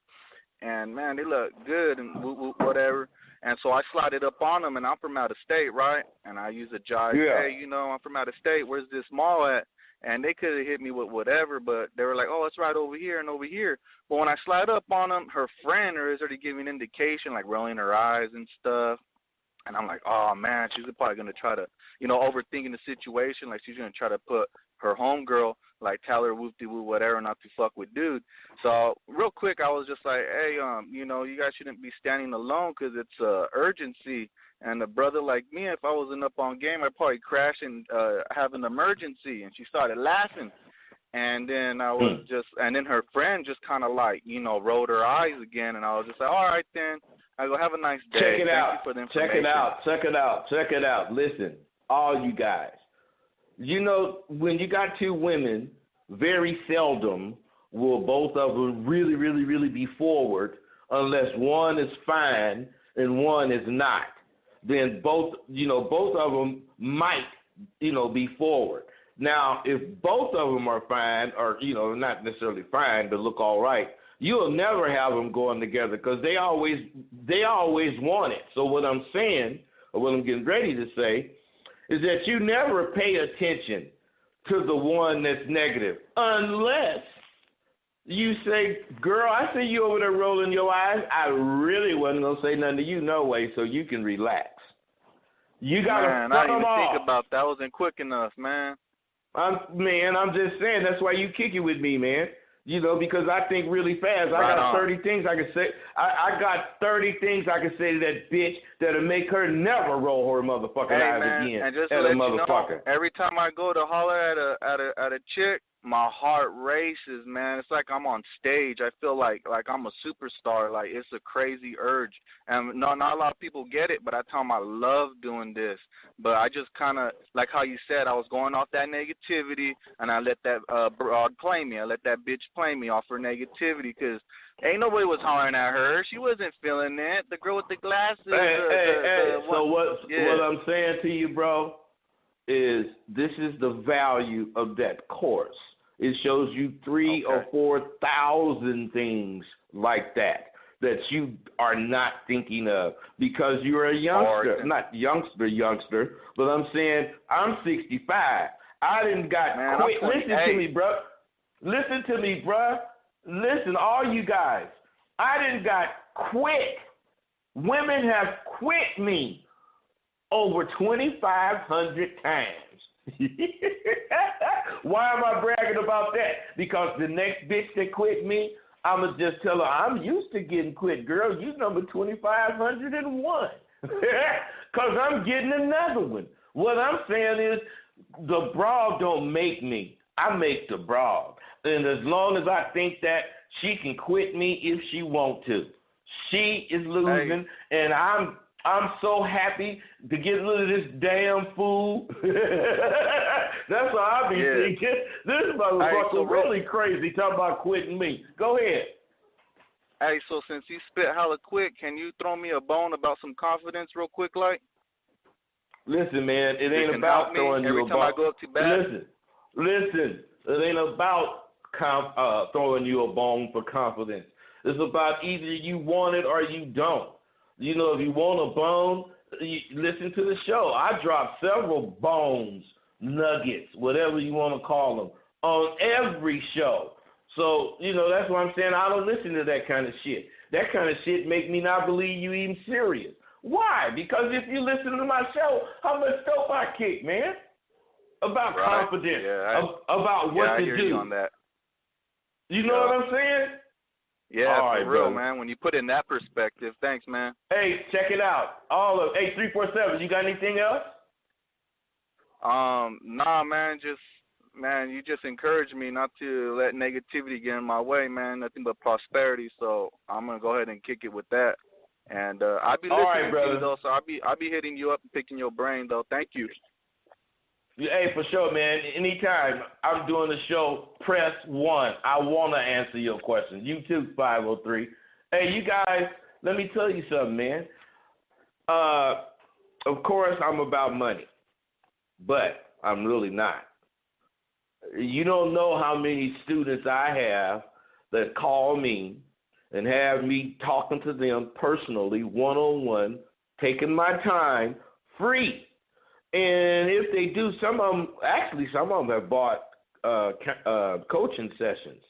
and man, they look good and whatever. And so I slided up on them, and I'm from out of state, right? And I use a jive. Yeah. Hey, I'm from out of state. Where's this mall at? And they could have hit me with whatever, but they were like, oh, it's right over here and over here. But when I slide up on them, her friend is already giving an indication, like rolling her eyes and stuff. And I'm like, oh, man, she's probably going to try to, overthinking the situation. Like, she's going to try to put her homegirl, like, tell her whoop-de-woo, whatever, not to fuck with dude. So real quick, I was just like, hey, you guys shouldn't be standing alone because it's urgency. And a brother like me, if I wasn't up on game, I'd probably crash and have an emergency. And she started laughing. And then I was and then her friend just kind of like, rolled her eyes again. And I was just like, all right, then. I go, have a nice day. Check it out. You for the Check it out. Listen, all you guys. When you got two women, very seldom will both of them really, really, really be forward unless one is fine and one is not. Then both of them might, be forward. Now, if both of them are fine or, not necessarily fine but look all right, you'll never have them going together because they always want it. So what I'm saying, or what I'm getting ready to say, is that you never pay attention to the one that's negative unless you say, girl, I see you over there rolling your eyes. I really wasn't going to say nothing to you no way, so you can relax. You got to man, I didn't even think about that. I wasn't quick enough, man. I'm just saying, that's why you kick it with me, man. Because I think really fast. I got 30 things I can say. I got 30 things I can say to that bitch that'll make her never roll her motherfucking eyes again. And just at to let a motherfucker. you know, every time I go to holler at a chick, my heart races, man. It's like I'm on stage. I feel like I'm a superstar. Like, it's a crazy urge. And not a lot of people get it, but I tell them I love doing this. But I just kind of, like how you said, I was going off that negativity, and I let that broad play me. I let that bitch play me off her negativity because ain't nobody was hollering at her. She wasn't feeling it. The girl with the glasses. So what I'm saying to you, bro, is this is the value of that course. It shows you 3,000 or 4,000 things like that you are not thinking of because you're a youngster. Not youngster, but I'm saying I'm 65. I didn't got quit. Listen to me, bro. Listen, all you guys, I done got quit. Women have quit me over 2,500 times. Why am I bragging about that? Because the next bitch that quit me, I'ma just tell her, I'm used to getting quit, girl. You number 2,501. Because I'm getting another one. What I'm saying is the broad don't make me. I make the broad. And as long as I think that she can quit me if she want to. She is losing, and I'm so happy to get rid of this damn fool. That's what I be thinking. This motherfucker really crazy talking about quitting me. Go ahead. Hey, so since you spit hella quick, can you throw me a bone about some confidence real quick, like? Listen, man, it ain't about throwing you a bone. Every time I go up to bat. Listen, it ain't about throwing you a bone for confidence. It's about either you want it or you don't. You know, if you want a bone, you listen to the show. I dropped several bones, nuggets, whatever you want to call them, on every show. So, you know, that's what I'm saying. I don't listen to that kind of shit. That kind of shit make me not believe you even serious. Why? Because if you listen to my show, how much dope I kick, man? About confidence, about what to do. I hear you on that. You know what I'm saying? Yeah, all for right, real, brother. man. When you put it in that perspective, thanks, man. Hey, check it out. 347. You got anything else? Nah, man. You just encouraged me not to let negativity get in my way, man. Nothing but prosperity. So I'm gonna go ahead and kick it with that. And I'll be listening to you though. So I'll be hitting you up and picking your brain though. Thank you. Hey, for sure, man. Anytime I'm doing the show, press 1. I want to answer your question. You too, 503. Hey, you guys, let me tell you something, man. Of course, I'm about money, but I'm really not. You don't know how many students I have that call me and have me talking to them personally, one-on-one, taking my time, free. And if they do, some of them have bought coaching sessions.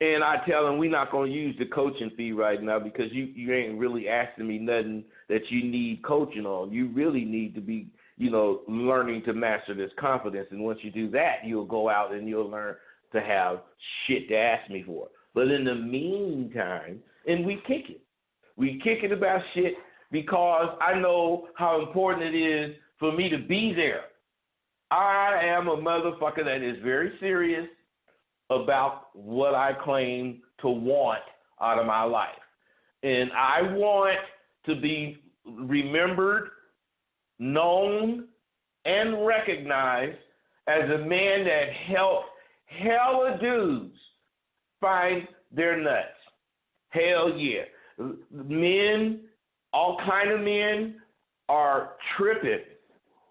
And I tell them we're not going to use the coaching fee right now because you ain't really asking me nothing that you need coaching on. You really need to be, learning to master this confidence. And once you do that, you'll go out and you'll learn to have shit to ask me for. But in the meantime, and we kick it. We kick it about shit because I know how important it is for me to be there. I am a motherfucker that is very serious about what I claim to want out of my life. And I want to be remembered, known, and recognized as a man that helped hella dudes find their nuts. Hell yeah. Men, all kind of men are tripping.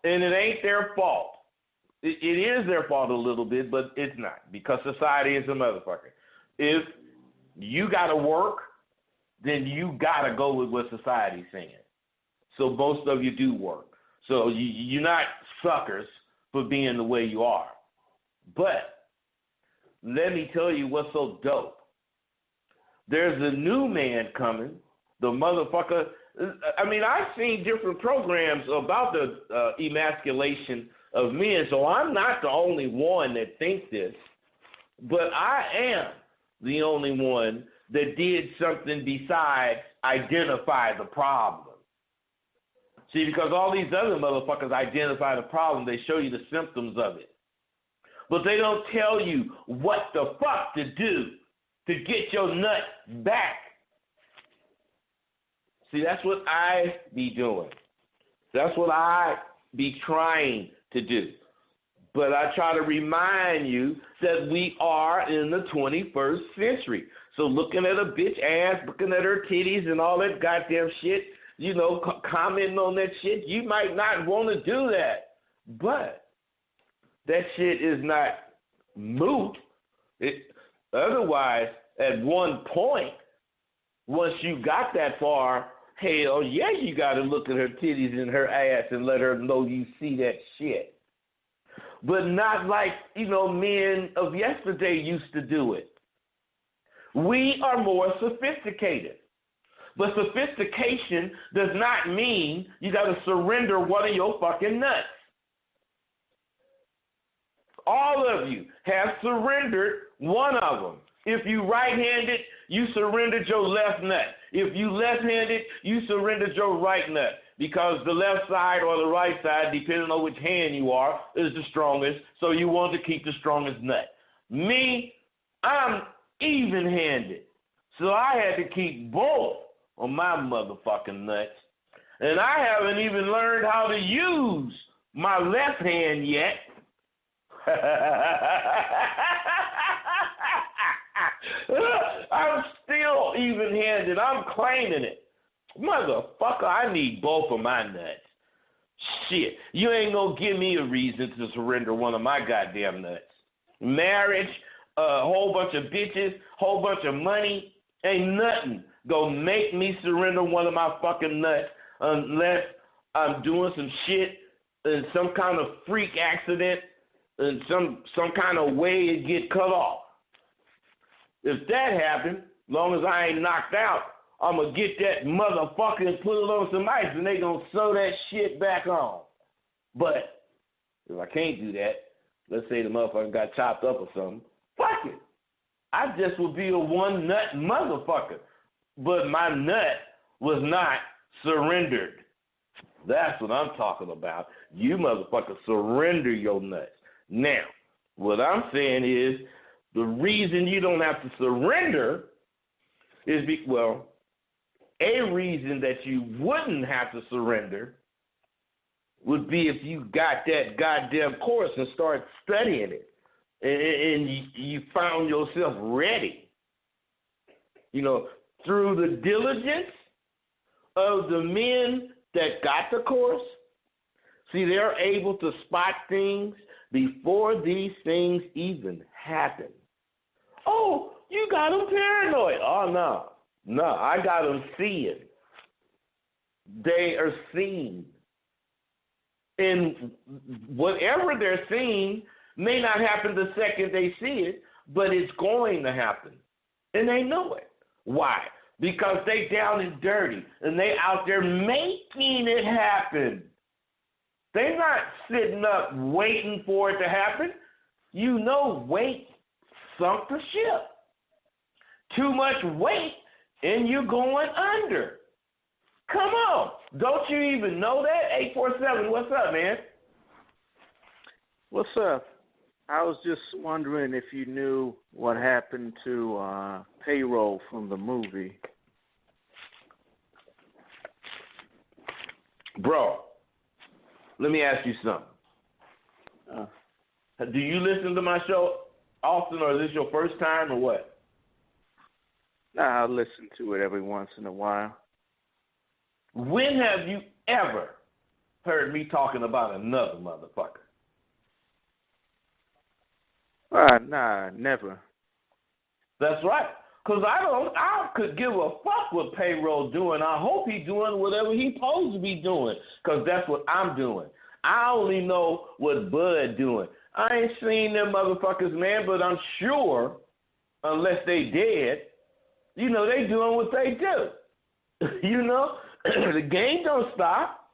And it ain't their fault. It is their fault a little bit, but it's not because society is a motherfucker. If you got to work, then you got to go with what society's saying. So most of you do work. So you're not suckers for being the way you are. But let me tell you what's so dope. There's a new man coming, the motherfucker. I mean, I've seen different programs about the emasculation of men, so I'm not the only one that thinks this, but I am the only one that did something besides identify the problem. See, because all these other motherfuckers identify the problem, they show you the symptoms of it. But they don't tell you what the fuck to do to get your nut back. See, that's what I be doing. That's what I be trying to do. But I try to remind you that we are in the 21st century. So looking at a bitch ass, looking at her titties and all that goddamn shit, commenting on that shit, you might not want to do that. But that shit is not moot. Otherwise, at one point, once you got that far, hell yeah, you got to look at her titties and her ass and let her know you see that shit. But not like, men of yesterday used to do it. We are more sophisticated. But sophistication does not mean you got to surrender one of your fucking nuts. All of you have surrendered one of them. If you right-handed, you surrendered your left nut. If you left-handed, you surrendered your right nut. Because the left side or the right side, depending on which hand you are, is the strongest. So you want to keep the strongest nut. Me, I'm even-handed. So I had to keep both of my motherfucking nuts. And I haven't even learned how to use my left hand yet. I'm still even-handed. I'm claiming it. Motherfucker, I need both of my nuts. Shit, you ain't gonna give me a reason to surrender one of my goddamn nuts. Marriage, a whole bunch of bitches, whole bunch of money, ain't nothing gonna make me surrender one of my fucking nuts unless I'm doing some shit and some kind of freak accident and some kind of way it get cut off. If that happened, long as I ain't knocked out, I'm going to get that motherfucker and put it on some ice and they going to sew that shit back on. But if I can't do that, let's say the motherfucker got chopped up or something, fuck it. I just would be a one nut motherfucker. But my nut was not surrendered. That's what I'm talking about. You motherfucker surrender your nuts. Now, what I'm saying is the reason you don't have to surrender is a reason that you wouldn't have to surrender would be if you got that goddamn course and started studying it and you found yourself ready. You know, through the diligence of the men that got the course, see, they're able to spot things before these things even happen. Oh, you got them paranoid. Oh, no. No, I got them seeing. They are seeing. And whatever they're seeing may not happen the second they see it, but it's going to happen. And they know it. Why? Because they down and dirty, and they out there making it happen. They're not sitting up waiting for it to happen. You know, weight sunk the ship. Too much weight, and you're going under. Come on. Don't you even know that? 847, what's up, man? What's up? I was just wondering if you knew what happened to Payroll from the movie. Bro, let me ask you something. Do you listen to my show often, or is this your first time, or what? I listen to it every once in a while. When have you ever heard me talking about another motherfucker? Nah, never. That's right. Because I could give a fuck what Payroll doing. I hope he doing whatever he supposed to be doing, because that's what I'm doing. I only know what Bud doing. I ain't seen them motherfuckers, man, but I'm sure, unless they dead, you know, they doing what they do. You know? The game don't stop.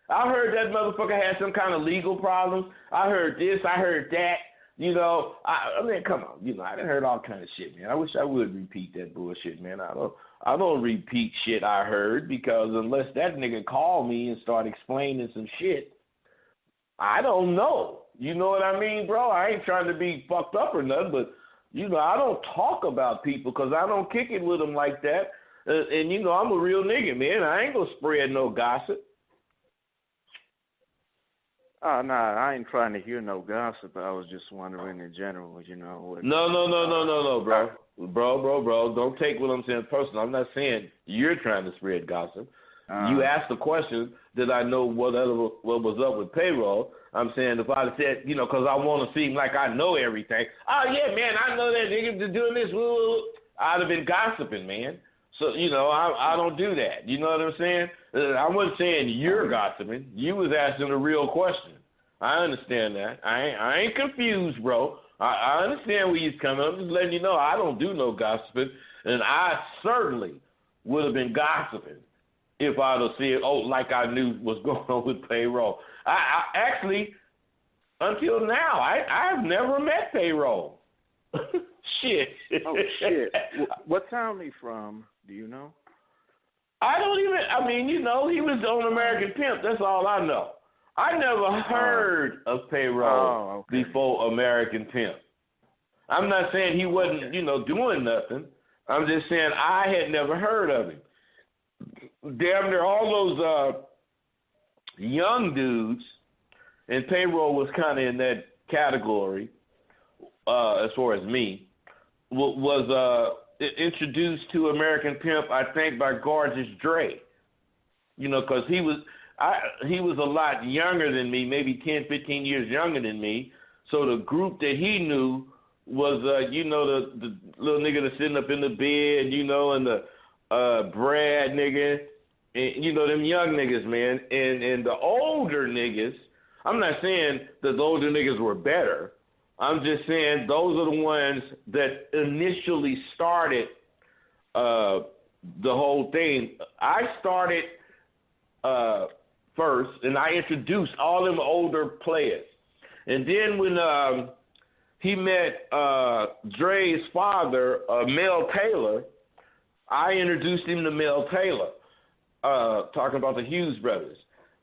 I heard that motherfucker had some kind of legal problems. I heard this, I heard that. You know, I mean, come on. You know, I done heard all kind of shit, man. I wish I would repeat that bullshit, man. I don't repeat shit I heard, because unless that nigga call me and start explaining some shit, I don't know. You know what I mean, bro? I ain't trying to be fucked up or nothing, but, you know, I don't talk about people because I don't kick it with them like that. And, you know, I'm a real nigga, man. I ain't going to spread no gossip. Oh, nah, I ain't trying to hear no gossip. I was just wondering in general, you know. No, bro. Bro. Don't take what I'm saying personal. I'm not saying you're trying to spread gossip. You asked the question, did I know what was up with Payroll? I'm saying if I said, you know, because I want to seem like I know everything. Oh, yeah, man, I know that nigga doing this. I'd have been gossiping, man. So, you know, I don't do that. You know what I'm saying? I wasn't saying you're gossiping. You was asking a real question. I understand that. I ain't confused, bro. I understand where he's coming. I'm just letting you know I don't do no gossiping, and I certainly would have been gossiping if I'd have said, like I knew what's going on with Payroll. I actually, until now, I've never met Payroll. Shit. Oh, shit. What town he from? Do you know? I don't even, he was on American Pimp. That's all I know. I never heard of Payroll before American Pimp. I'm not saying he wasn't, doing nothing. I'm just saying I had never heard of him. Damn near all those young dudes, and Payroll was kind of in that category, as far as me, was introduced to American Pimp, I think, by Gorgeous Dre. Because he was a lot younger than me, maybe 10, 15 years younger than me. So the group that he knew was, the little nigga that's sitting up in the bed, and the Brad nigga, and, them young niggas, man. And the older niggas, I'm not saying that the older niggas were better. I'm just saying those are the ones that initially started the whole thing. I started first, and I introduced all them older players. And then when he met Dre's father, Mel Taylor, I introduced him to Mel Taylor, talking about the Hughes brothers.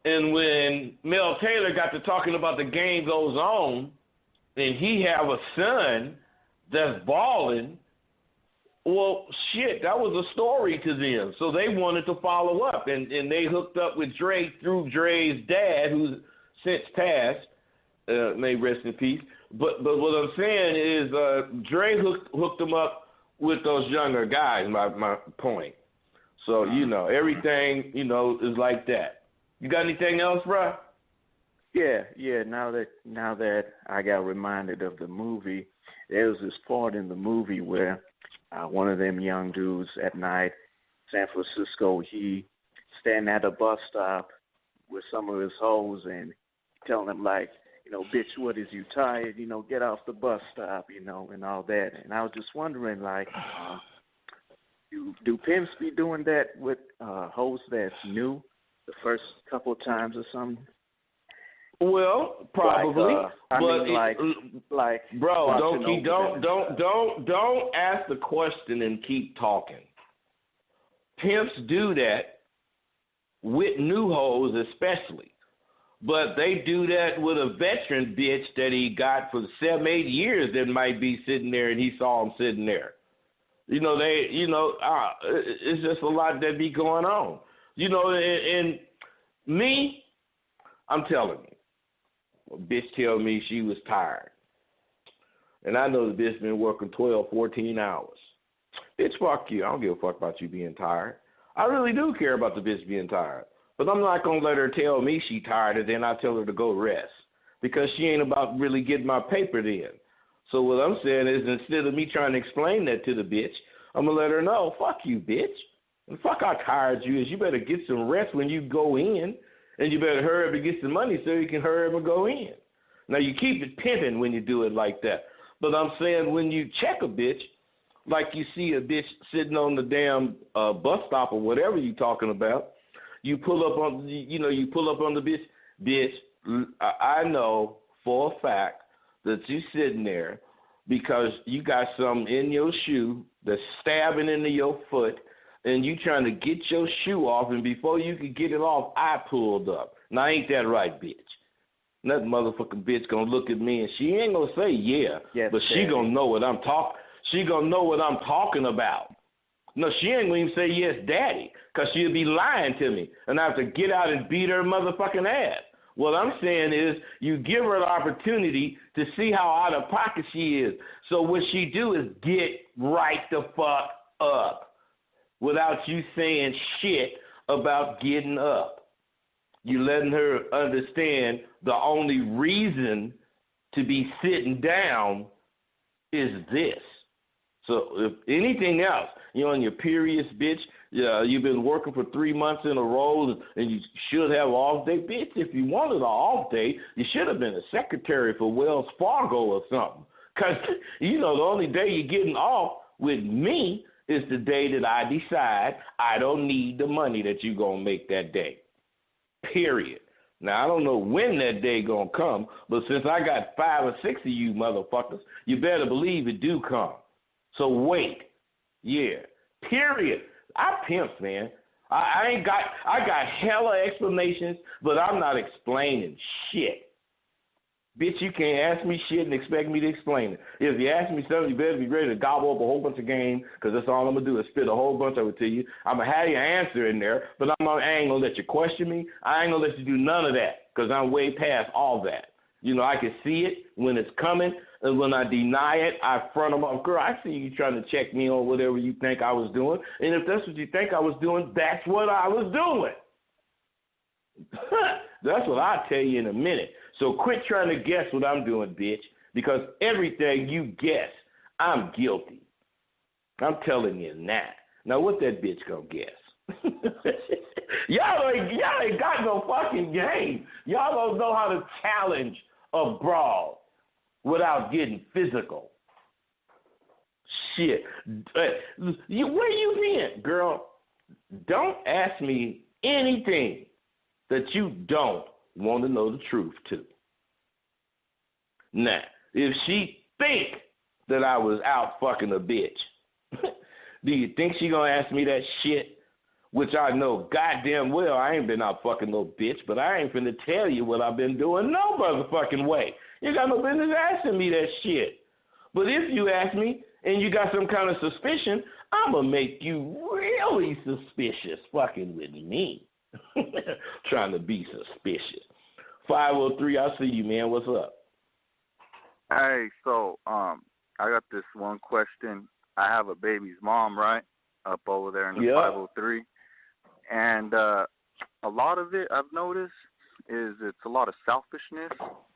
And when Mel Taylor got to talking about The Game Goes On, and he have a son that's balling, well, shit, that was a story to them. So they wanted to follow up, and they hooked up with Dre through Dre's dad, who's since passed, may rest in peace. But what I'm saying is Dre hooked them up with those younger guys, my point. So, everything, is like that. You got anything else, bro? Yeah. Now that I got reminded of the movie, there was this part in the movie where one of them young dudes at night, San Francisco, he standing at a bus stop with some of his hoes and telling them like, bitch, what is you tired? Get off the bus stop, and all that. And I was just wondering, like, do pimps be doing that with hoes that's new the first couple of times or something? Well, probably, bro, don't ask the question and keep talking. Pimps do that with new hoes, especially, but they do that with a veteran bitch that he got for 7-8 years that might be sitting there, and he saw him sitting there. It's just a lot that be going on. And me, I'm telling you. A bitch tell me she was tired. And I know the bitch been working 12, 14 hours. Bitch, fuck you. I don't give a fuck about you being tired. I really do care about the bitch being tired. But I'm not going to let her tell me she tired and then I tell her to go rest. Because she ain't about really getting my paper then. So what I'm saying is instead of me trying to explain that to the bitch, I'm going to let her know, fuck you, bitch. And fuck how tired you is. You better get some rest when you go in. And you better hurry up and get some money so you can hurry up and go in. Now, you keep it pimping when you do it like that. But I'm saying when you check a bitch, like you see a bitch sitting on the damn bus stop or whatever you talking about, you pull up on, the bitch, I know for a fact that you sitting there because you got something in your shoe that's stabbing into your foot, and you trying to get your shoe off, and before you could get it off, I pulled up. Now, ain't that right, bitch? That motherfucking bitch gonna look at me, and she ain't gonna say yeah, but she gonna know what I'm talking. She gonna know what I'm talking about. No, she ain't gonna even say yes, daddy, because she'll be lying to me, and I have to get out and beat her motherfucking ass. What I'm saying is you give her the opportunity to see how out of pocket she is. So what she do is get right the fuck up without you saying shit about getting up. You letting her understand the only reason to be sitting down is this. So if anything else, on your periods, bitch, you've been working for 3 months in a row and you should have an off day. Bitch, if you wanted an off day, you should have been a secretary for Wells Fargo or something. Because, you know, the only day you're getting off with me is the day that I decide I don't need the money that you're going to make that day. Period. Now, I don't know when that day going to come, but since I got 5 or 6 of you motherfuckers, you better believe it do come. So wait. Yeah. Period. I pimp, man. I got hella explanations, but I'm not explaining shit. Bitch, you can't ask me shit and expect me to explain it. If you ask me something, you better be ready to gobble up a whole bunch of game, because that's all I'm going to do is spit a whole bunch of it to you. I'm going to have your answer in there, but I ain't going to let you question me. I ain't going to let you do none of that, because I'm way past all that. You know, I can see it when it's coming, and when I deny it, I front them up. Girl, I see you trying to check me on whatever you think I was doing, and if that's what you think I was doing, that's what I was doing. That's what I'll tell you in a minute. So quit trying to guess what I'm doing, bitch, because everything you guess, I'm guilty. I'm telling you now. Now, what that bitch gonna guess? Y'all ain't got no fucking game. Y'all don't know how to challenge a brawl without getting physical. Shit. Where you been, girl? Don't ask me anything that you don't want to know the truth to. Now, if she think that I was out fucking a bitch, do you think she gonna ask me that shit? Which I know goddamn well I ain't been out fucking no bitch, but I ain't finna tell you what I've been doing no motherfucking way. You got no business asking me that shit. But if you ask me and you got some kind of suspicion, I'm gonna make you really suspicious fucking with me. Trying to be suspicious. 503, I see you, man. What's up? Hey, so I got this one question. I have a baby's mom, right, up over there in the 503, and a lot of it I've noticed is it's a lot of selfishness.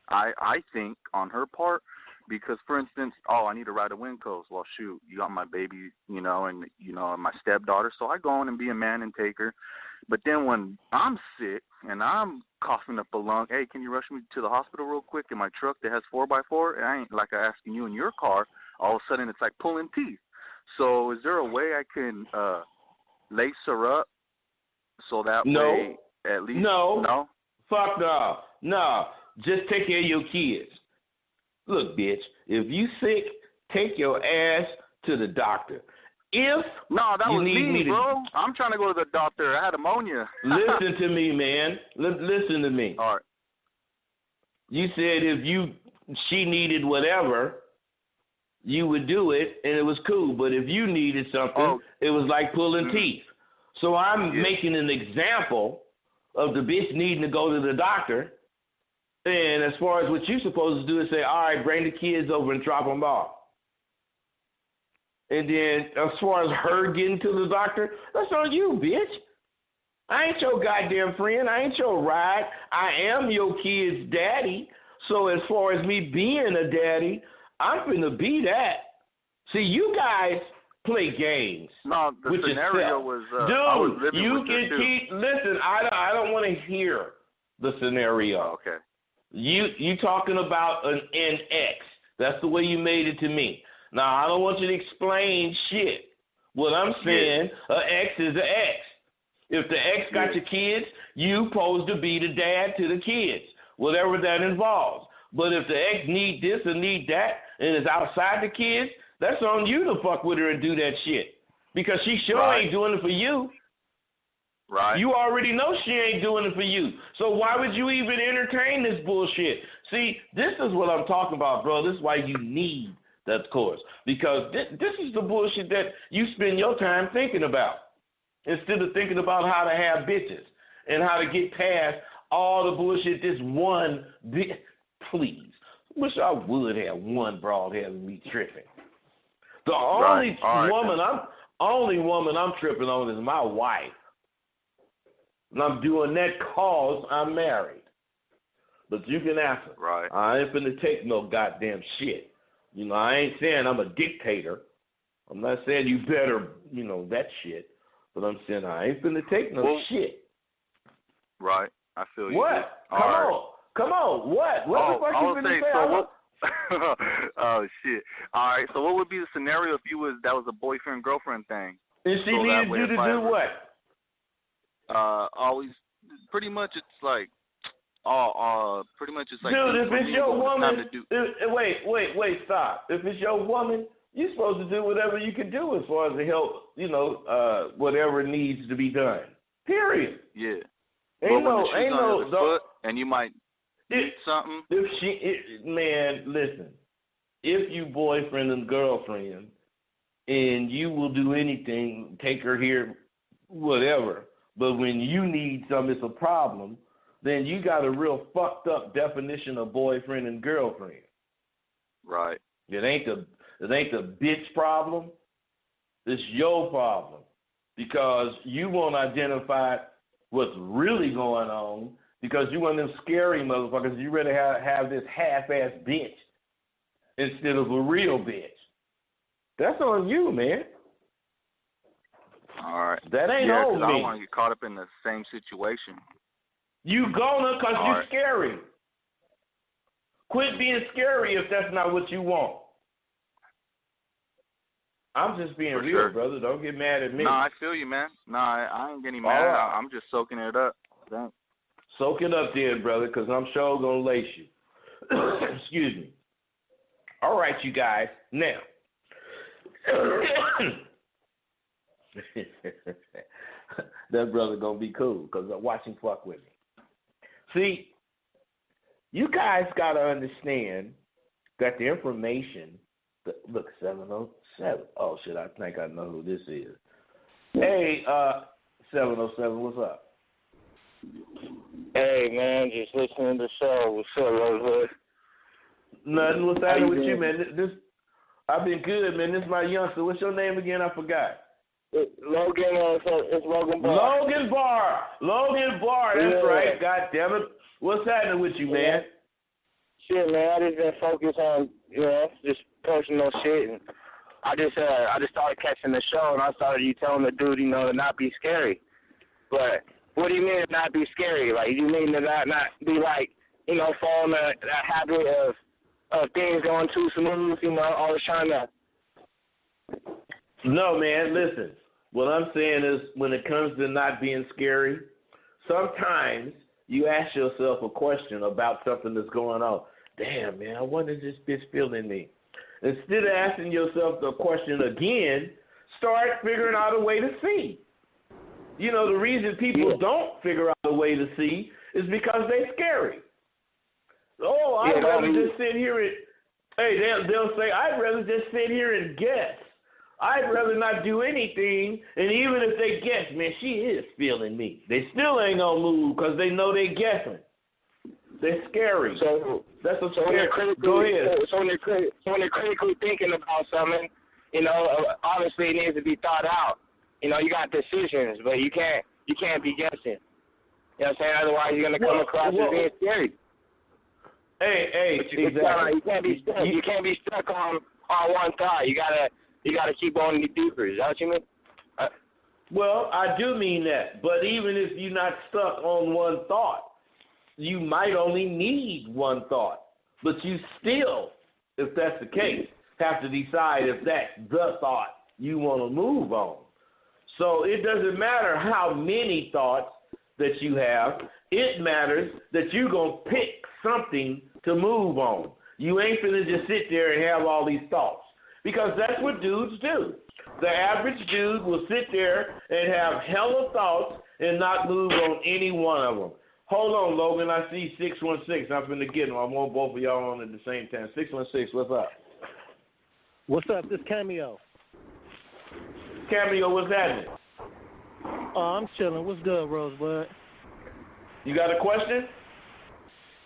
I think on her part, because for instance, I need to ride a wind coast. Well, shoot, you got my baby, and my stepdaughter, so I go in and be a man and take her. But then when I'm sick and I'm coughing up a lung, hey, can you rush me to the hospital real quick in my truck that has 4x4? And I ain't like asking you in your car. All of a sudden, it's like pulling teeth. So is there a way I can lace her up so that way at least? No? Fuck no. No. Just take care of your kids. Look, bitch, if you sick, take your ass to the doctor. That was me, bro. I'm trying to go to the doctor. I had ammonia. Listen to me, man. Listen to me. All right. You said if she needed whatever, you would do it, and it was cool. But if you needed something, it was like pulling teeth. So I'm making an example of the bitch needing to go to the doctor. And as far as what you're supposed to do is say, all right, bring the kids over and drop them off. And then as far as her getting to the doctor, that's on you, bitch. I ain't your goddamn friend. I ain't your ride. I am your kid's daddy. So as far as me being a daddy, I'm finna be that. See, you guys play games. No, the scenario was dude, I was living you with can keep. Listen, I don't want to hear the scenario. Okay. You talking about an NX. That's the way you made it to me. Now, I don't want you to explain shit. What I'm saying, an X is an X. If the X got your kids, you supposed to be the dad to the kids, whatever that involves. But if the X need this or need that and is outside the kids, that's on you to fuck with her and do that shit. Because she sure ain't doing it for you. Right. You already know she ain't doing it for you. So why would you even entertain this bullshit? See, this is what I'm talking about, bro. This is why you need that course. Because this is the bullshit that you spend your time thinking about. Instead of thinking about how to have bitches and how to get past all the bullshit this one bit. Please. Wish I would have one broad having me tripping. The only woman I'm tripping on is my wife. And I'm doing that cause I'm married. But you can ask her. Right. I ain't finna take no goddamn shit. I ain't saying I'm a dictator. I'm not saying you better, that shit. But I'm saying I ain't finna take no shit. Right. I feel you. What? Come on. What? What the fuck you finna say? Oh shit! All right. So what would be the scenario if that was a boyfriend girlfriend thing? And she needed you to do what? Always. Pretty much, it's like. Pretty much it's like. Dude, if it's your woman, wait, stop. If it's your woman, you're supposed to do whatever you can do as far as to help, whatever needs to be done. Period. Yeah. Ain't no, foot, and you might eat something. Man, listen. If you boyfriend and girlfriend, and you will do anything, take her here, whatever. But when you need something, it's a problem. Then you got a real fucked up definition of boyfriend and girlfriend. Right. It ain't the bitch problem. It's your problem. Because you won't identify what's really going on because you one of them scary motherfuckers. You rather have this half-ass bitch instead of a real bitch. That's on you, man. All right. That ain't on me. I don't want to get caught up in the same situation. You gonna because All you're right. scary. Quit being scary if that's not what you want. I'm just being real, sure. brother. Don't get mad at me. No, I feel you, man. No, I ain't getting All mad. right. I'm just soaking it up. Thanks. Soak it up then, brother, because I'm sure going to lace you. Excuse me. All right, you guys. Now, that brother going to be cool because I watch him fuck with me. See, you guys got to understand that the information, look, 707. Oh, shit, I think I know who this is. Hey, 707, what's up? Hey, man, just listening to the show. What's up, Rosewood? Nothing. What's happening with you, man? I've been good, man. This is my youngster. What's your name again? I forgot. Logan, it's Logan Barr. Logan Barr, that's Yeah. right. God damn it. What's happening with you, man? Shit, man, I just been focused on, just personal shit. And I just started catching the show, and I started you telling the dude, to not be scary. But what do you mean to not be scary? Like, you mean to not be like, falling that habit of things going too smooth, always trying to. No, man, listen. What I'm saying is when it comes to not being scary, sometimes you ask yourself a question about something that's going on. Damn, man, I wonder if this bitch feeling me. Instead of asking yourself the question again, start figuring out a way to see. The reason people don't figure out a way to see is because they're scary. Oh, I'd rather just sit here and, they'll say, I'd rather just sit here and guess. I'd rather not do anything, and even if they guess, man, she is feeling me. They still ain't gonna move because they know they guessing. They're scary. So that's a when they're Go ahead. So when they're critically thinking about something, obviously it needs to be thought out. You got decisions, but you can't be guessing. You know what I'm saying? Otherwise, you're gonna come across as being scary. Hey, exactly. You can't be stuck on one thought. You gotta keep going deeper. Is that what you mean? Well, I do mean that. But even if you're not stuck on one thought, you might only need one thought. But you still, if that's the case, have to decide if that's the thought you want to move on. So it doesn't matter how many thoughts that you have. It matters that you're going to pick something to move on. You ain't finna just sit there and have all these thoughts. Because that's what dudes do. The average dude will sit there and have hella thoughts and not move on any one of them. Hold on, Logan. I see 616. I'm finna get him. I want both of y'all on at the same time. 616, what's up? What's up? This Cameo. Cameo, what's happening? I'm chilling. What's good, Rosebud? You got a question?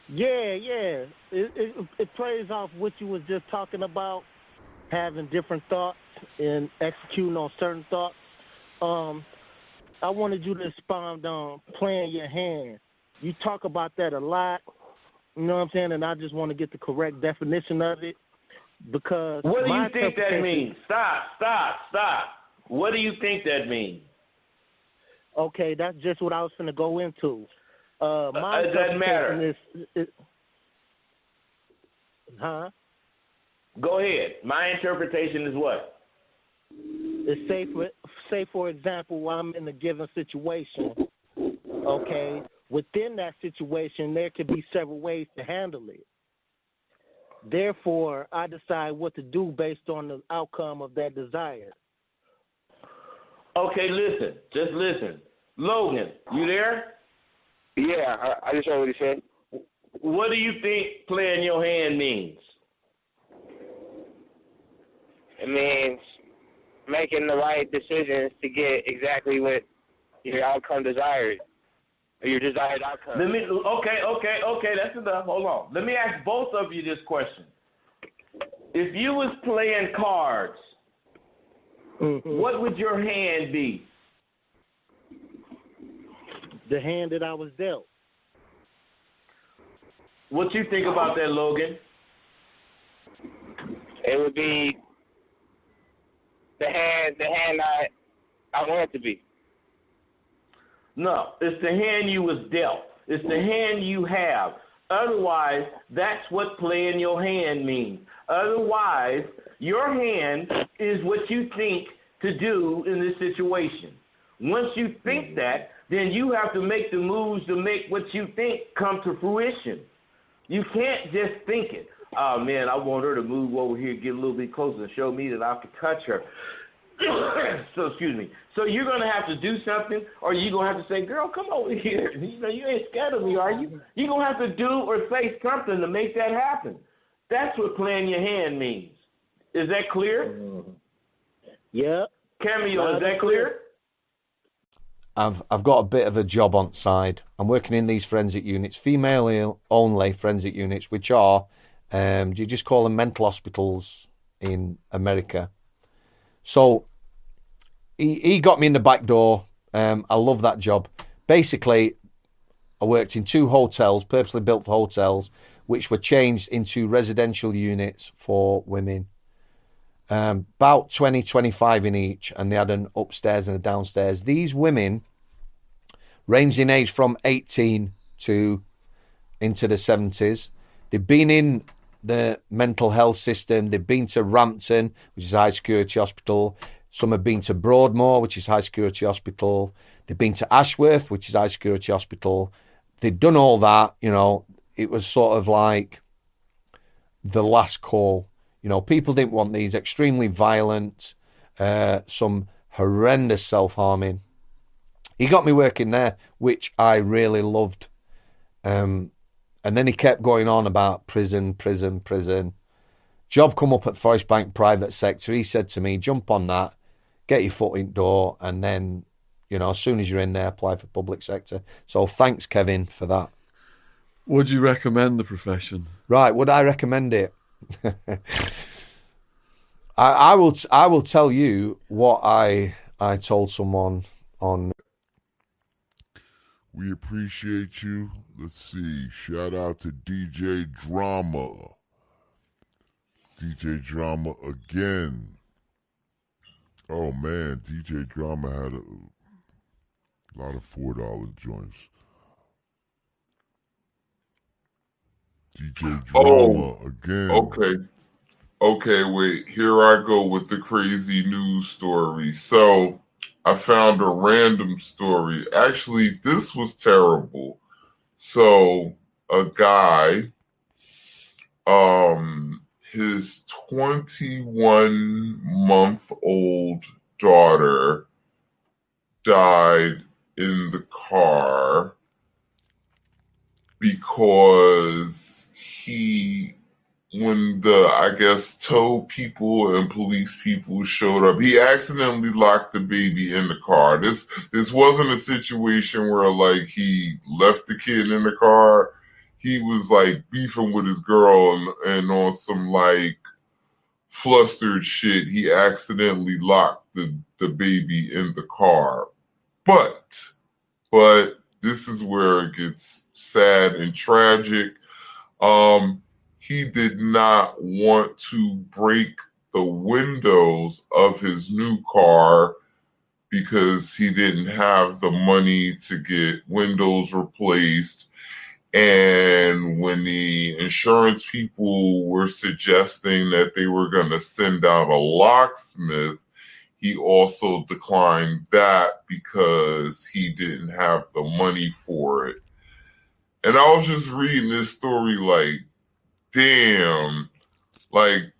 Yeah. It plays off what you was just talking about, having different thoughts and executing on certain thoughts. I wanted you to expound on playing your hand. You talk about that a lot, you know what I'm saying, and I just want to get the correct definition of it because what do you think that means? Stop. What do you think that means? Okay, that's just what I was going to go into. My it doesn't matter. Huh? Go ahead. My interpretation is what? It's say for example, I'm in a given situation, okay, within that situation, there could be several ways to handle it. Therefore, I decide what to do based on the outcome of that desire. Okay, listen. Just listen. Logan, you there? Yeah, I just heard what he said. What do you think playing your hand means? It means making the right decisions to get exactly what your outcome desired, or your desired outcome. Okay, that's enough. Hold on. Let me ask both of you this question. If you was playing cards, what would your hand be? The hand that I was dealt. What you think about that, Logan? It would be the hand I want it to be. No, it's the hand you was dealt. It's the hand you have. Otherwise, that's what playing your hand means. Otherwise, your hand is what you think to do in this situation. Once you think that, then you have to make the moves to make what you think come to fruition. You can't just think it. Oh, man, I want her to move over here, get a little bit closer and show me that I can touch her. So, excuse me. So you're going to have to do something, or you're going to have to say, girl, come over here. You ain't scared of me, are you? You're going to have to do or say something to make that happen. That's what playing your hand means. Is that clear? Yeah. Cameo, is that clear? I've got a bit of a job on side. I'm working in these forensic units, female only forensic units, which are, do you just call them mental hospitals in America? So he got me in the back door. I love that job. Basically, I worked in 2 hotels, purposely built for hotels, which were changed into residential units for women. About 20, 25 in each, and they had an upstairs and a downstairs. These women ranged in age from 18 to into the 70s. They've been in the mental health system. They've been to Rampton, which is a high security hospital. Some have been to Broadmoor, which is a high security hospital. They've been to Ashworth, which is a high security hospital. They'd done all that, you know. It was sort of like the last call. You know, people didn't want these, extremely violent, some horrendous self-harming. He got me working there, which I really loved. And then he kept going on about prison. Job come up at Forest Bank private sector. He said to me, jump on that, get your foot in the door, and then, you know, as soon as you're in there, apply for public sector. So thanks, Kevin, for that. Would you recommend the profession? Right, would I recommend it? I will tell you what I told someone on. We appreciate you. Let's see. Shout out to DJ Drama. DJ Drama again. Oh man, DJ Drama had a lot of $4 joints. DJ Drama again. Okay, wait. Here I go with the crazy news story. So I found a random story. Actually, this was terrible. So a guy, his 21-month-old daughter died in the car because when the, I guess, tow people and police people showed up, he accidentally locked the baby in the car. This wasn't a situation where, like, he left the kid in the car. He was, like, beefing with his girl and on some, like, flustered shit, he accidentally locked the baby in the car. But this is where it gets sad and tragic. He did not want to break the windows of his new car because he didn't have the money to get windows replaced. And when the insurance people were suggesting that they were going to send out a locksmith, he also declined that because he didn't have the money for it. And I was just reading this story like, damn, like,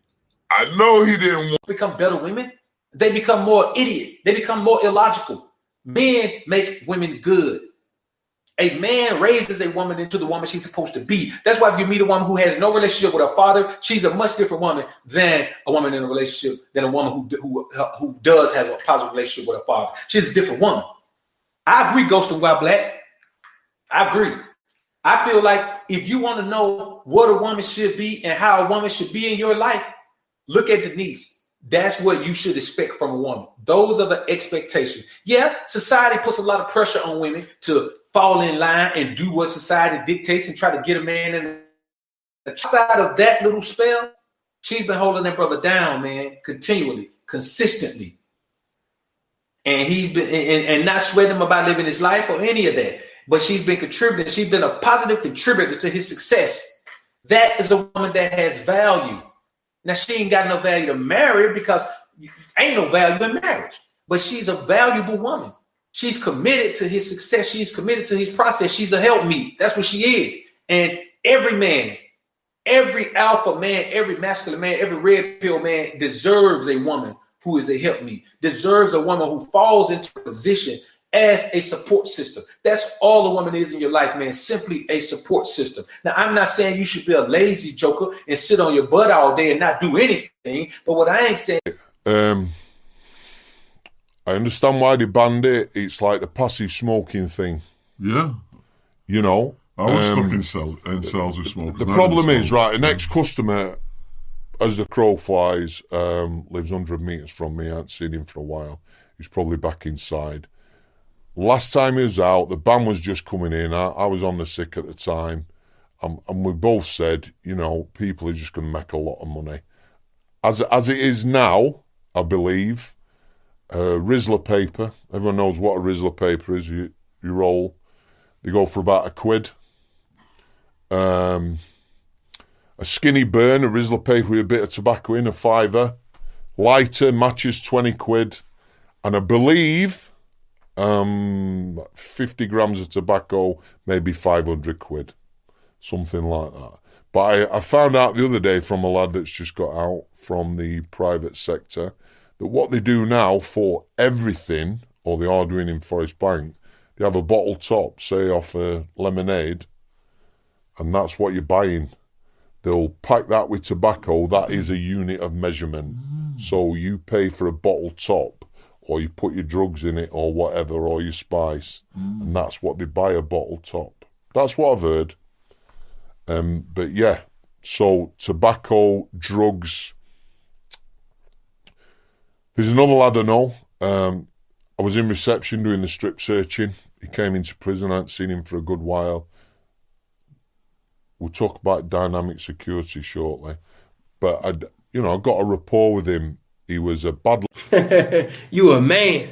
I know he didn't want become better women. They become more idiot. They become more illogical. Men make women good. A man raises a woman into the woman she's supposed to be. That's why if you meet a woman who has no relationship with her father, she's a much different woman than a woman in a relationship, than a woman who does have a positive relationship with her father. She's a different woman. I agree, Ghost and Wild Black. I agree. I feel like if you want to know what a woman should be and how a woman should be in your life, look at Denise. That's what you should expect from a woman. Those are the expectations. Yeah, society puts a lot of pressure on women to fall in line and do what society dictates and try to get a man in. Outside of that little spell, she's been holding that brother down, man, continually, consistently. And he's been and not sweating him about living his life or any of that. But she's been contributing. She's been a positive contributor to his success. That is a woman that has value. Now, she ain't got no value to marry because ain't no value in marriage. But she's a valuable woman. She's committed to his success. She's committed to his process. She's a helpmeet. That's what she is. And every man, every alpha man, every masculine man, every red pill man deserves a woman who is a helpmeet, deserves a woman who falls into a position as a support system. That's all a woman is in your life, man. Simply a support system. Now, I'm not saying you should be a lazy joker and sit on your butt all day and not do anything. But what I am saying, I understand why they banned it. It's like the passive smoking thing. Yeah. You know. I was stuck in cells with smokers. The problem is, right, an ex-customer, as the crow flies, lives 100 metres from me. I haven't seen him for a while. He's probably back inside. Last time he was out, the ban was just coming in. I was on the sick at the time. And we both said, you know, people are just going to make a lot of money. As it is now, I believe, Rizzler paper. Everyone knows what a Rizzler paper is. You roll. They go for about £1. A skinny burn, a Rizzler paper with a bit of tobacco in, £5. Lighter, matches, £20. And I believe 50 grams of tobacco, maybe £500. Something like that. But I found out the other day from a lad that's just got out from the private sector that what they do now for everything, or they are doing in Forest Bank, they have a bottle top, say off a lemonade, and that's what you're buying. They'll pack that with tobacco. That is a unit of measurement. So you pay for a bottle top, or you put your drugs in it, or whatever, or your spice, and that's what they buy, a bottle top. That's what I've heard. But yeah, so tobacco, drugs. There's another lad I know. I was in reception doing the strip searching. He came into prison. I hadn't seen him for a good while. We'll talk about dynamic security shortly. But I got a rapport with him. He was a bad... You a man.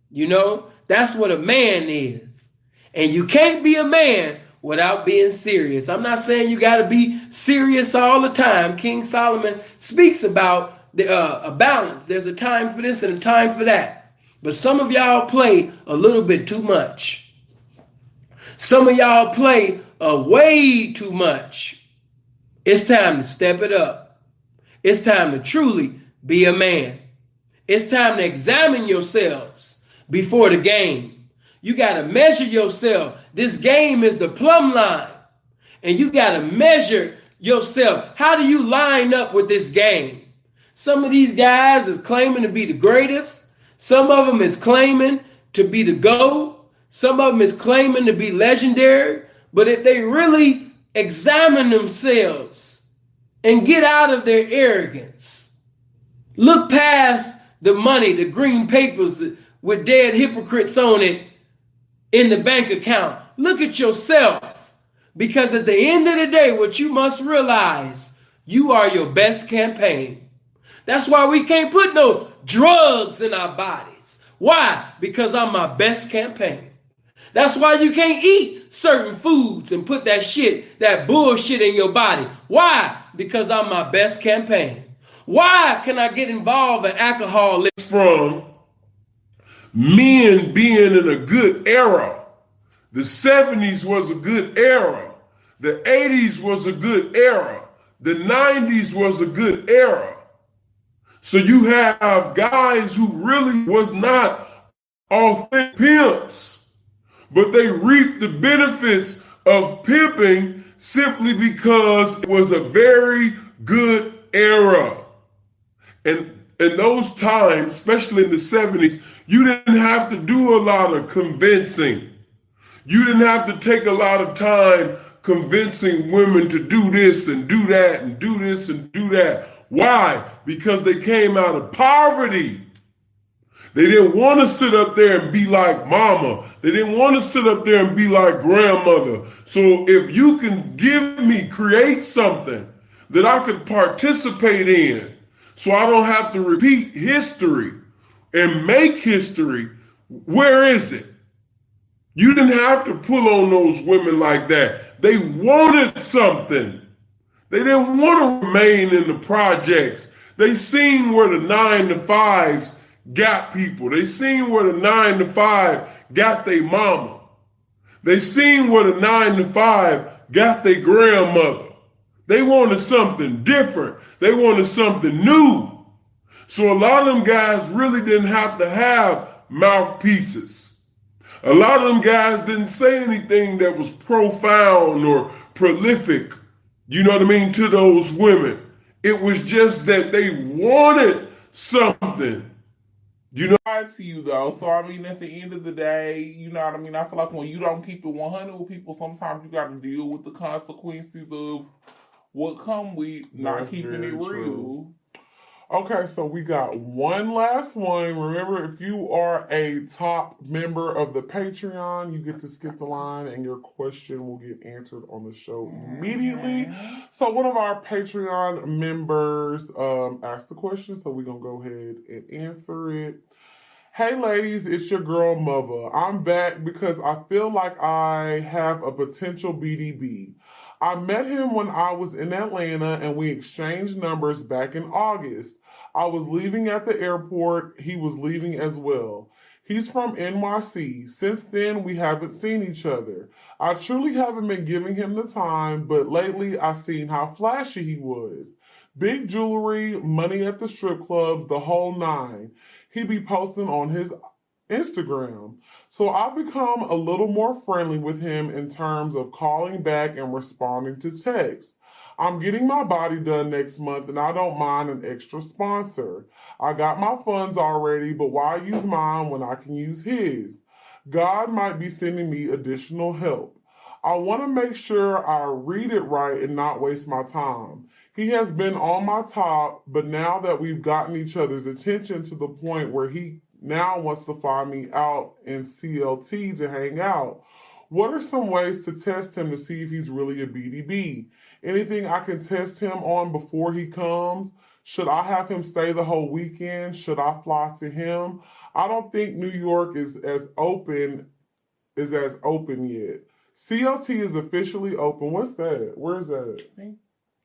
You know, that's what a man is. And you can't be a man without being serious. I'm not saying you got to be serious all the time. King Solomon speaks about a balance. There's a time for this and a time for that. But some of y'all play a little bit too much. Some of y'all play way too much. It's time to step it up. It's time to truly be a man. It's time to examine yourselves before the game. You got to measure yourself. This game is the plumb line. And you got to measure yourself. How do you line up with this game? Some of these guys is claiming to be the greatest. Some of them is claiming to be the GOAT. Some of them is claiming to be legendary. But if they really examine themselves and get out of their arrogance, look past the money, the green papers with dead hypocrites on it in the bank account. Look at yourself. Because at the end of the day, what you must realize, you are your best campaign. That's why we can't put no drugs in our bodies. Why? Because I'm my best campaign. That's why you can't eat certain foods and put that bullshit in your body. Why? Because I'm my best campaign. Why can I get involved in alcohol? From men being in a good era. The 70s was a good era. The 80s was a good era. The 90s was a good era. So you have guys who really was not authentic pimps, but they reaped the benefits of pimping simply because it was a very good era. And in those times, especially in the 70s, you didn't have to do a lot of convincing. You didn't have to take a lot of time convincing women to do this and do that and do this and do that. Why? Because they came out of poverty. They didn't want to sit up there and be like mama. They didn't want to sit up there and be like grandmother. So if you can create something that I could participate in, so I don't have to repeat history and make history, where is it? You didn't have to pull on those women like that. They wanted something. They didn't want to remain in the projects. They seen where the 9-to-5s got people. They seen where the 9-to-5 got their mama. They seen where the 9-to-5 got their grandmother. They wanted something different. They wanted something new. So a lot of them guys really didn't have to have mouthpieces. A lot of them guys didn't say anything that was profound or prolific, you know what I mean, to those women. It was just that they wanted something. You know, I see you though. So I mean, at the end of the day, you know what I mean. I feel like when you don't keep it 100 with people, sometimes you got to deal with the consequences of what come with not keeping it real. True. Okay, so we got one last one. Remember, if you are a top member of the Patreon, you get to skip the line and your question will get answered on the show immediately. So one of our Patreon members asked the question, so we're going to go ahead and answer it. Hey ladies, it's your girl Mother. I'm back because I feel like I have a potential BDB. I met him when I was in Atlanta and we exchanged numbers back in August. I was leaving at the airport. He was leaving as well. He's from NYC. Since then, we haven't seen each other. I truly haven't been giving him the time, but lately I've seen how flashy he was. Big jewelry, money at the strip clubs, the whole nine. He be posting on his Instagram. So I've become a little more friendly with him in terms of calling back and responding to texts. I'm getting my body done next month and I don't mind an extra sponsor. I got my funds already, but why use mine when I can use his? God might be sending me additional help. I want to make sure I read it right and not waste my time. He has been on my top, but now that we've gotten each other's attention to the point where he now wants to fly me out in CLT to hang out, what are some ways to test him to see if he's really a BDB? Anything I can test him on before he comes? Should I have him stay the whole weekend? Should I fly to him? I don't think New York is as open yet. CLT is officially open. What's that? Where is that?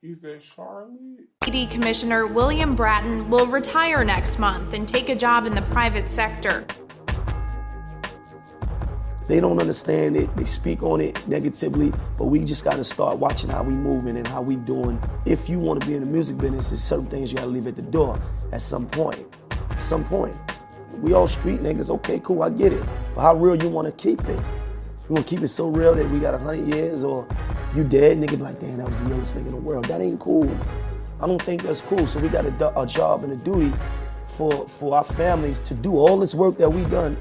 Is that Charlotte? ED Commissioner William Bratton will retire next month and take a job in the private sector. They don't understand it. They speak on it negatively, but we just got to start watching how we moving and how we doing. If you want to be in the music business, there's certain things you got to leave at the door at some point. At some point. We all street niggas. Okay, cool, I get it. But how real you want to keep it? You want to keep it so real that we got 100 years or you dead, nigga be like, damn, that was the realest thing in the world. That ain't cool. I don't think that's cool. So we got a job and a duty for our families to do all this work that we done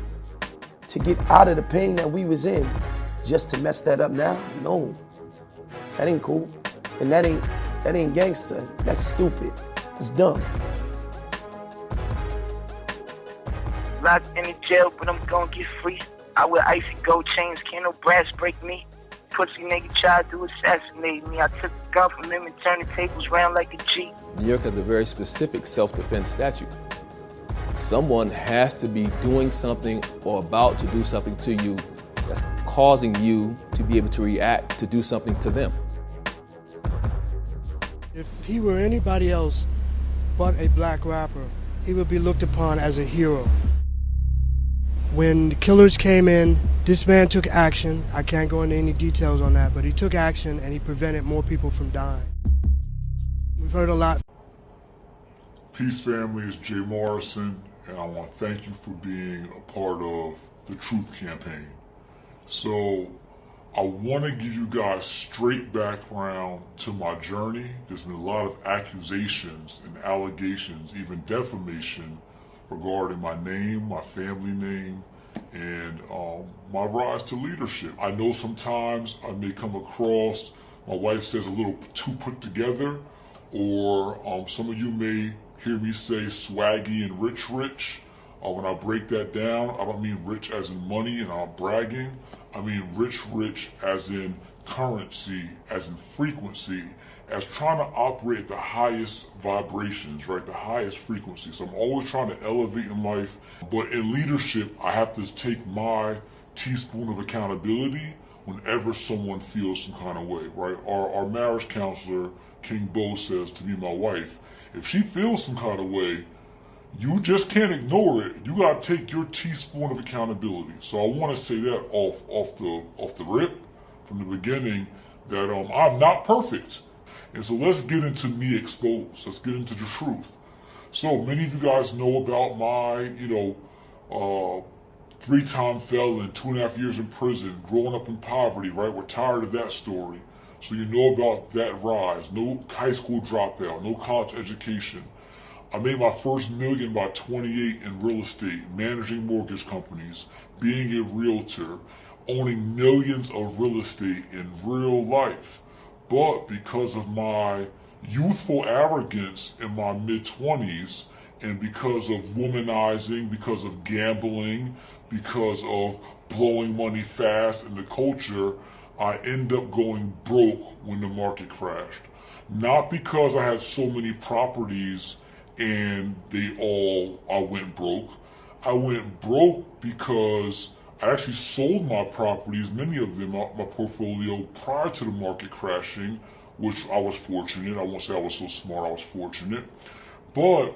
to get out of the pain that we was in, just to mess that up now? No, that ain't cool, and that ain't gangster. That's stupid. It's dumb. Locked in the jail, but I'm gonna get free. I wear icy gold chains, can't no brass break me. Pussy nigga tried to assassinate me. I took the gun from him and turned the tables round like a G. New York has a very specific self-defense statute. Someone has to be doing something or about to do something to you that's causing you to be able to react to do something to them. If he were anybody else but a black rapper, he would be looked upon as a hero. When the killers came in, this man took action. I can't go into any details on that, but he took action and he prevented more people from dying. We've heard a lot. Peace family, it's Jay Morrison, and I want to thank you for being a part of the Truth Campaign. So I want to give you guys straight background to my journey. There's been a lot of accusations and allegations, even defamation, regarding my name, my family name, and my rise to leadership. I know sometimes I may come across, my wife says, a little too put together, or some of you may hear me say swaggy and rich. When I break that down, I don't mean rich as in money and I'm bragging. I mean rich as in currency, as in frequency, as trying to operate at the highest vibrations, right? The highest frequency. So I'm always trying to elevate in life. But in leadership, I have to take my teaspoon of accountability whenever someone feels some kind of way, right? Our marriage counselor, King Bo, says to me, my wife, if she feels some kind of way, you just can't ignore it. You gotta take your teaspoon of accountability. So I want to say that off the rip, from the beginning, that I'm not perfect. And so let's get into me exposed. Let's get into the truth. So many of you guys know about my, 3-time felon, 2.5 years in prison, growing up in poverty, right? We're tired of that story. So you know about that rise. No high school dropout, no college education. I made my first million by 28 in real estate, managing mortgage companies, being a realtor, owning millions of real estate in real life. But because of my youthful arrogance in my mid-20s, and because of womanizing, because of gambling, because of blowing money fast in the culture, I end up going broke when the market crashed. Not because I had so many properties and I went broke. I went broke because I actually sold my properties, many of them, my portfolio, prior to the market crashing, which I was fortunate. I won't say I was so smart, I was fortunate. But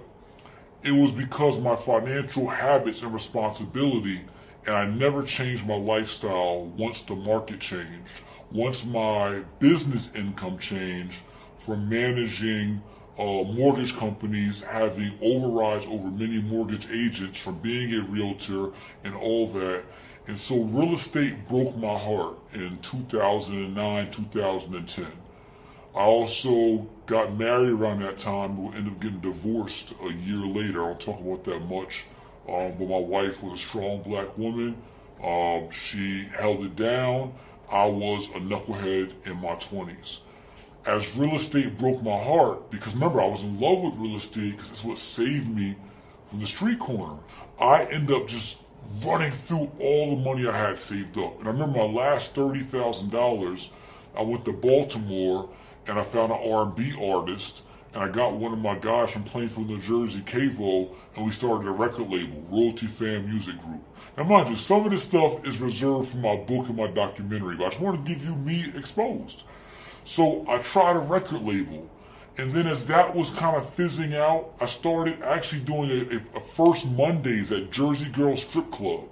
it was because of my financial habits and responsibility, and I never changed my lifestyle once the market changed. Once my business income changed from managing mortgage companies, having overrides over many mortgage agents, from being a realtor and all that. And so real estate broke my heart in 2009, 2010. I also got married around that time, but ended up getting divorced a year later. I don't talk about that much, but my wife was a strong black woman. She held it down. I was a knucklehead in my 20s. As real estate broke my heart, because remember, I was in love with real estate because it's what saved me from the street corner. I ended up just running through all the money I had saved up. And I remember my last $30,000, I went to Baltimore and I found an R&B artist, and I got one of my guys from Plainfield, New Jersey, Cavo, and we started a record label, Royalty Fan Music Group. Now mind you, some of this stuff is reserved for my book and my documentary, but I just want to give you me exposed. So I tried a record label, and then as that was kind of fizzing out, I started actually doing a first Mondays at Jersey Girl Strip Club.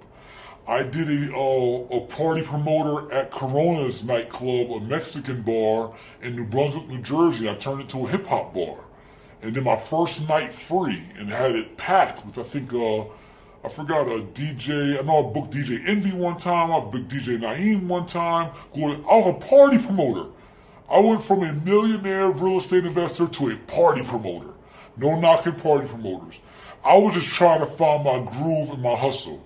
I did a party promoter at Corona's nightclub, a Mexican bar in New Brunswick, New Jersey. I turned it to a hip hop bar. And then my first night free, and had it packed with, I think, I forgot a DJ. I know I booked DJ Envy one time. I booked DJ Naeem one time. I was a party promoter. I went from a millionaire real estate investor to a party promoter. No knocking party promoters. I was just trying to find my groove and my hustle.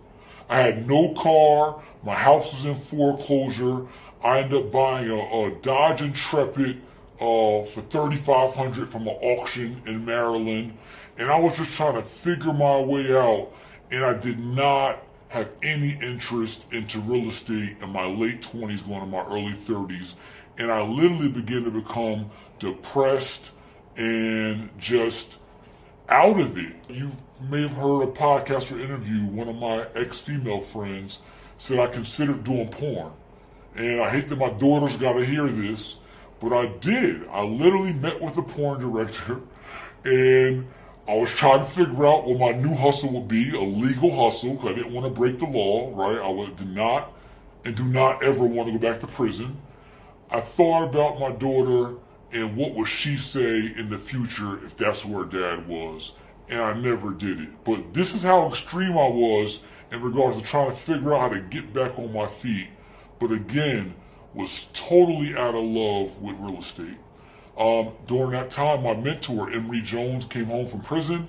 I had no car. My house was in foreclosure. I ended up buying a Dodge Intrepid for $3,500 from an auction in Maryland. And I was just trying to figure my way out. And I did not have any interest into real estate in my late 20s going to my early 30s. And I literally began to become depressed and just out of it. You may have heard a podcast or interview, one of my ex-female friends said I considered doing porn. And I hate that my daughter's got to hear this, but I did. I literally met with the porn director, and I was trying to figure out what my new hustle would be, a legal hustle, because I didn't want to break the law, right? Did not and do not ever want to go back to prison. I thought about my daughter and what would she say in the future if that's where dad was, and I never did it. But this is how extreme I was in regards to trying to figure out how to get back on my feet. But again, was totally out of love with real estate. During that time, my mentor, Emory Jones, came home from prison.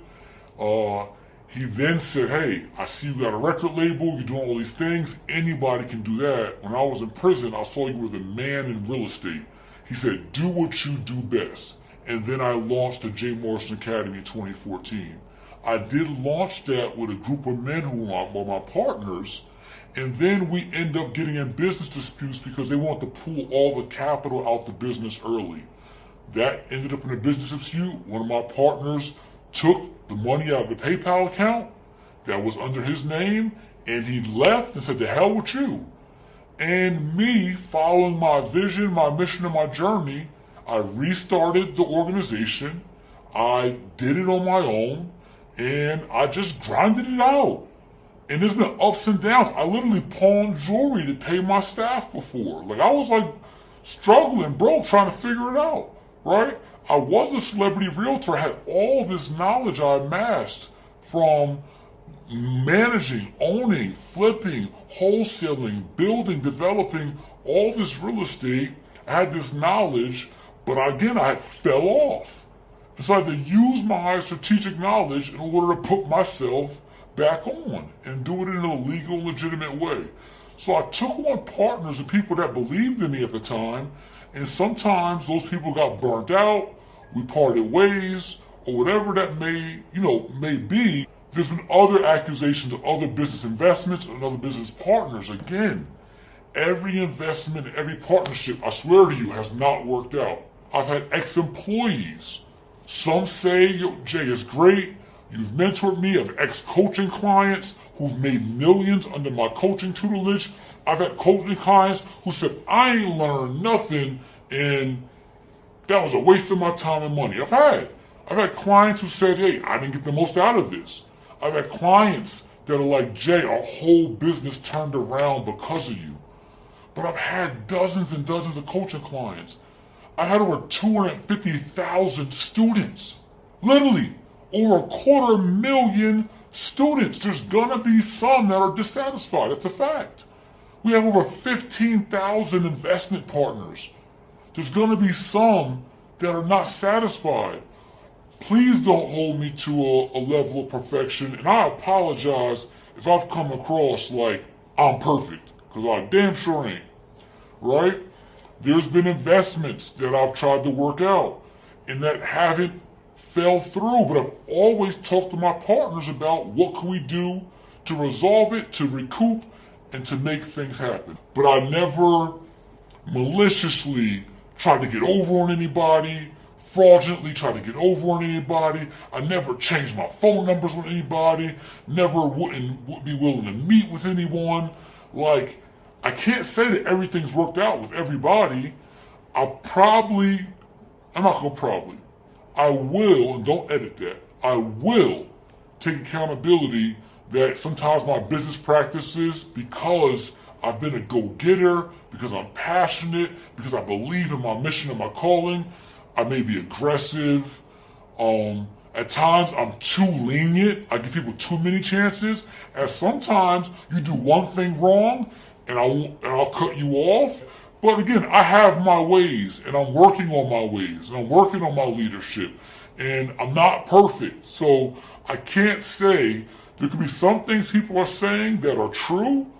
He then said, hey, I see you got a record label, you're doing all these things, anybody can do that. When I was in prison, I saw you were the man in real estate. He said, do what you do best. And then I launched the J. Morrison Academy in 2014. I did launch that with a group of men who were my partners, and then we end up getting in business disputes because they want to pull all the capital out the business early. That ended up in a business dispute. One of my partners took the money out of the PayPal account that was under his name, and he left and said, the hell with you. And me, following my vision, my mission, and my journey, I restarted the organization. I did it on my own, and I just grinded it out. And there's been ups and downs. I literally pawned jewelry to pay my staff before. Like, I was like struggling, broke, trying to figure it out, right? I was a celebrity realtor. I had all this knowledge I amassed from managing, owning, flipping, wholesaling, building, developing all this real estate. I had this knowledge, but again, I fell off. And so I had to use my strategic knowledge in order to put myself back on and do it in a legal, legitimate way. So I took on partners and people that believed in me at the time, and sometimes those people got burnt out, we parted ways, or whatever that may be. There's been other accusations of other business investments and other business partners. Again, every investment, every partnership, I swear to you, has not worked out. I've had ex-employees. Some say, yo, Jay is great. You've mentored me. I've ex-coaching clients who've made millions under my coaching tutelage. I've had coaching clients who said, I ain't learned nothing and that was a waste of my time and money. I've had clients who said, hey, I didn't get the most out of this. I've had clients that are like, Jay, our whole business turned around because of you. But I've had dozens and dozens of coaching clients. I had over 250,000 students. Literally, over 250,000 students. There's gonna be some that are dissatisfied. That's a fact. We have over 15,000 investment partners. There's gonna be some that are not satisfied. Please don't hold me to a level of perfection, and I apologize if I've come across like I'm perfect, because I damn sure ain't, right? There's been investments that I've tried to work out and that haven't fell through, but I've always talked to my partners about what can we do to resolve it, to recoup, and to make things happen. But I never maliciously tried to get over on anybody, fraudulently tried to get over on anybody. I never changed my phone numbers with anybody, never wouldn't be willing to meet with anyone. Like, I can't say that everything's worked out with everybody. I will, and don't edit that, I will take accountability that sometimes my business practices, because I've been a go-getter, because I'm passionate, because I believe in my mission and my calling, I may be aggressive. At times I'm too lenient. I give people too many chances. And sometimes you do one thing wrong and I'll cut you off. But again, I have my ways, and I'm working on my ways, and I'm working on my leadership, and I'm not perfect. So I can't say, there could be some things people are saying that are true.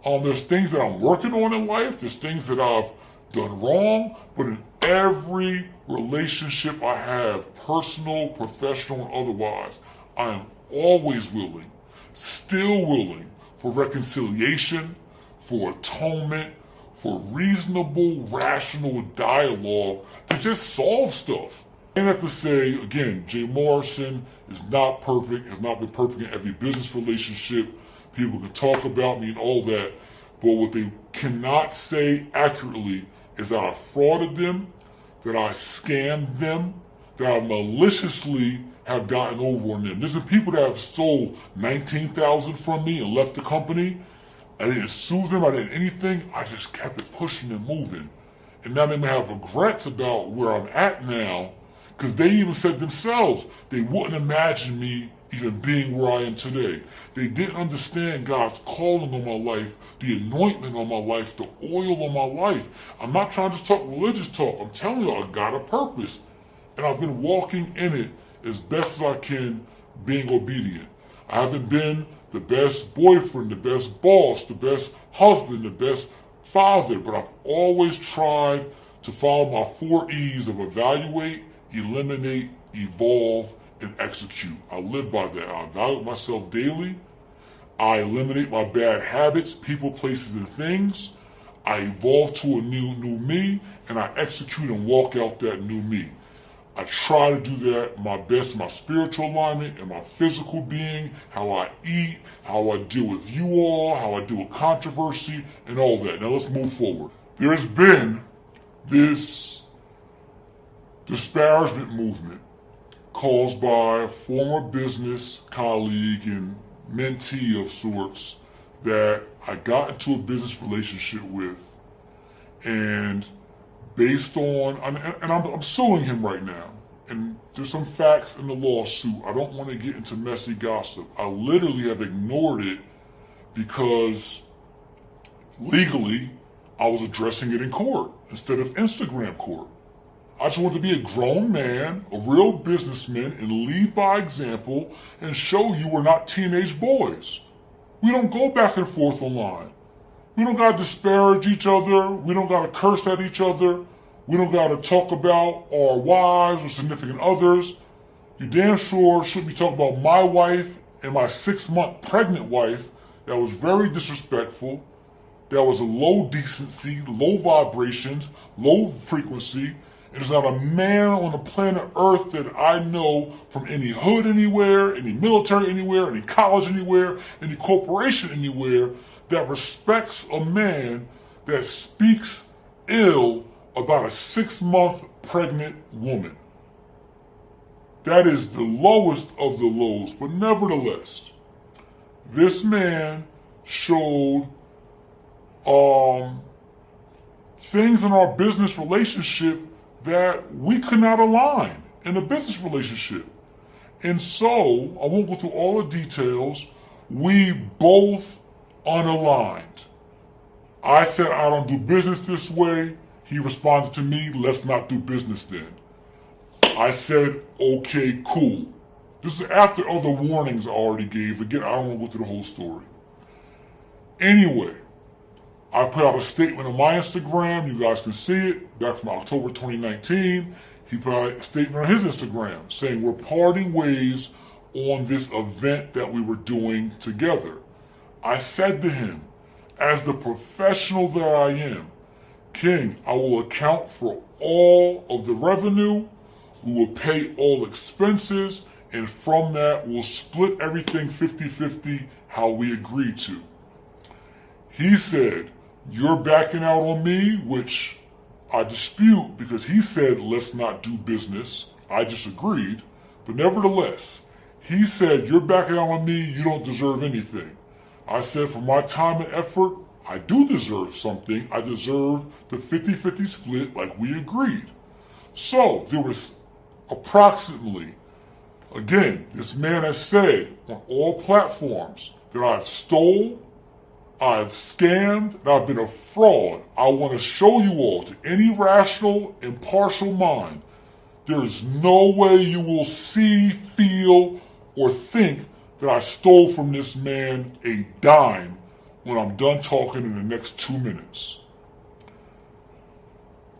There's things that I'm working on in life. There's things that I've done wrong. But in every relationship I have, personal, professional, and otherwise, I am always willing, still willing, for reconciliation, for atonement, for reasonable, rational dialogue to just solve stuff. I have to say, again, Jay Morrison is not perfect, has not been perfect in every business relationship. People can talk about me and all that, But what they cannot say accurately is that I frauded them, that I scammed them, that I maliciously have gotten over on them. There's been people that have stole $19,000 from me and left the company. I didn't sue them, I didn't anything. I just kept it pushing and moving. And now they may have regrets about where I'm at now, because they even said themselves they wouldn't imagine me even being where I am today. They didn't understand God's calling on my life, the anointment on my life, the oil on my life. I'm not trying to talk religious talk. I'm telling you, I got a purpose. And I've been walking in it as best as I can, being obedient. I haven't been the best boyfriend, the best boss, the best husband, the best father, but I've always tried to follow my 4 E's of evaluate, eliminate, evolve, and execute. I live by that. I evaluate myself daily. I eliminate my bad habits, people, places, and things. I evolve to a new me, and I execute and walk out that new me. I try to do that my best, my spiritual alignment and my physical being, how I eat, how I deal with you all, how I deal with controversy, and all that. Now let's move forward. There has been this disparagement movement caused by a former business colleague and mentee of sorts that I got into a business relationship with, and based on, and I'm suing him right now, and there's some facts in the lawsuit. I don't want to get into messy gossip. I literally have ignored it because legally I was addressing it in court instead of Instagram court. I just want to be a grown man, a real businessman, and lead by example and show you we're not teenage boys. We don't go back and forth online. We don't gotta disparage each other. We don't gotta curse at each other. We don't gotta talk about our wives or significant others. You damn sure shouldn't be talking about my wife and my 6-month pregnant wife that was very disrespectful, that was a low decency, low vibrations, low frequency. And there's not a man on the planet Earth that I know from any hood anywhere, any military anywhere, any college anywhere, any corporation anywhere that respects a man that speaks ill about a 6-month pregnant woman. That is the lowest of the lows, but nevertheless, this man showed things in our business relationship that we could not align in a business relationship. And so, I won't go through all the details, we both unaligned. I said, I don't do business this way. He responded to me, let's not do business then. I said, okay, cool. This is after other warnings I already gave. Again, I don't want to go through the whole story. Anyway, I put out a statement on my Instagram. You guys can see it. Back from October 2019. He put out a statement on his Instagram saying we're parting ways on this event that we were doing together. I said to him, as the professional that I am, King, I will account for all of the revenue. We will pay all expenses. And from that, we'll split everything 50-50 how we agreed to. He said, you're backing out on me, which I dispute because he said, let's not do business. I just agreed. But nevertheless, he said, you're backing out on me. You don't deserve anything. I said, for my time and effort, I do deserve something. I deserve the 50-50 split like we agreed. So there was approximately, again, this man has said on all platforms that I've stole, I've scammed, and I've been a fraud. I want to show you all, to any rational, impartial mind, there is no way you will see, feel, or think that I stole from this man a dime when I'm done talking in the next 2 minutes.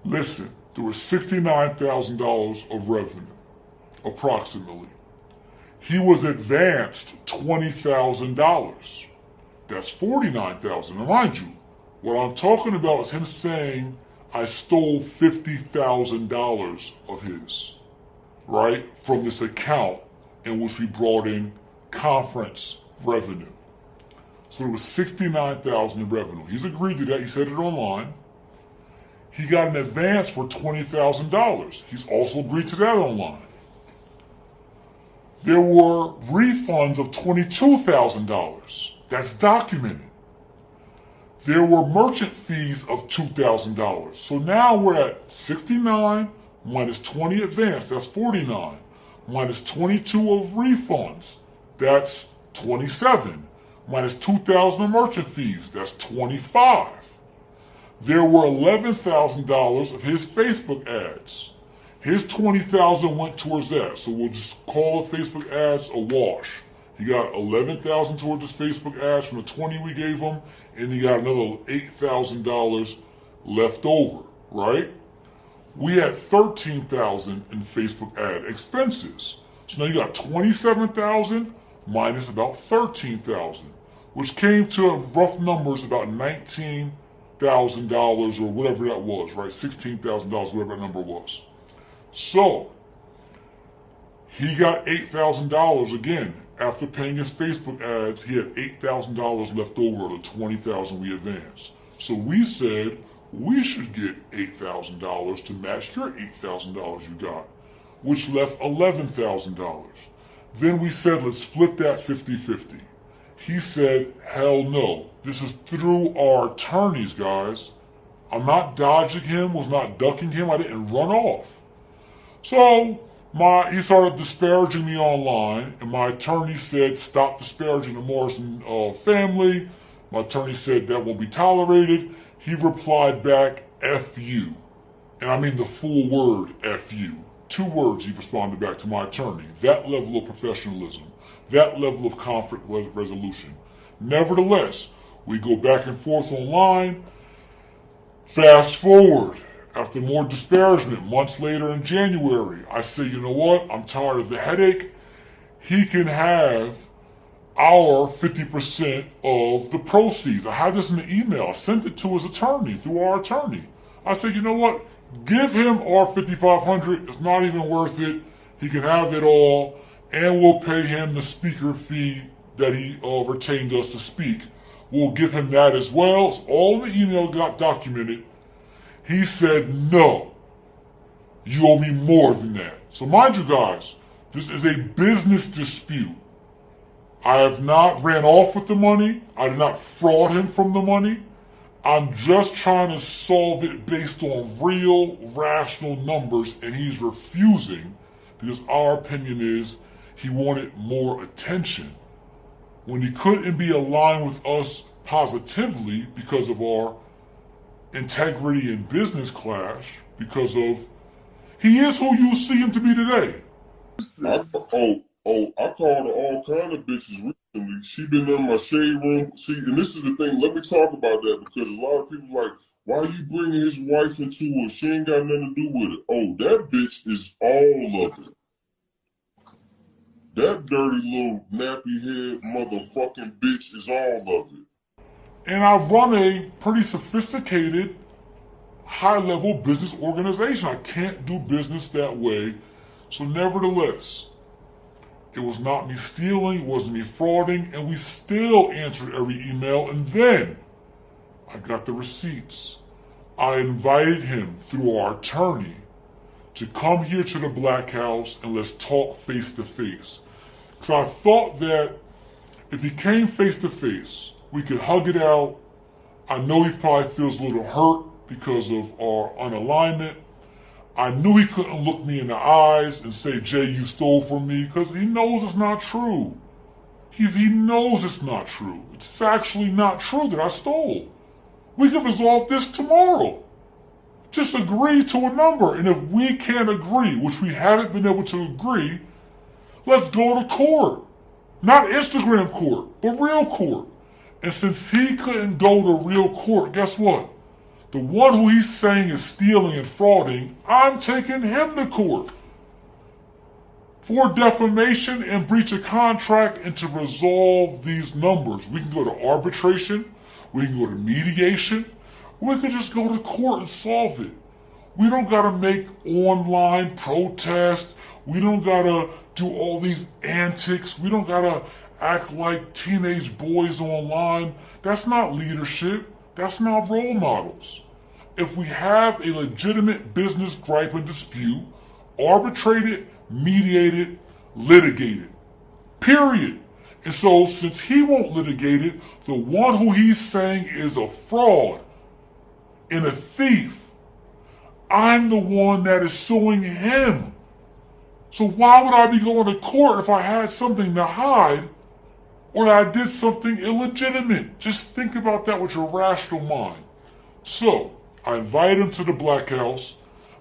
Listen, there was $69,000 of revenue, approximately. He was advanced $20,000. That's $49,000. Now mind you, what I'm talking about is him saying I stole $50,000 of his, right, from this account in which we brought in conference revenue. So it was $69,000 in revenue. He's agreed to that. He said it online. He got an advance for $20,000. He's also agreed to that online. There were refunds of $22,000. That's documented. There were merchant fees of $2,000. So now we're at 69 minus 20 advance, that's 49. Minus 22 of refunds, that's 27. Minus 2,000 of merchant fees, that's 25. There were $11,000 of his Facebook ads. His $20,000 went towards that, so we'll just call the Facebook ads a wash. He got $11,000 towards his Facebook ads from the 20 we gave him, and he got another $8,000 left over, right? We had $13,000 in Facebook ad expenses. So now you got $27,000 minus about $13,000, which came to rough numbers about $19,000 or whatever that was, right? $16,000, whatever that number was. So he got $8,000 again. After paying his Facebook ads, he had $8,000 left over of the $20,000 we advanced. So we said we should get $8,000 to match your $8,000 you got, which left $11,000. Then we said, let's split that 50-50. He said, hell no. This is through our attorneys, guys. I'm not dodging him, was not ducking him. I didn't run off. So he started disparaging me online, and my attorney said, stop disparaging the Morrison family. My attorney said that won't be tolerated. He replied back, F you. And I mean the full word, F you. 2 words he responded back to my attorney. That level of professionalism. That level of conflict resolution. Nevertheless, we go back and forth online. Fast forward. After more disparagement, months later in January, I say, you know what? I'm tired of the headache. He can have our 50% of the proceeds. I had this in the email. I sent it to his attorney, through our attorney. I said, you know what? Give him our $5,500. It's not even worth it. He can have it all, and we'll pay him the speaker fee that he retained us to speak. We'll give him that as well. So all in the email got documented. He said, no, you owe me more than that. So mind you guys, this is a business dispute. I have not ran off with the money. I did not fraud him from the money. I'm just trying to solve it based on real, rational numbers, and he's refusing because our opinion is he wanted more attention. When he couldn't be aligned with us positively because of our integrity and business clash, because of he is who you see him to be today. I called her all kind of bitches recently. She been in my shade room. See, and this is the thing. Let me talk about that because a lot of people like, why are you bringing his wife into it? She ain't got nothing to do with it. Oh, that bitch is all of it. That dirty little nappy head motherfucking bitch is all of it. And I run a pretty sophisticated, high-level business organization. I can't do business that way. So nevertheless, it was not me stealing, it wasn't me frauding, and we still answered every email. And then I got the receipts. I invited him through our attorney to come here to the Black House and let's talk face to face. Because I thought that if he came face to face, we could hug it out. I know he probably feels a little hurt because of our unalignment. I knew he couldn't look me in the eyes and say, Jay, you stole from me, because he knows it's not true. He knows it's not true. It's factually not true that I stole. We can resolve this tomorrow. Just agree to a number. And if we can't agree, which we haven't been able to agree, let's go to court. Not Instagram court, but real court. And since he couldn't go to real court, guess what? The one who he's saying is stealing and frauding, I'm taking him to court for defamation and breach of contract and to resolve these numbers. We can go to arbitration, we can go to mediation, we can just go to court and solve it. We don't gotta make online protests, we don't gotta do all these antics, we don't gotta act like teenage boys online, that's not leadership. That's not role models. If we have a legitimate business gripe and dispute, arbitrate it, mediate it, litigate it. Period. And so since he won't litigate it, the one who he's saying is a fraud and a thief, I'm the one that is suing him. So why would I be going to court if I had something to hide or that I did something illegitimate? Just think about that with your rational mind. So I invited him to the Black House.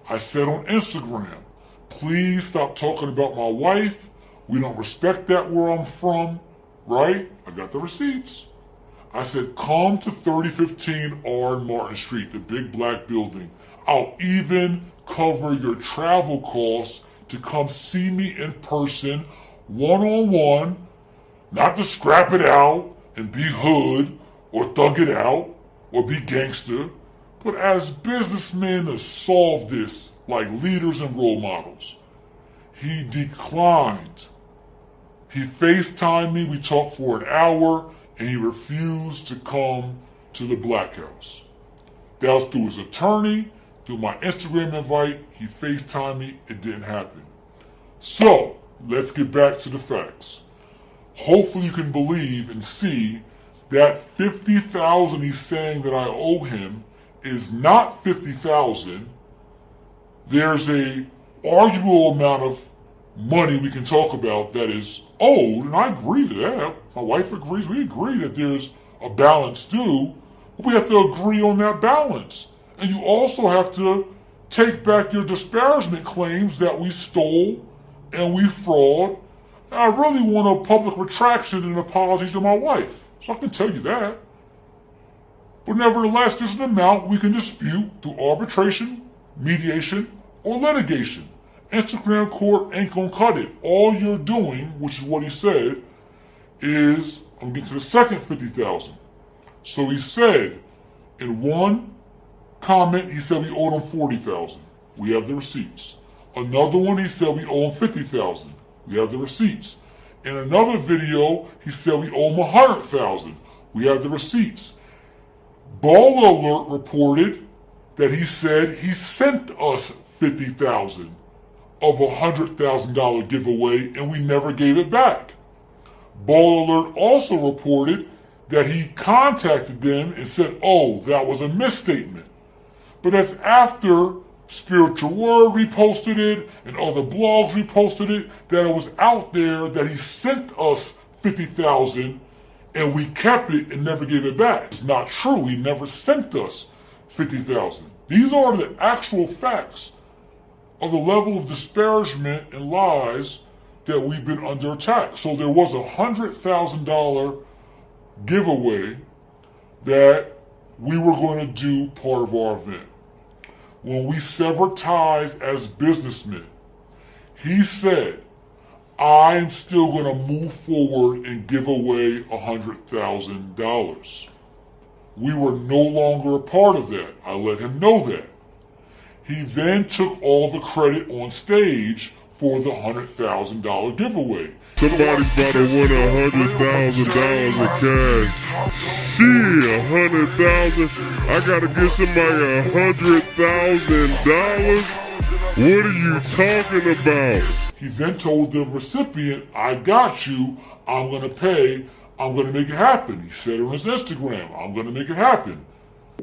I said on Instagram, please stop talking about my wife. We don't respect that where I'm from, right? I got the receipts. I said, come to 3015 R Martin Street, the big black building. I'll even cover your travel costs to come see me in person, one-on-one, not to scrap it out and be hood or thug it out or be gangster, but as businessmen to solve this like leaders and role models. He declined. He FaceTimed me, we talked for an hour, and he refused to come to the Black House. That was through his attorney, through my Instagram invite. He FaceTimed me, it didn't happen. So, let's get back to the facts. Hopefully you can believe and see that $50,000 he's saying that I owe him is not $50,000. There's a arguable amount of money we can talk about that is owed, and I agree to that. My wife agrees. We agree that there's a balance due, but we have to agree on that balance. And you also have to take back your disparagement claims that we stole and we fraud. And I really want a public retraction and apology to my wife, so I can tell you that. But nevertheless, there's an amount we can dispute through arbitration, mediation, or litigation. Instagram court ain't gonna cut it. All you're doing, which is what he said, is, I'm getting to the second $50,000. So he said, in one comment, he said we owed him $40,000. We have the receipts. Another one, he said we owe him $50,000. We have the receipts. In another video, he said we owe him $100,000. We have the receipts. Baller Alert reported that he said he sent us $50,000 of a $100,000 giveaway and we never gave it back. Baller Alert also reported that he contacted them and said, oh, that was a misstatement. But that's after Spiritual Word reposted it and other blogs reposted it, that it was out there that he sent us $50,000 and we kept it and never gave it back. It's not true. He never sent us $50,000. These are the actual facts of the level of disparagement and lies that we've been under attack. So there was a $100,000 giveaway that we were going to do part of our event. When we severed ties as businessmen, he said, I am still going to move forward and give away $100,000. We were no longer a part of that. I let him know that. He then took all the credit on stage for the $100,000 giveaway. Somebody about to win $100,000 in cash. Shit, $100,000. I gotta give somebody $100,000. What are you talking about? He then told the recipient, I got you. I'm gonna pay. I'm gonna make it happen. He said it on his Instagram. I'm gonna make it happen.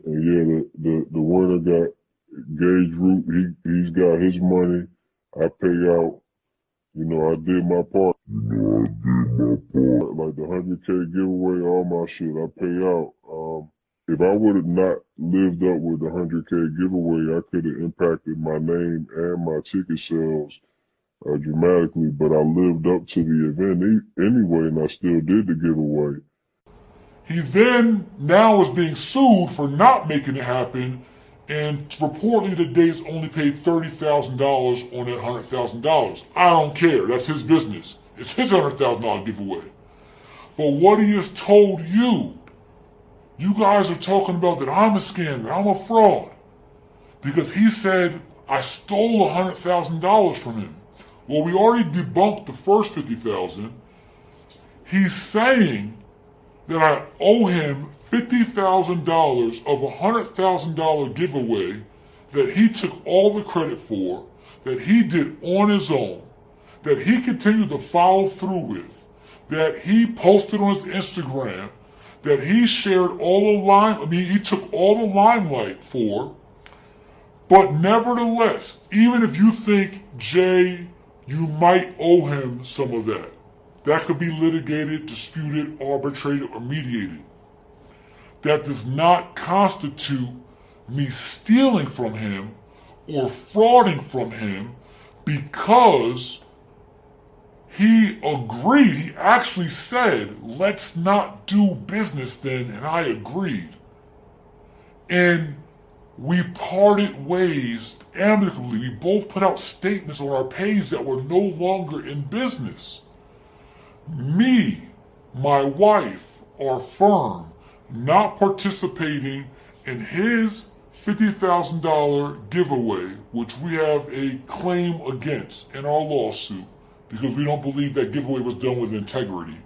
And yeah, the winner got Gage Root. He's got his money. I pay out. You know, I did my part. Like the 100K giveaway, all my shit, I pay out. If I would have not lived up with the 100K giveaway, I could have impacted my name and my ticket sales dramatically. But I lived up to the event anyway, and I still did the giveaway. He then now is being sued for not making it happen, and reportedly the Days only paid $30,000 on that $100,000. I don't care. That's his business. It's his $100,000 giveaway. But what he has told you, you guys are talking about that I'm a scam, that I'm a fraud. Because he said I stole $100,000 from him. Well, we already debunked the first $50,000. He's saying that I owe him $50,000 of a $100,000 giveaway that he took all the credit for, that he did on his own, that he continued to follow through with, that he posted on his Instagram, that he shared he took all the limelight for. But nevertheless, even if you think, Jay, you might owe him some of that, that could be litigated, disputed, arbitrated, or mediated. That does not constitute me stealing from him or frauding from him, because he agreed. He actually said, let's not do business then, and I agreed. And we parted ways amicably. We both put out statements on our page that we're no longer in business. Me, my wife, our firm, not participating in his $50,000 giveaway, which we have a claim against in our lawsuit, because we don't believe that giveaway was done with integrity.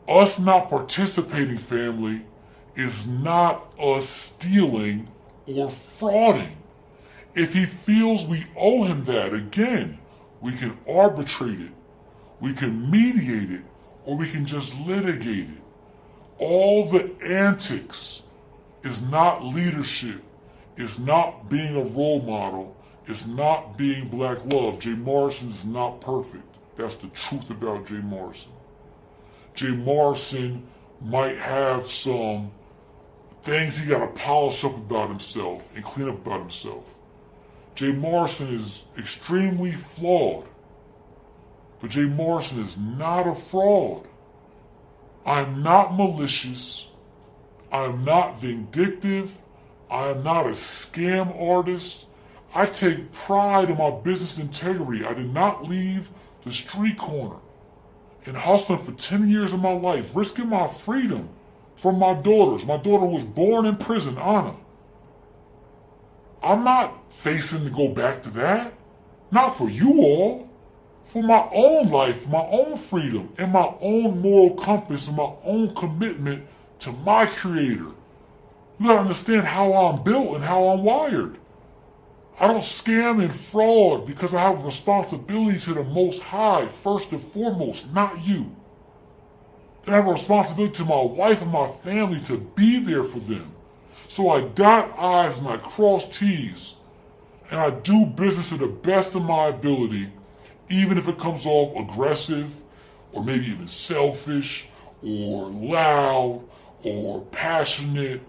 Us not participating, family, is not us stealing or frauding. If he feels we owe him that, again, we can arbitrate it, we can mediate it, or we can just litigate it. All the antics is not leadership, is not being a role model, is not being black love. Jay Morrison is not perfect. That's the truth about Jay Morrison. Jay Morrison might have some things he got to polish up about himself and clean up about himself. Jay Morrison is extremely flawed, but Jay Morrison is not a fraud. I'm not malicious. I'm not vindictive. I am not a scam artist. I take pride in my business integrity. I did not leave the street corner and hustling for 10 years of my life, risking my freedom from my daughters. My daughter was born in prison, Anna. I'm not facing to go back to that. Not for you all. For my own life, my own freedom, and my own moral compass, and my own commitment to my Creator. You gotta understand how I'm built and how I'm wired. I don't scam and fraud because I have a responsibility to the Most High, first and foremost, not you. And I have a responsibility to my wife and my family to be there for them. So I dot I's and I cross T's, and I do business to the best of my ability, even if it comes off aggressive, or maybe even selfish, or loud, or passionate,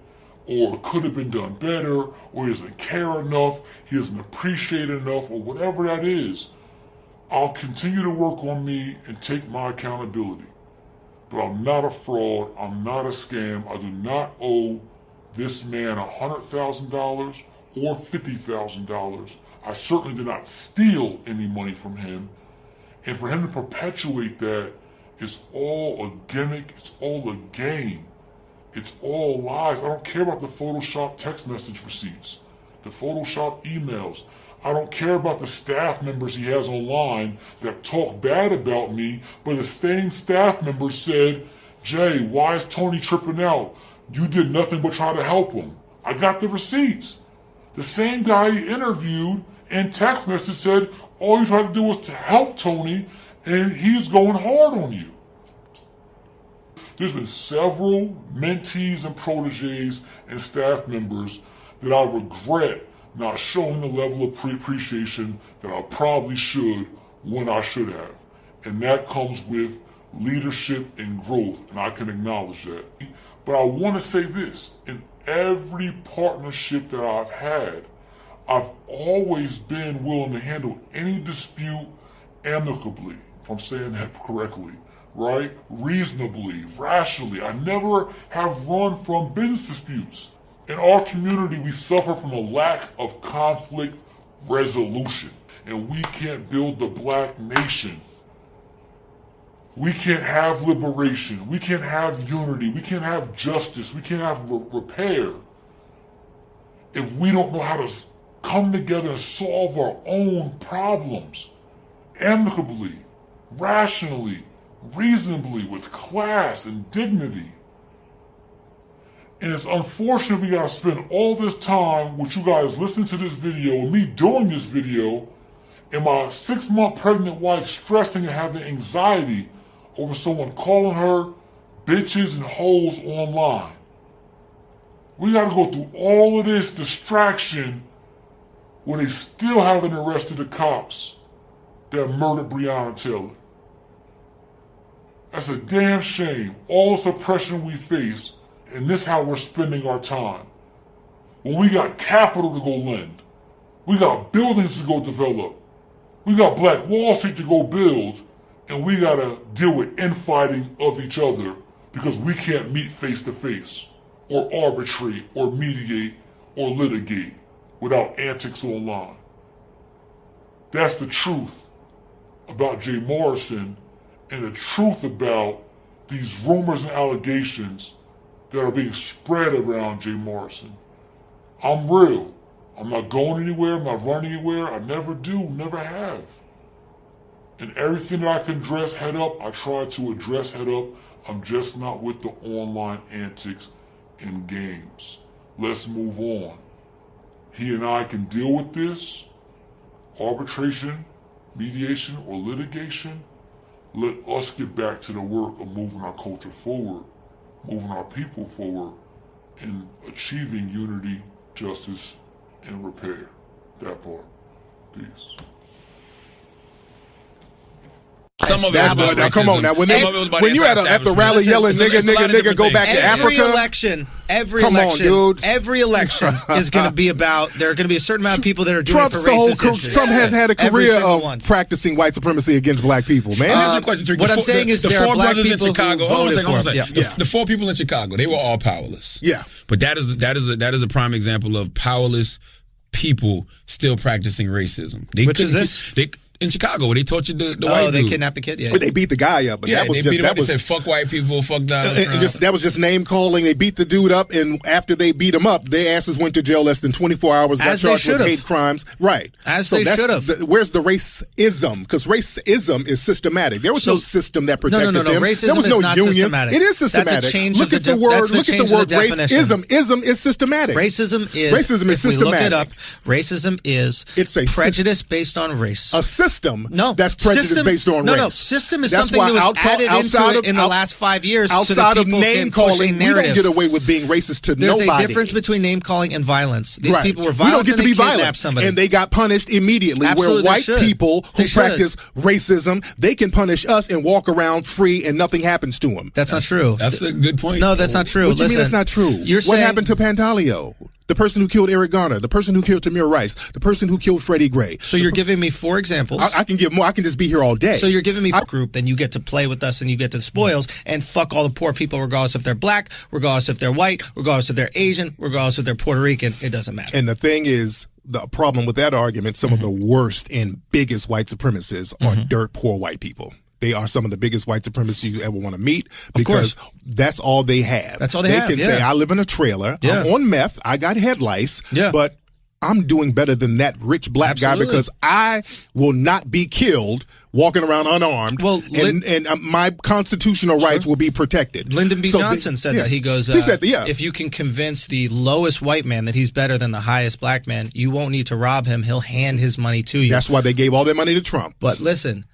or could have been done better, or he doesn't care enough, he doesn't appreciate it enough, or whatever that is. I'll continue to work on me and take my accountability. But I'm not a fraud, I'm not a scam, I do not owe this man $100,000 or $50,000. I certainly did not steal any money from him. And for him to perpetuate that is all a gimmick, it's all a game. It's all lies. I don't care about the Photoshop text message receipts, the Photoshop emails. I don't care about the staff members he has online that talk bad about me, but the same staff members said, Jay, why is Tony tripping out? You did nothing but try to help him. I got the receipts. The same guy he interviewed in text message said, all you tried to do was to help Tony, and he's going hard on you. There's been several mentees and proteges and staff members that I regret not showing the level of appreciation that I probably should when I should have. And that comes with leadership and growth, and I can acknowledge that. But I want to say this, in every partnership that I've had, I've always been willing to handle any dispute amicably, if I'm saying that correctly, right? Reasonably, rationally. I never have run from business disputes. In our community, we suffer from a lack of conflict resolution, and we can't build the black nation. We can't have liberation. We can't have unity. We can't have justice. We can't have repair if we don't know how to come together and solve our own problems amicably, rationally, reasonably, with class and dignity. And it's unfortunate we gotta spend all this time with you guys listening to this video and me doing this video and my 6-month pregnant wife stressing and having anxiety over someone calling her bitches and hoes online. We gotta go through all of this distraction when they still haven't arrested the cops that murdered Breonna Taylor. That's a damn shame. All the suppression we face, and this is how we're spending our time. When we got capital to go lend, we got buildings to go develop, we got Black Wall Street to go build, and we gotta deal with infighting of each other because we can't meet face to face, or arbitrate, or mediate, or litigate without antics online. That's the truth about Jay Morrison and the truth about these rumors and allegations that are being spread around Jay Morrison. I'm real. I'm not going anywhere. I'm not running anywhere. I never do, never have. And everything that I can address head up, I try to address head up. I'm just not with the online antics and games. Let's move on. He and I can deal with this. Arbitration, mediation, or litigation. Let us get back to the work of moving our culture forward, moving our people forward, and achieving unity, justice, and repair. That part. Peace. Some of it was now, come on now. When you at the rally yelling nigga, go back to Africa. Every come election, on, dude. Every election is going to be about. There are going to be a certain amount of people that are doing it for racist issues. Trump has had a career of practicing white supremacy against black people, man. Here's a question. What I'm saying is there are black people who voted for him. The 4 people in Chicago, they were all powerless. Yeah, but that is a prime example of powerless people still practicing racism. Which is this? In Chicago, where they tortured the white dude. They kidnapped the kid. Yeah, they beat the guy up, but that was just they said fuck white people, fuck Donald Trump. That was just name calling. They beat the dude up, and after they beat him up, their asses went to jail less than 24 hours. Got charged with hate crimes. Right, as they should have. Where's the racism? Because racism is systematic. There was no system that protected them. Racism there was no is not union. systematic. It is systematic. That's a change look at the word. Look at the word racism. Ism is systematic. Racism is systematic. We look it up. Racism is prejudice based on race. A system. That's prejudice based on race. No, system is something that was added into it in the last 5 years. Outside of name calling, we don't get away with being racist to nobody. There's a difference between name calling and violence. These people were violent. We don't get to be violent, somebody. and they got punished immediately. Absolutely, where white people who practice racism, they can punish us and walk around free, and nothing happens to them. That's not true. That's a good point. No, that's not true. What do you mean that's not true? What happened to Pantaleo? The person who killed Eric Garner, the person who killed Tamir Rice, the person who killed Freddie Gray. So you're giving me 4 examples. I can give more. I can just be here all day. So you're giving me a group, then you get to play with us and you get to the spoils and fuck all the poor people regardless if they're black, regardless if they're white, regardless if they're Asian, regardless if they're Puerto Rican. It doesn't matter. And the thing is, the problem with that argument, some of the worst and biggest white supremacists are dirt poor white people. They are some of the biggest white supremacists you ever want to meet because that's all they have. That's all they have. They can say, I live in a trailer, I'm on meth, I got head lice, but I'm doing better than that rich black guy because I will not be killed walking around unarmed, and my constitutional rights will be protected. Lyndon B. Johnson said that. He goes, he said, if you can convince the lowest white man that he's better than the highest black man, you won't need to rob him. He'll hand his money to you. That's why they gave all their money to Trump. But listen,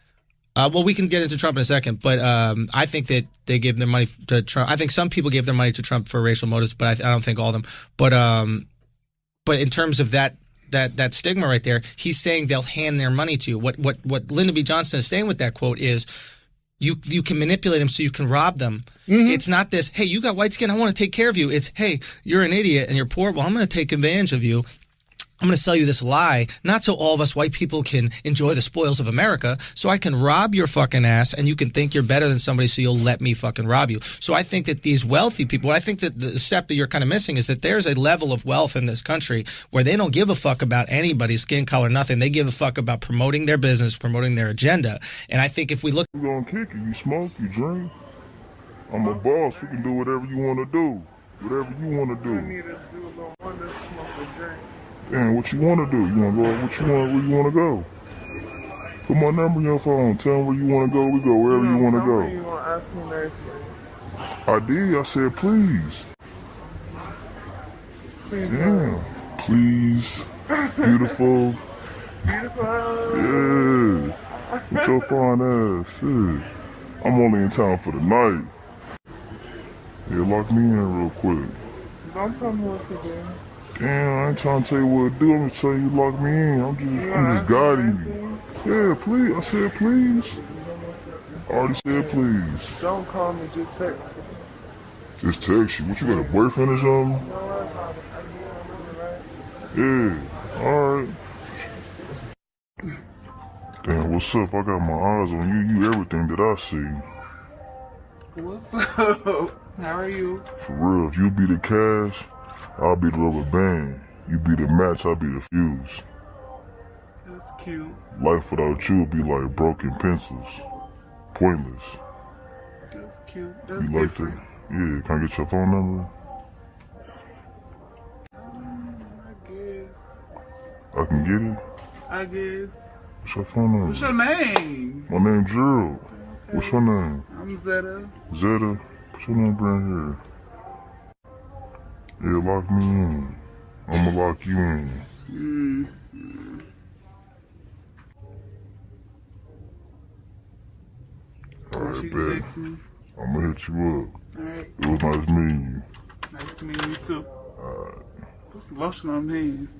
well, we can get into Trump in a second, but I think that they gave their money to Trump. I think some people gave their money to Trump for racial motives, but I don't think all of them. But in terms of that stigma right there, he's saying they'll hand their money to you. What Lyndon B. Johnson is saying with that quote is, you can manipulate them so you can rob them. It's not this, hey, you got white skin, I want to take care of you. It's, hey, you're an idiot and you're poor, well, I'm going to take advantage of you. I'm going to sell you this lie, not so all of us white people can enjoy the spoils of America, so I can rob your fucking ass and you can think you're better than somebody so you'll let me fucking rob you. So I think that these wealthy people, I think that the step that you're kind of missing is that there's a level of wealth in this country where they don't give a fuck about anybody's skin color, nothing. They give a fuck about promoting their business, promoting their agenda. And I think if we look... We're going to kick it. You smoke, you drink. I'm a boss. We can do whatever you want to do. Whatever you want to do. And what you want to do? You want to go where you want to go? Put my number in your phone. Tell me where you want to go. We go wherever you want to go. You gonna ask me nicely. I did. I said please. Please. Damn. Please. Beautiful. Beautiful. Yeah. With your fine ass. Shit. I'm only in town for the night. Yeah, lock me in real quick. Don't tell me what to do. Damn, I ain't trying to tell you what to do. I'm just telling you lock me in. I'm just guiding you. Yeah, please. I said please. I already said please. Don't call me, just text me. Just text you. What, you got a boyfriend or something? Yeah, alright. Damn, what's up? I got my eyes on you. You everything that I see. What's up? How are you? For real, if you be the cash, I'll be the rubber band. You be the match, I'll be the fuse. That's cute. Life without you would be like broken pencils. Pointless. That's cute. That's You like different. that? Yeah, can I get your phone number? I guess. I can get it? I guess. What's your phone number? What's your name? My name's Gerald. Okay. What's your name? I'm Zeta. Zeta? Put your number in here. Yeah, lock me in. I'ma lock you in. Alright, bet. Text me. I'ma hit you up. Alright. It was nice meeting you. Nice to meet you too. Alright. Put some lotion on my hands.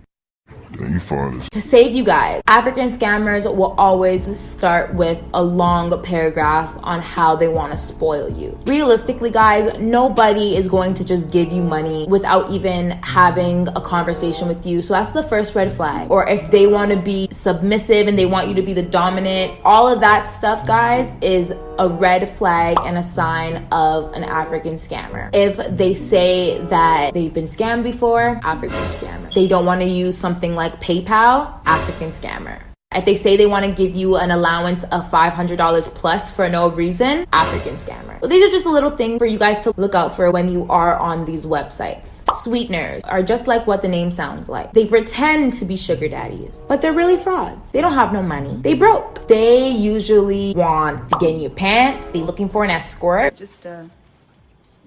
Damn, you fine as To save you guys, African scammers will always start with a long paragraph on how they want to spoil you. Realistically, guys, nobody is going to just give you money without even having a conversation with you. So that's the first red flag. Or if they want to be submissive and they want you to be the dominant, all of that stuff, guys, is a red flag and a sign of an African scammer. If they say that they've been scammed before, African scammer. They don't want to use something like PayPal, African scammer. If they say they want to give you an allowance of $500 plus for no reason, African scammer. Well, these are just a little thing for you guys to look out for when you are on these websites. Sweeteners are just like what the name sounds like. They pretend to be sugar daddies, but they're really frauds. They don't have no money. They broke. They usually want to get in your pants. They looking for an escort. Just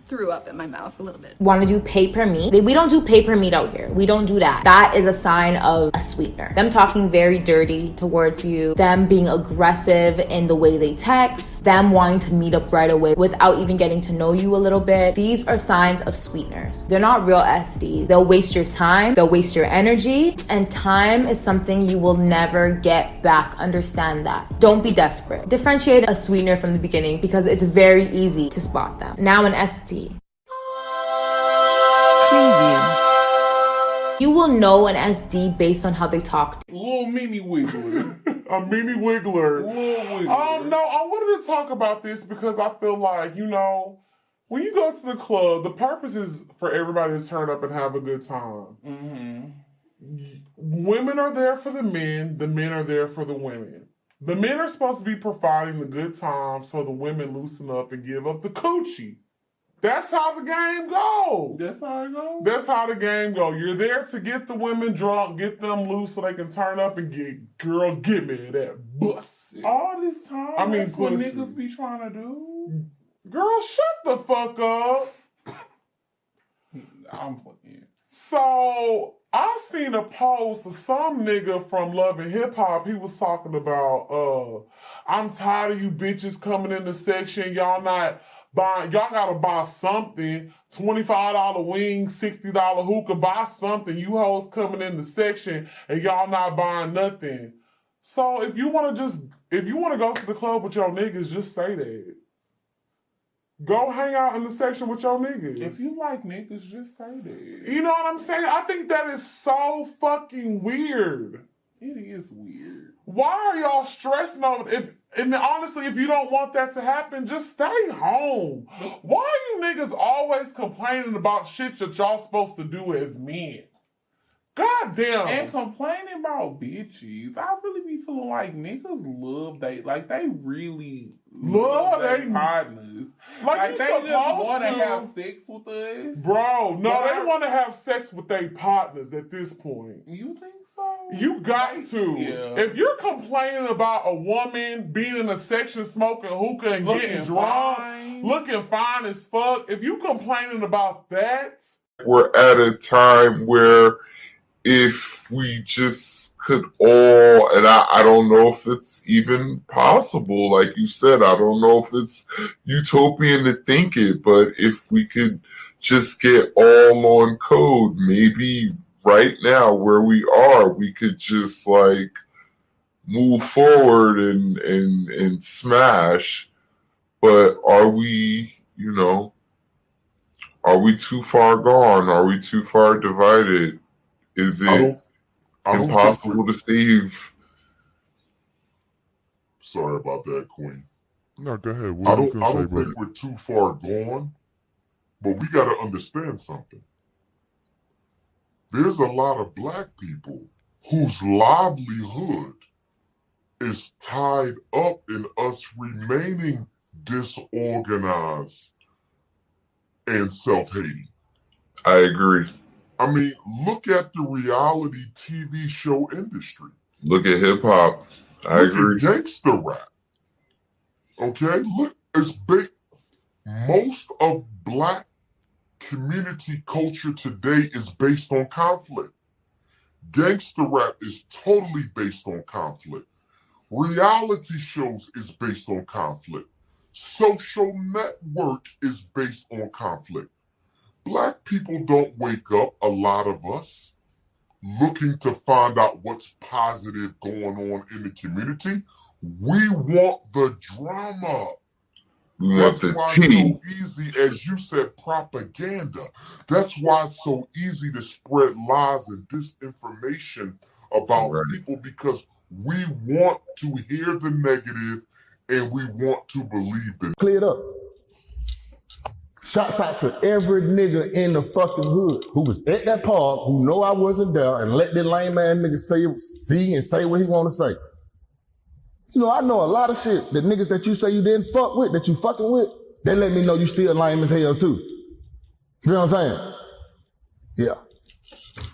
threw up in my mouth a little bit. Want to do pay per meet. We don't do pay per meet out here. We don't do that. That is a sign of a sweetener. Them talking very dirty towards you, them being aggressive in the way they text, them wanting to meet up right away without even getting to know you a little bit. These are signs of sweeteners. They're not real SDs. They'll waste your time, they'll waste your energy, and time is something you will never get back. Understand that. Don't be desperate. Differentiate a sweetener from the beginning because it's very easy to spot them. Now an SD. You will know an SD based on how they talk. Little mini wiggler. A mini wiggler. No, I wanted to talk about this because I feel like, when you go to the club, the purpose is for everybody to turn up and have a good time. Mm-hmm. Women are there for the men are there for the women. The men are supposed to be providing the good time so the women loosen up and give up the coochie. That's how the game goes. That's how it goes? That's how the game goes. You're there to get the women drunk, get them loose so they can turn up and girl, give me that pussy. All this time, that's what niggas be trying to do. Girl, shut the fuck up. I'm fucking. So, I seen a post of some nigga from Love and Hip Hop. He was talking about, I'm tired of you bitches coming in the section. Y'all gotta buy something. $25 wings, $60 hookah, buy something. You hoes coming in the section and y'all not buying nothing. So if you wanna go to the club with your niggas, just say that. Go hang out in the section with your niggas. If you like niggas, just say that. You know what I'm saying? I think that is so fucking weird. It is weird. Why are y'all stressing over it? And honestly, if you don't want that to happen, just stay home. Why are you niggas always complaining about shit that y'all supposed to do as men? God damn. And complaining about bitches. I really be feeling like niggas love they really love their partners. Like they just want to have sex with us. Bro, no, they want to have sex with their partners at this point. You think so? You got to. Yeah. If you're complaining about a woman being in a section smoking hookah and getting drunk, looking fine as fuck, if you complaining about that, we're at a time where if we just could all, and I don't know if it's even possible, like you said, I don't know if it's utopian to think it, but if we could just get all on code, maybe right now where we are, we could just like move forward and smash. But are we, are we too far gone? Are we too far divided? Is it impossible to save? Sorry about that, Queen. No, go ahead. I don't think we're too far gone, but we got to understand something. There's a lot of black people whose livelihood is tied up in us remaining disorganized and self-hating. I agree. I mean, look at the reality TV show industry. Look at hip hop. I agree. Look at gangster rap. Okay, look, most of black community culture today is based on conflict. Gangster rap is totally based on conflict. Reality shows is based on conflict. Social network is based on conflict. Black people don't wake up, a lot of us, looking to find out what's positive going on in the community. We want the drama. That's why it's so easy, as you said, propaganda. That's why it's so easy to spread lies and disinformation about people, because we want to hear the negative and we want to believe it. Cleared up. Shouts out to every nigga in the fucking hood who was at that park, who know I wasn't there, and let that lame ass nigga see and say what he want to say. I know a lot of shit that niggas that you say you didn't fuck with, that you fucking with, they let me know you still lame as hell too. You know what I'm saying? Yeah.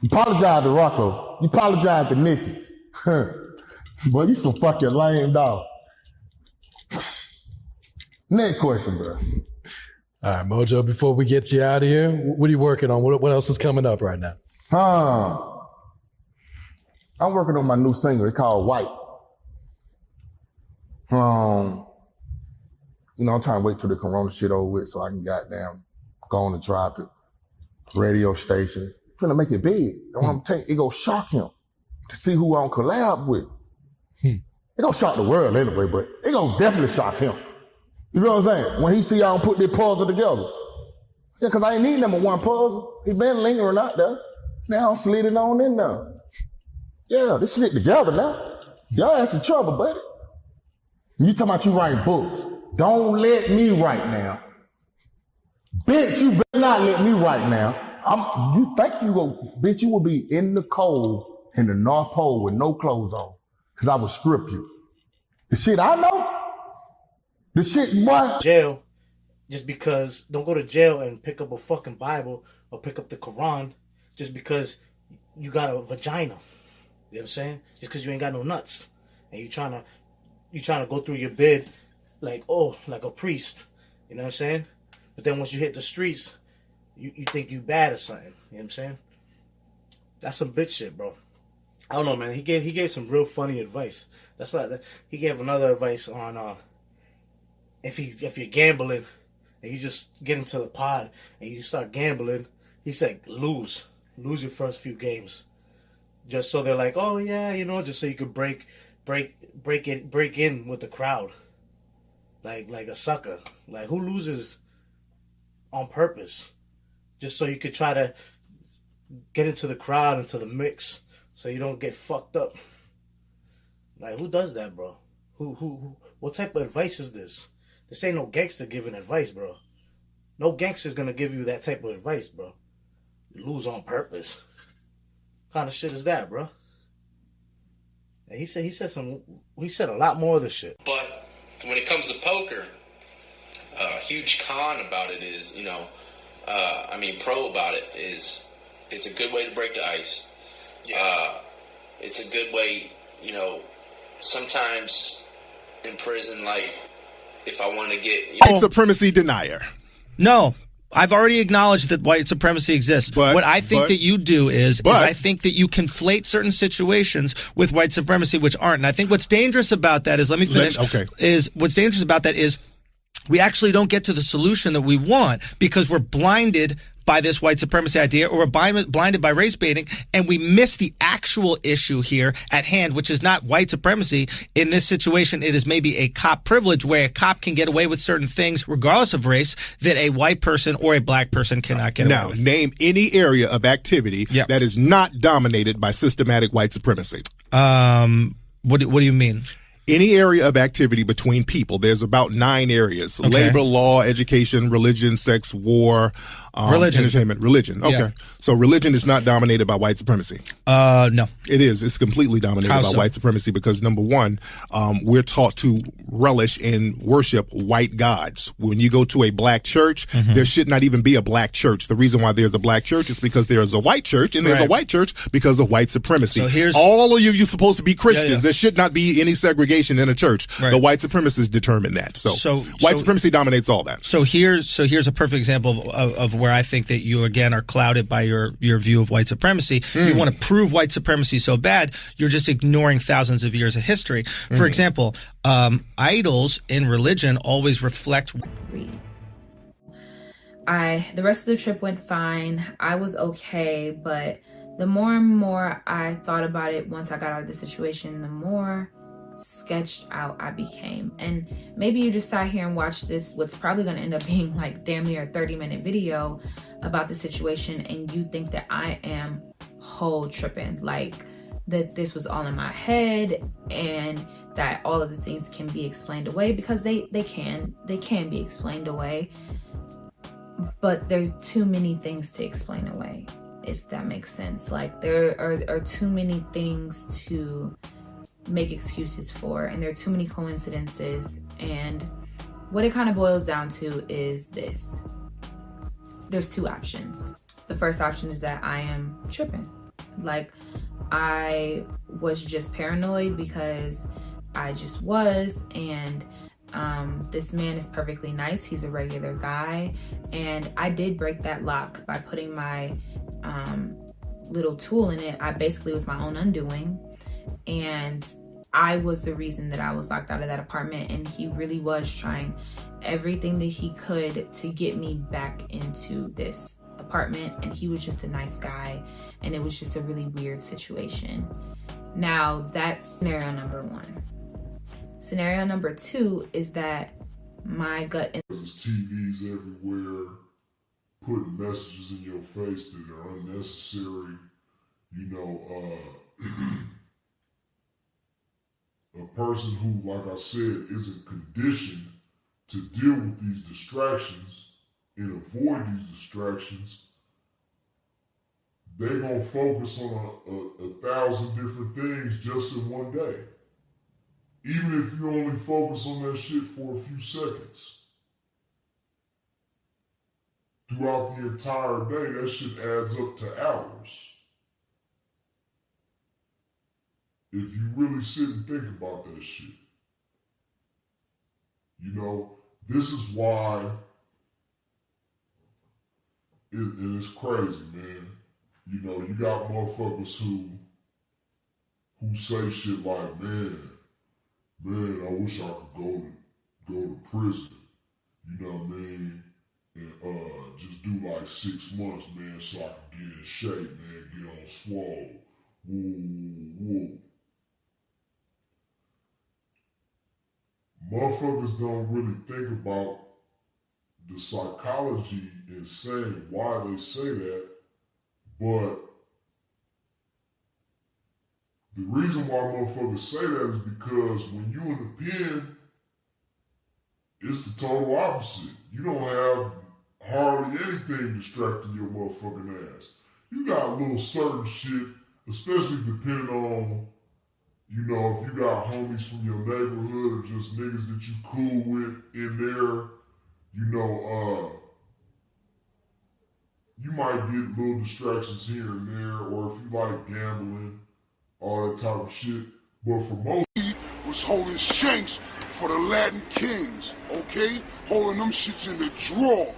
You apologize to Rocco. You apologize to Nikki. Boy, you some fucking lame dog. Next question, bro. All right, Mojo, before we get you out of here, what are you working on? What else is coming up right now? I'm working on my new single. It's called White. I'm trying to wait till the corona shit over with so I can goddamn go on and drop it. Radio station. I'm finna make it big. It gonna shock him to see who I'm collab with. It gonna shock the world anyway, but it gonna definitely shock him. You know what I'm saying? When he see y'all put this puzzle together. Yeah, cause I ain't need number one puzzle. He been lingering out there. Now I'm slid on in there. Yeah, this shit together now. Y'all had some trouble, buddy. You talking about you writing books. Don't let me write now. Bitch, you better not let me write now. You think you go, bitch, you will be in the cold in the North Pole with no clothes on. Cause I will strip you. The shit I know. The shit, boy. Jail, just because, don't go to jail and pick up a fucking Bible or pick up the Quran just because you got a vagina. You know what I'm saying? Just because you ain't got no nuts. And you trying to go through your bed like a priest. You know what I'm saying? But then once you hit the streets, you think you bad or something. You know what I'm saying? That's some bitch shit, bro. I don't know, man. He gave some real funny advice. That's like that. He gave another advice on if you're gambling and you just get into the pod and you start gambling, he said lose your first few games, just so they're like, oh yeah, just so you could break in with the crowd, like a sucker. Like, who loses on purpose, just so you could try to get into the crowd, into the mix, so you don't get fucked up. Like, who does that, bro? Who? What type of advice is this? This ain't no gangster giving advice, bro. No gangster's gonna give you that type of advice, bro. You lose on purpose. What kind of shit is that, bro? And he said a lot more of this shit. But when it comes to poker, a huge con about it is, pro about it is, it's a good way to break the ice. Yeah. it's a good way, you know, sometimes in prison, like, if I want to get... White supremacy denier. No. I've already acknowledged that white supremacy exists. What I think that you do is I think that you conflate certain situations with white supremacy, which aren't. And I think what's dangerous about that is, let me finish, what's dangerous about that is we actually don't get to the solution that we want because we're blinded by this white supremacy idea, or we're blinded by race baiting, and we miss the actual issue here at hand, which is not white supremacy. In this situation, it is maybe a cop privilege where a cop can get away with certain things regardless of race that a white person or a black person cannot get away with. Now, name any area of activity that is not dominated by systematic white supremacy. What do you mean? Any area of activity between people. There's about 9 areas. Labor, law, education, religion, sex, war, entertainment, religion. Okay. Yeah. So religion is not dominated by white supremacy. No. It is. It's completely dominated by white supremacy because, number one, we're taught to relish and worship white gods. When you go to a black church, there should not even be a black church. The reason why there's a black church is because there's a white church, and there's a white church because of white supremacy. So all of you're supposed to be Christians. There should not be any segregation in a church. The white supremacists determine that. So white supremacy dominates all that. So here's a perfect example of where I think that you again are clouded by your view of white supremacy. You want to prove white supremacy so bad, you're just ignoring thousands of years of history. For example, idols in religion always reflect. The rest of the trip went fine. I was okay, but the more and more I thought about it once I got out of the situation, the more sketched out I became. And maybe you just sat here and watched this, what's probably going to end up being like damn near a 30-minute video about the situation, and you think that I am whole tripping, like that this was all in my head and that all of the things can be explained away, because they can be explained away, but there's too many things to explain away, if that makes sense. Like there are too many things to make excuses for, and there are too many coincidences. And what it kind of boils down to is this: there's 2 options. The first option is that I am tripping, like I was just paranoid because I just was, and this man is perfectly nice. He's a regular guy, and I did break that lock by putting my little tool in it. I basically was my own undoing, and I was the reason that I was locked out of that apartment, and he really was trying everything that he could to get me back into this apartment, and he was just a nice guy, and it was just a really weird situation. Now, that's scenario number 1. Scenario number 2 is that my gut... There's TVs everywhere, putting messages in your face that are unnecessary. You know, a person who, like I said, isn't conditioned to deal with these distractions and avoid these distractions, they're going to focus on a 1,000 different things just in one day. Even if you only focus on that shit for a few seconds. Throughout the entire day, that shit adds up to hours. If you really sit and think about that shit. You know, this is why, and it's crazy, man. You know, you got motherfuckers who say shit like, man, I wish I could go to prison. You know what I mean? And just do like 6 months, man, so I can get in shape, man, get on swole. Woo. Motherfuckers don't really think about the psychology in saying why they say that, but the reason why motherfuckers say that is because when you in the pen, it's the total opposite. You don't have hardly anything distracting your motherfucking ass. You got little certain shit, especially depending on, you know, if you got homies from your neighborhood or just niggas that you cool with in there, you know, you might get little distractions here and there, or if you like gambling, all that type of shit. But for most, was holding shanks for the Latin kings, okay? Holding them shits in the drawer.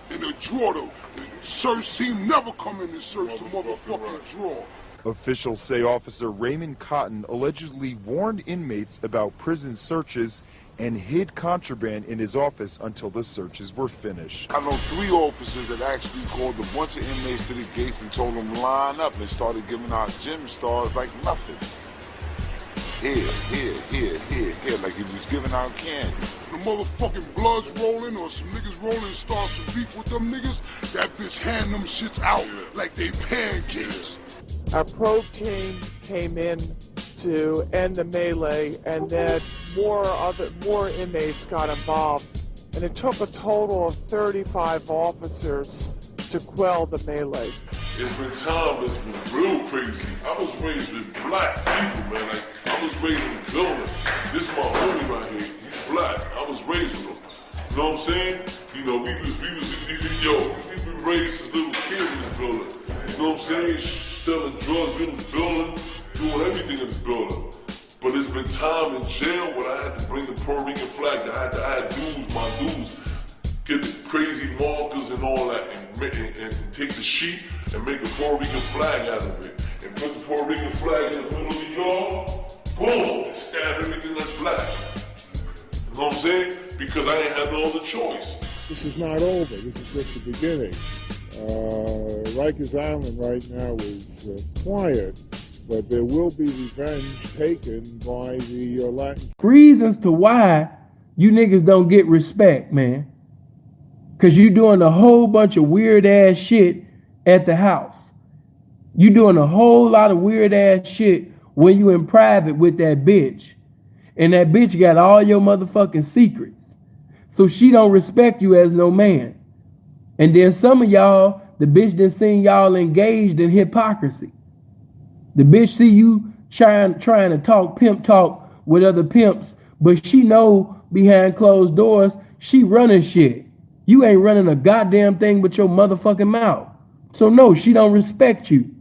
In the drawer, though. The search team never come in and search the motherfucking drawer. Officials say Officer Raymond Cotton allegedly warned inmates about prison searches and hid contraband in his office until the searches were finished. I know 3 officers that actually called a bunch of inmates to the gates and told them line up and started giving out gym stars like nothing. Here, like he was giving out candy. The motherfucking blood's rolling or some niggas rolling and start some beef with them niggas, that bitch hand them shits out like they pancakes. A probe team came in to end the melee, and then more inmates got involved, and it took a total of 35 officers to quell the melee. It's been time that's been real crazy. I was raised with black people, man. Like, I was raised in the building. This is my homie right here. He's black. I was raised with him. You know what I'm saying? You know, we been raised as little kids in this building. You know what I'm saying? Selling drugs in this building, doing everything in this building. But it's been time in jail where I had to bring the Puerto Rican flag. I had dues, my dues, get the crazy markers and all that, and take the sheet and make a Puerto Rican flag out of it. And put the Puerto Rican flag in the middle of the yard, boom, and stab everything that's black. You know what I'm saying? Because I ain't had no other choice. This is not over. This is just the beginning. Rikers Island right now is quiet, but there will be revenge taken by the Latin. Reasons to why you niggas don't get respect, man. Because you doing a whole bunch of weird ass shit at the house. You doing a whole lot of weird ass shit when you in private with that bitch. And that bitch got all your motherfucking secrets. So she don't respect you as no man. And then some of y'all, the bitch done seen y'all engaged in hypocrisy. The bitch see you trying to talk pimp talk with other pimps, but she know behind closed doors, she running shit. You ain't running a goddamn thing but your motherfucking mouth. So no, she don't respect you.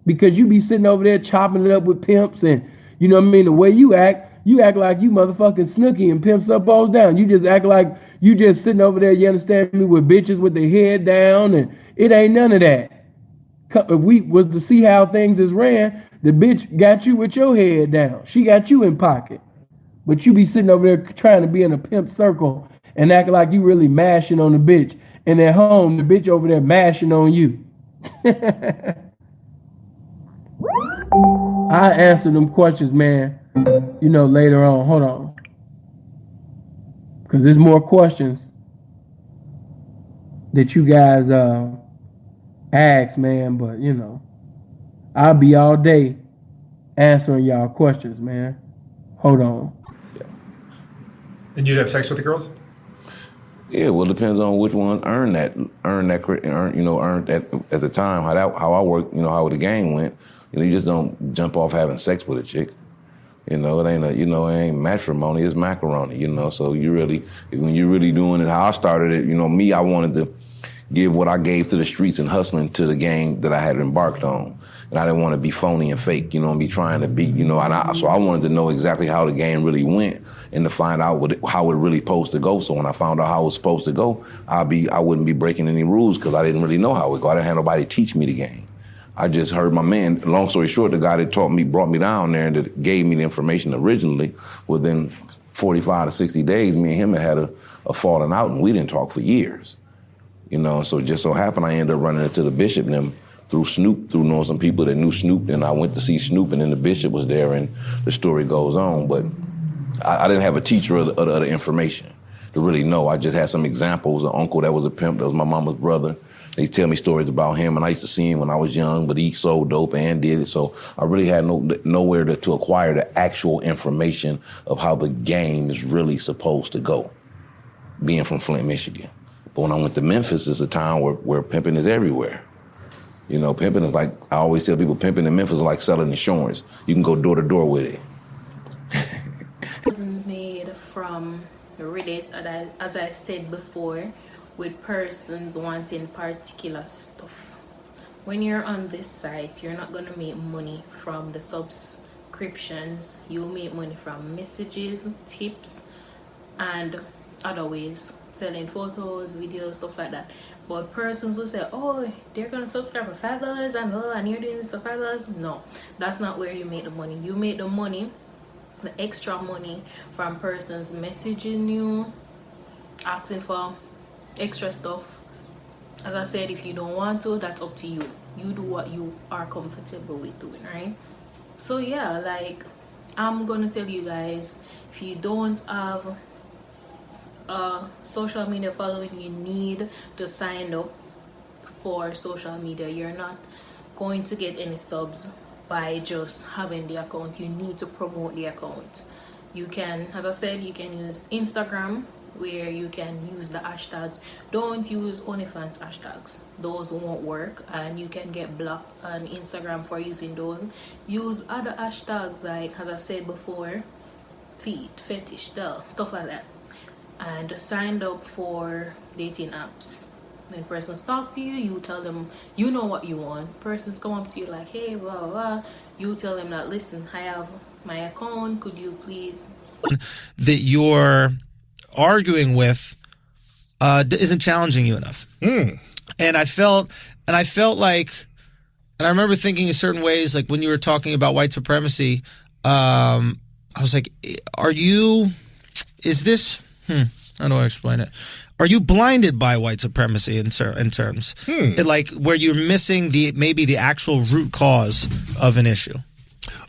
Because you be sitting over there chopping it up with pimps, and you know what I mean, the way you act like you motherfucking Snooki and pimps up, balls down. You just act like you just sitting over there, you understand me, with bitches with their head down, and it ain't none of that. If we was to see how things is ran, the bitch got you with your head down. She got you in pocket. But you be sitting over there trying to be in a pimp circle and acting like you really mashing on the bitch. And at home, the bitch over there mashing on you. I answer them questions, man, you know, later on. Hold on. Because there's more questions that you guys ask, man. But, you know, I'll be all day answering y'all questions, man. Hold on. And you'd have sex with the girls? Yeah, well, it depends on which one earned that at the time, how I worked, you know, how the game went. You know, you just don't jump off having sex with a chick. You know, it ain't matrimony, it's macaroni, you know. So when you're really doing it how I started it, you know, me, I wanted to give what I gave to the streets and hustling to the game that I had embarked on. And I didn't want to be phony and fake, you know, and be trying to be, you know, so I wanted to know exactly how the game really went and to find out how it really supposed to go. So when I found out how it was supposed to go, I wouldn't be breaking any rules because I didn't really know how it would go. I didn't have nobody teach me the game. I just heard my man. Long story short, the guy that brought me down there and that gave me the information originally, within 45 to 60 days, me and him had a falling out and we didn't talk for years. You know, so it just so happened I ended up running into the bishop and them through Snoop, through knowing some people that knew Snoop, and I went to see Snoop and then the bishop was there and the story goes on. But I didn't have a teacher of the information to really know. I just had some examples. An uncle that was a pimp, that was my mama's brother. They tell me stories about him, and I used to see him when I was young, but he sold dope and did it. So I really had nowhere to acquire the actual information of how the game is really supposed to go, being from Flint, Michigan. But when I went to Memphis, it's a town where pimping is everywhere. You know, pimping is like, I always tell people, pimping in Memphis is like selling insurance. You can go door to door with it. It's made from Reddit, as I said before, with persons wanting particular stuff. when you're on this site, you're not gonna make money from the subscriptions. You'll make money from messages, tips, and other ways, selling photos, videos, stuff like that. But persons will say, oh, they're gonna subscribe for $5 and you're doing this for $5. No, that's not where you make the money. You make the money, the extra money, from persons messaging you, asking for extra stuff. As I said, if you don't want to, that's up to you. You do what you are comfortable with doing, right? So yeah, like, I'm gonna tell you guys, if you don't have social media following, you need to sign up for social media. You're not going to get any subs by just having the account. You need to promote the account. You can, as I said, you can use Instagram, where you can use the hashtags. Don't use OnlyFans hashtags, those won't work, and you can get blocked on Instagram for using those. Use other hashtags, like, as I said before, feet, fetish, stuff like that. And signed up for dating apps. When persons talk to you, you tell them you know what you want. Persons come up to you like, hey, blah blah blah. You tell them that, listen, I have my account, could you please, that you're arguing with isn't challenging you enough. And I felt like, and I remember thinking in certain ways, like when you were talking about white supremacy, I was like, is this, how do I explain it? Are you blinded by white supremacy in terms? Like where you're missing maybe the actual root cause of an issue?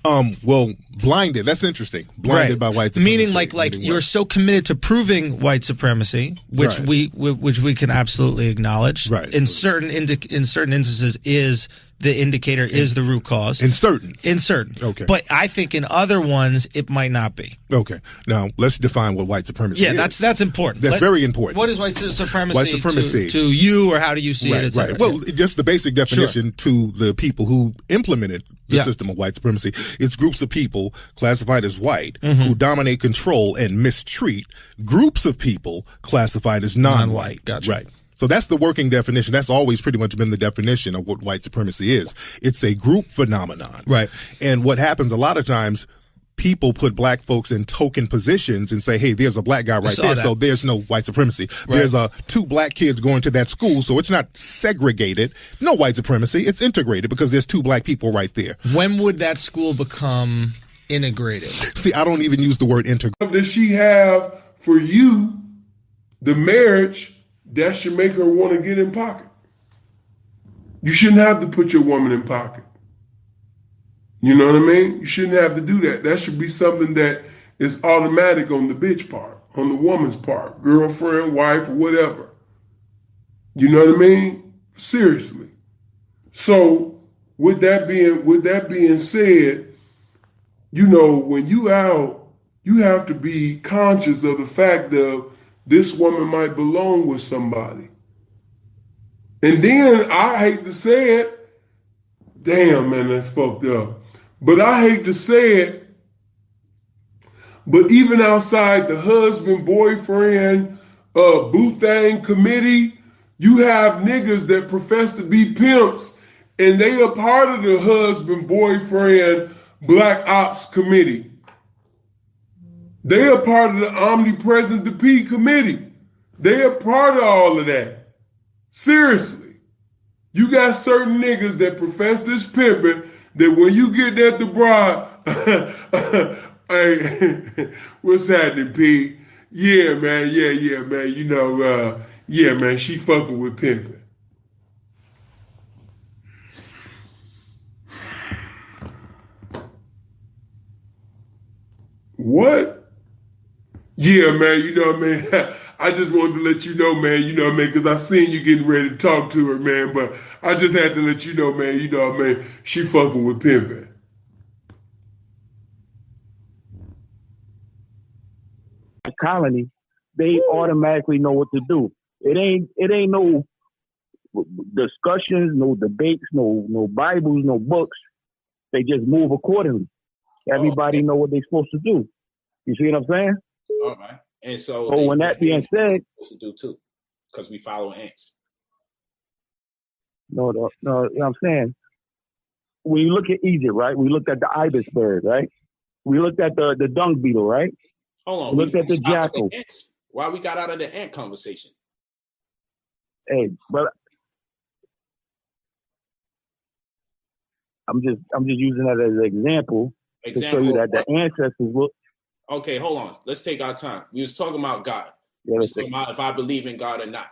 Well, blinded. That's interesting. Blinded by white supremacy. Meaning like you're so committed to proving white supremacy, which we can absolutely acknowledge. Right. In certain instances, is the indicator is the root cause. In certain. Okay. But I think in other ones it might not be. Okay. Now let's define what white supremacy is. Yeah, that's important. That's very important. What is white supremacy? To you, or how do you see it? Right. Well, just the basic definition to the people who implemented the system of white supremacy. It's groups of people classified as white who dominate, control, and mistreat groups of people classified as non-white. Gotcha. Right. So that's the working definition. That's always pretty much been the definition of what white supremacy is. It's a group phenomenon. Right. And what happens a lot of times, people put black folks in token positions and say, hey, there's a black guy right there, so there's no white supremacy. Right. There's two black kids going to that school, so it's not segregated. No white supremacy. It's integrated because there's two black people right there. When would that school become integrated? See, I don't even use the word integrated. Does she have for you the marriage that should make her want to get in pocket? You shouldn't have to put your woman in pocket. You know what I mean? You shouldn't have to do that. That should be something that is automatic on the bitch part, on the woman's part, girlfriend, wife, or whatever. You know what I mean? Seriously. So with that being said, you know, when you out, you have to be conscious of the fact of this woman might belong with somebody. And then I hate to say it, damn man, that's fucked up. But I hate to say it, but even outside the husband, boyfriend, boo thing committee, you have niggas that profess to be pimps and they are part of the husband, boyfriend, black ops committee. They are part of the omnipresent the P committee. They are part of all of that. Seriously. You got certain niggas that profess this pimping that when you get at the bride, hey, what's happening, P? Yeah, man, yeah, man. You know, yeah, man, she fucking with pimping. What? Yeah, man, you know what I mean? I just wanted to let you know, man, you know what I mean? Because I seen you getting ready to talk to her, man, but I just had to let you know, man, you know what I mean? She fucking with pimping. Colony, they automatically know what to do. It ain't no discussions, no debates, no Bibles, no books. They just move accordingly. Everybody know what they're supposed to do. You see what I'm saying? All right. And so when that being said, supposed to do too, because we follow ants. No, you know what I'm saying? When you look at Egypt, right? We looked at the ibis bird, right? We looked at the dung beetle, right? Hold on. We looked at the stopped at jackal. the ants. Why we got out of the ant conversation? Hey, but I'm just using that as an example to show you that the ancestors will. Okay, hold on. Let's take our time. We was talking about God. Yeah, we was talking about if I believe in God or not.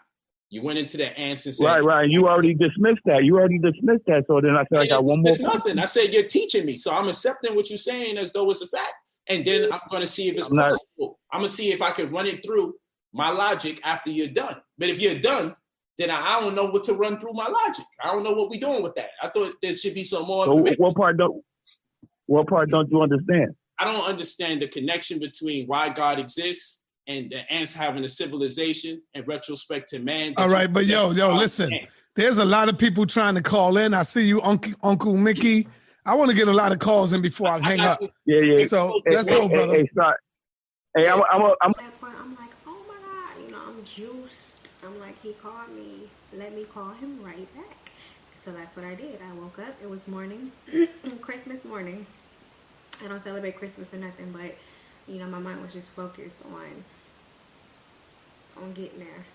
You went into the ants and said, right. You already dismissed that. So then I said I got one more. Nothing. I said you're teaching me, so I'm accepting what you're saying as though it's a fact, and then I'm going to see if it's possible. I'm going to see if I can run it through my logic after you're done. But if you're done, then I don't know what to run through my logic. I don't know what we're doing with that. I thought there should be some more information. What part don't you understand? I don't understand the connection between why God exists and the ants having a civilization in retrospect to man. All right, but yo, listen. There's a lot of people trying to call in. I see you, Uncle Mickey. I want to get a lot of calls in before I hang up. Yeah. So let's go, brother. Hey, I'm At that point, I'm like, oh my God, I'm juiced. I'm like, he called me. Let me call him right back. So that's what I did. I woke up. It was morning, Christmas morning. I don't celebrate Christmas or nothing, but my mind was just focused on getting there,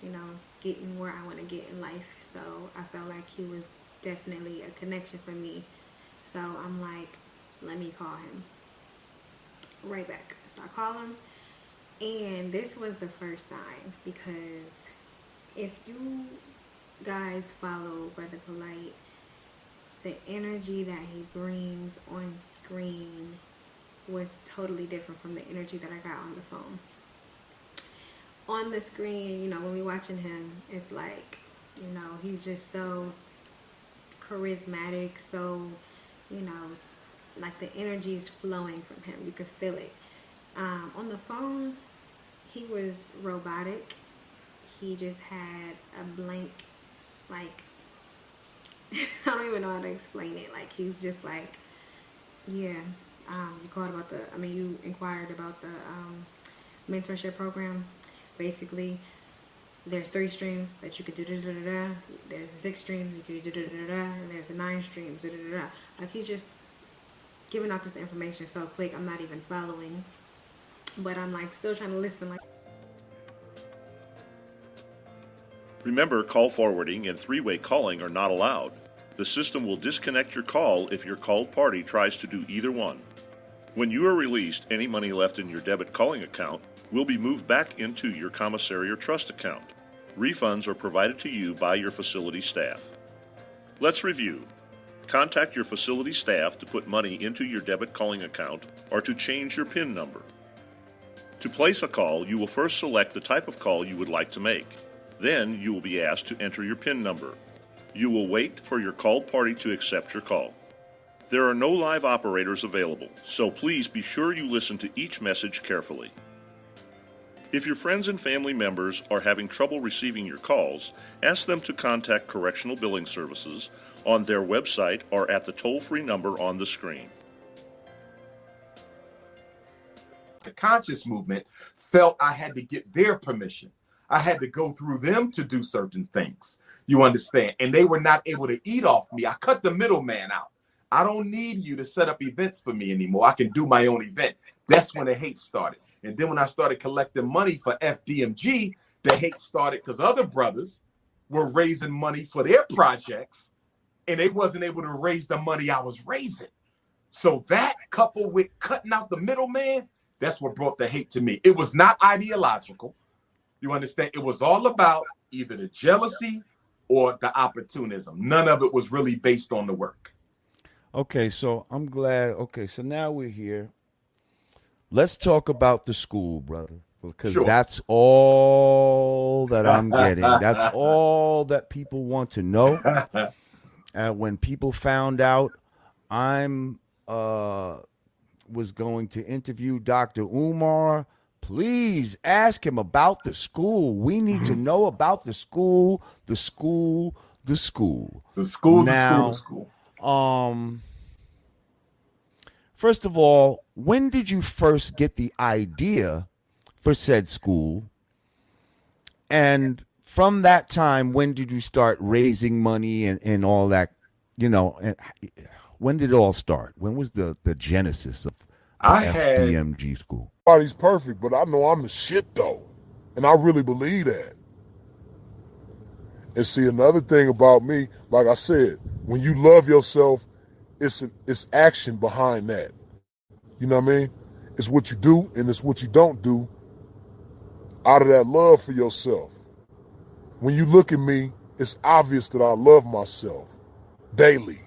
getting where I want to get in life. So I felt like he was definitely a connection for me. So I'm like, let me call him right back. So I call him, and this was the first time, because if you guys follow Brother Polite, the energy that he brings on screen was totally different from the energy that I got on the phone. On the screen, when we watching him, it's like, he's just so charismatic, so, like the energy is flowing from him. You could feel it. On the phone, he was robotic. He just had a blank, like, I don't even know how to explain it. Like, he's just like, yeah. You inquired about the mentorship program. Basically, there's 3 streams that you could do da-da-da-da. There's 6 streams you could do da-da-da-da. And there's 9 streams da-da-da-da. Like, he's just giving out this information so quick, I'm not even following. But I'm like still trying to listen. Like, remember, call forwarding and 3-way calling are not allowed. The system will disconnect your call if your called party tries to do either one. When you are released, any money left in your debit calling account will be moved back into your commissary or trust account. Refunds are provided to you by your facility staff. Let's review. Contact your facility staff to put money into your debit calling account or to change your PIN number. To place a call, you will first select the type of call you would like to make. Then you will be asked to enter your PIN number. You will wait for your called party to accept your call. There are no live operators available, so please be sure you listen to each message carefully. If your friends and family members are having trouble receiving your calls, ask them to contact Correctional Billing Services on their website or at the toll-free number on the screen. The conscious movement felt I had to get their permission. I had to go through them to do certain things. You understand? And they were not able to eat off me. I cut the middleman out. I don't need you to set up events for me anymore. I can do my own event. That's when the hate started. And then when I started collecting money for FDMG, the hate started because other brothers were raising money for their projects and they wasn't able to raise the money I was raising. So that, coupled with cutting out the middleman, that's what brought the hate to me. It was not ideological. You understand? It was all about either the jealousy or the opportunism. None of it was really based on the work. Okay, so I'm glad. Okay, so now we're here. Let's talk about the school, brother, because that's all that I'm getting. That's all that people want to know. When people found out I'm was going to interview Dr. Umar, please ask him about the school. We need to know about the school, the school, the school. The school, now, the school, the school. First of all, when did you first get the idea for said school? And from that time, when did you start raising money and all that? And when did it all start? When was the genesis of FDMG school? Nobody's perfect, but I know I'm the shit though. And I really believe that. And see, another thing about me, like I said, when you love yourself, it's action behind that. You know what I mean? It's what you do and it's what you don't do out of that love for yourself. When you look at me, it's obvious that I love myself daily.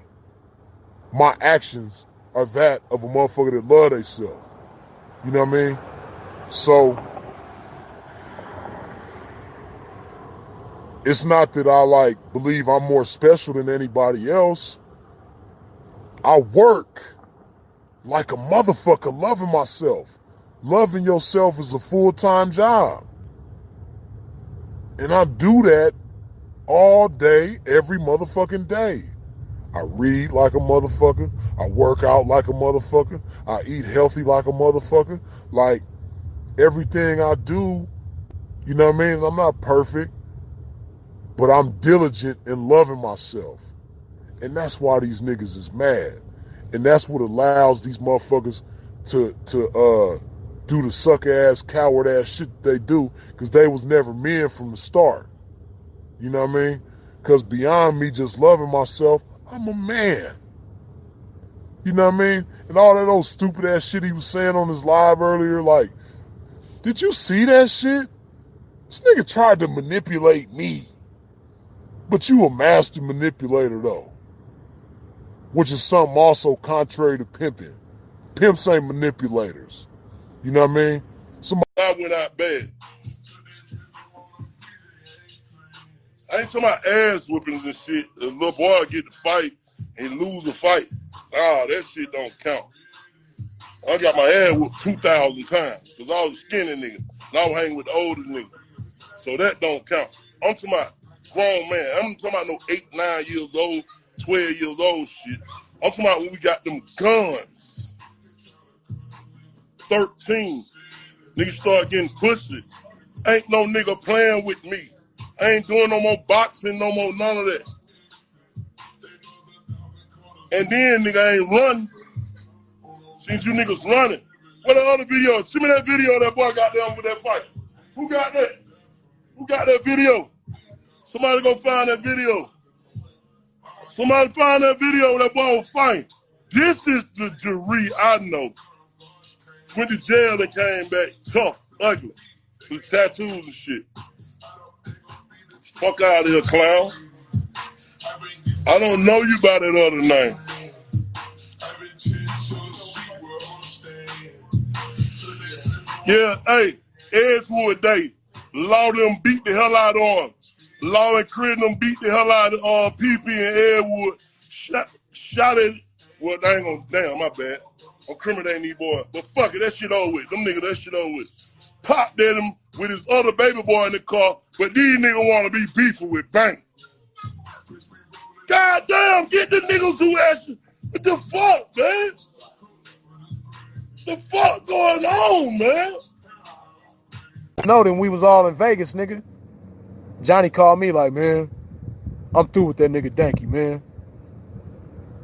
My actions are that of a motherfucker that love themselves. You know what I mean? So it's not that I believe I'm more special than anybody else. I work like a motherfucker loving myself. Loving yourself is a full-time job. And I do that all day, every motherfucking day. I read like a motherfucker. I work out like a motherfucker. I eat healthy like a motherfucker. Like, everything I do, you know what I mean? I'm not perfect, but I'm diligent in loving myself. And that's why these niggas is mad. And that's what allows these motherfuckers to do the suck-ass, coward-ass shit they do, because they was never men from the start. You know what I mean? Because beyond me just loving myself, I'm a man. You know what I mean? And all that old stupid-ass shit he was saying on his live earlier, like, did you see that shit? This nigga tried to manipulate me. But you a master manipulator, though. Which is something also contrary to pimping. Pimps ain't manipulators. You know what I mean? I went out bad. I ain't talking about ass whoopings and shit. A little boy get to fight and lose a fight. Nah, that shit don't count. I got my ass whooped 2,000 times because I was a skinny nigga. And I was hanging with the oldest nigga. So that don't count. I'm talking about grown man. I'm talking about no 8, 9 years old, 12 years old shit. I'm talking about when we got them guns. 13. Niggas start getting pussy. Ain't no nigga playing with me. I ain't doing no more boxing, no more none of that. And then nigga ain't run. Since you niggas running. What the other video? Send me that video that boy got there with that fight. Who got that? Who got that video? Somebody go find that video. Somebody find that video that boy was fighting. This is the Jaree I know. Went to jail and came back tough, ugly, with tattoos and shit. Fuck out of here, clown. I don't know you by that other name. Yeah, hey, Edgewood Day. Law them beat the hell out of him. Law and Crit them beat the hell out of PP and Edgewood. Shot it. Well, they ain't gonna, damn, my bad. I'm criminating these boys. But fuck it, that shit over with. Them niggas, that shit over with. Pop did him with his other baby boy in the car, but these niggas want to be beefing with Bang. God damn, get the niggas who asked you. What the fuck, man? The fuck going on, man? No, then we was all in Vegas, nigga. Johnny called me like, man, I'm through with that nigga Danky, man.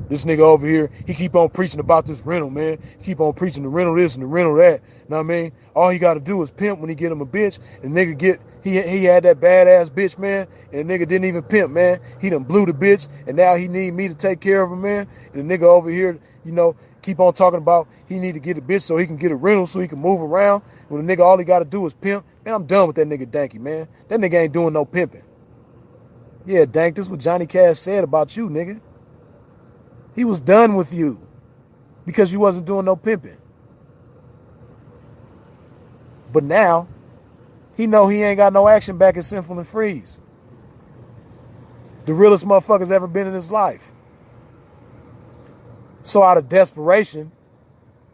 This nigga over here, he keep on preaching about this rental, man. He keep on preaching the rental this and the rental that. Know what I mean? All he got to do is pimp when he get him a bitch. And nigga he had that badass bitch, man. And the nigga didn't even pimp, man. He done blew the bitch. And now he need me to take care of him, man. And the nigga over here, you know, keep on talking about he need to get a bitch so he can get a rental so he can move around. When the nigga, all he got to do is pimp. Man, I'm done with that nigga Danky, man. That nigga ain't doing no pimping. Yeah, Dank, this is what Johnny Cash said about you, nigga. He was done with you because you wasn't doing no pimping. But now, he know he ain't got no action back at Sinful and Freeze. The realest motherfucker's ever been in his life. So out of desperation,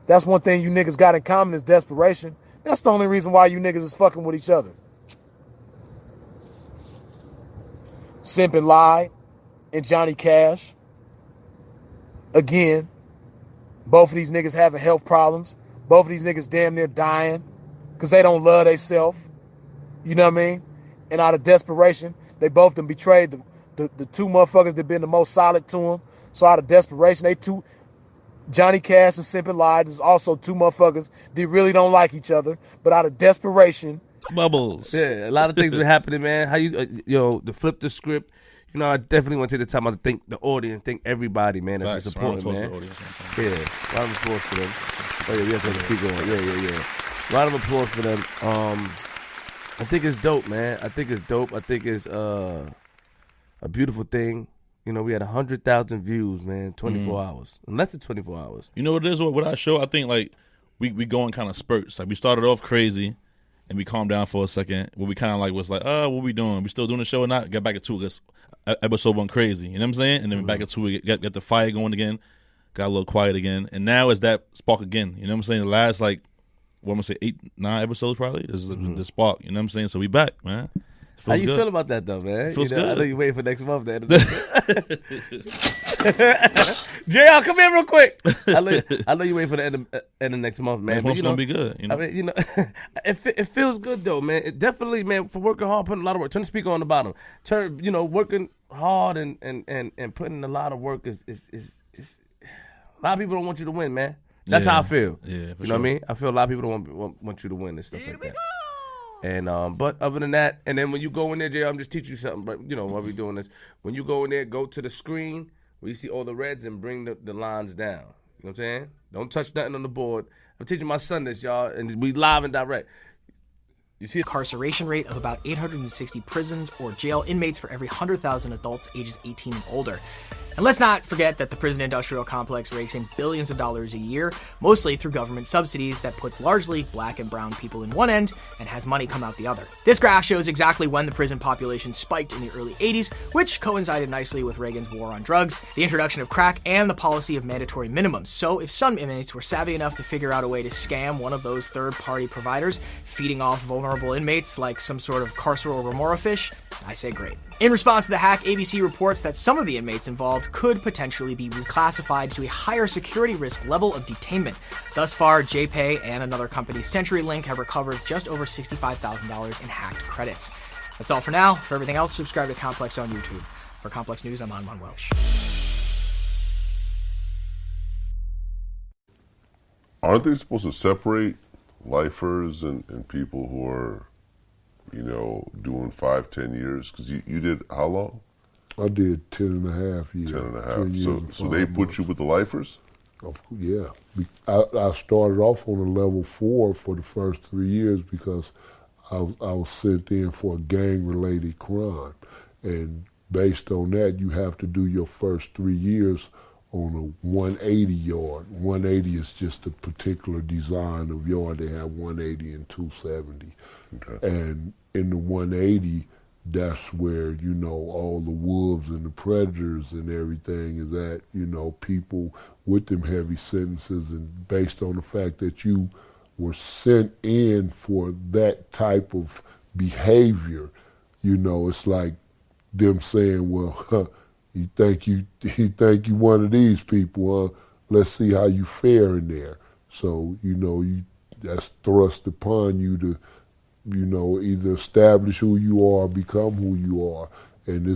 that's one thing you niggas got in common is desperation. That's the only reason why you niggas is fucking with each other. Simp and Lied and Johnny Cash. Again, both of these niggas having health problems. Both of these niggas damn near dying because they don't love themselves. You know what I mean? And out of desperation, they both done betrayed the two motherfuckers that been the most solid to them. So out of desperation, Johnny Cash and Simpin Lied is also two motherfuckers that really don't like each other, but out of desperation. Bubbles. Yeah, a lot of things been happening, man. How to flip the script. I definitely want to take the time out to thank the audience, thank everybody, man, that's been supporting, man. Yeah, round of applause for them. Oh yeah, we have to keep going. Yeah. Round of applause for them. I think it's dope, man. I think it's dope. I think it's a beautiful thing. We had 100,000 views, man, 24 hours. In less than 24 hours. You know what it is with our show? I think, like, we go in kind of spurts. Like, we started off crazy, and we calmed down for a second. Where we kind of, like, was like, what we doing? We still doing the show or not? Get back at 2 because episode 1 crazy. You know what I'm saying? And then back at 2, we got the fire going again. Got a little quiet again. And now it's that spark again. You know what I'm saying? The last, like, what I'm going to say, 8, 9 episodes probably is the spark. You know what I'm saying? So we back, man. How you feel about that though, man? Feels good. I know you waiting for next month. JR, come here real quick. I know you waiting for the end of next month, man. Next month's gonna be good. I mean, it feels good though, man. It definitely, man, for working hard, putting a lot of work. Turn the speaker on the bottom. Working hard and putting a lot of work is a lot of people don't want you to win, man. That's how I feel. Yeah, you know what I mean? I feel a lot of people don't want you to win and stuff like that. And but other than that, and then when you go in there, Jay, I'm just teaching you something. But while we doing this, when you go in there, go to the screen where you see all the reds and bring the lines down. You know what I'm saying? Don't touch nothing on the board. I'm teaching my son this, y'all, and we live and direct. You see incarceration rate of about 860 prisons or jail inmates for every 100,000 adults ages 18 and older. And let's not forget that the prison industrial complex rakes in billions of dollars a year, mostly through government subsidies that puts largely black and brown people in one end and has money come out the other. This graph shows exactly when the prison population spiked in the early 80s, which coincided nicely with Reagan's war on drugs, the introduction of crack, and the policy of mandatory minimums. So if some inmates were savvy enough to figure out a way to scam one of those third-party providers, feeding off vulnerable inmates like some sort of carceral remora fish, I say great. In response to the hack, ABC reports that some of the inmates involved could potentially be reclassified to a higher security risk level of detainment. Thus far, JPay and another company, CenturyLink, have recovered just over $65,000 in hacked credits. That's all for now. For everything else, subscribe to Complex on YouTube. For Complex News, I'm Anwan Welch. Aren't they supposed to separate lifers and people who are, doing 5-10 years? Because you did how long? I did 10.5 years. 10.5. So they put you with the lifers? Yeah. I started off on a level 4 for the first 3 years because I was sent in for a gang-related crime. And based on that, you have to do your first 3 years on a 180 yard. 180 is just a particular design of yard. They have 180 and 270. Okay. And in the 180, that's where, all the wolves and the predators and everything is at, people with them heavy sentences, and based on the fact that you were sent in for that type of behavior, it's like them saying, well, you think you one of these people, let's see how you fare in there. So, that's thrust upon you to, either establish who you are or become who you are. And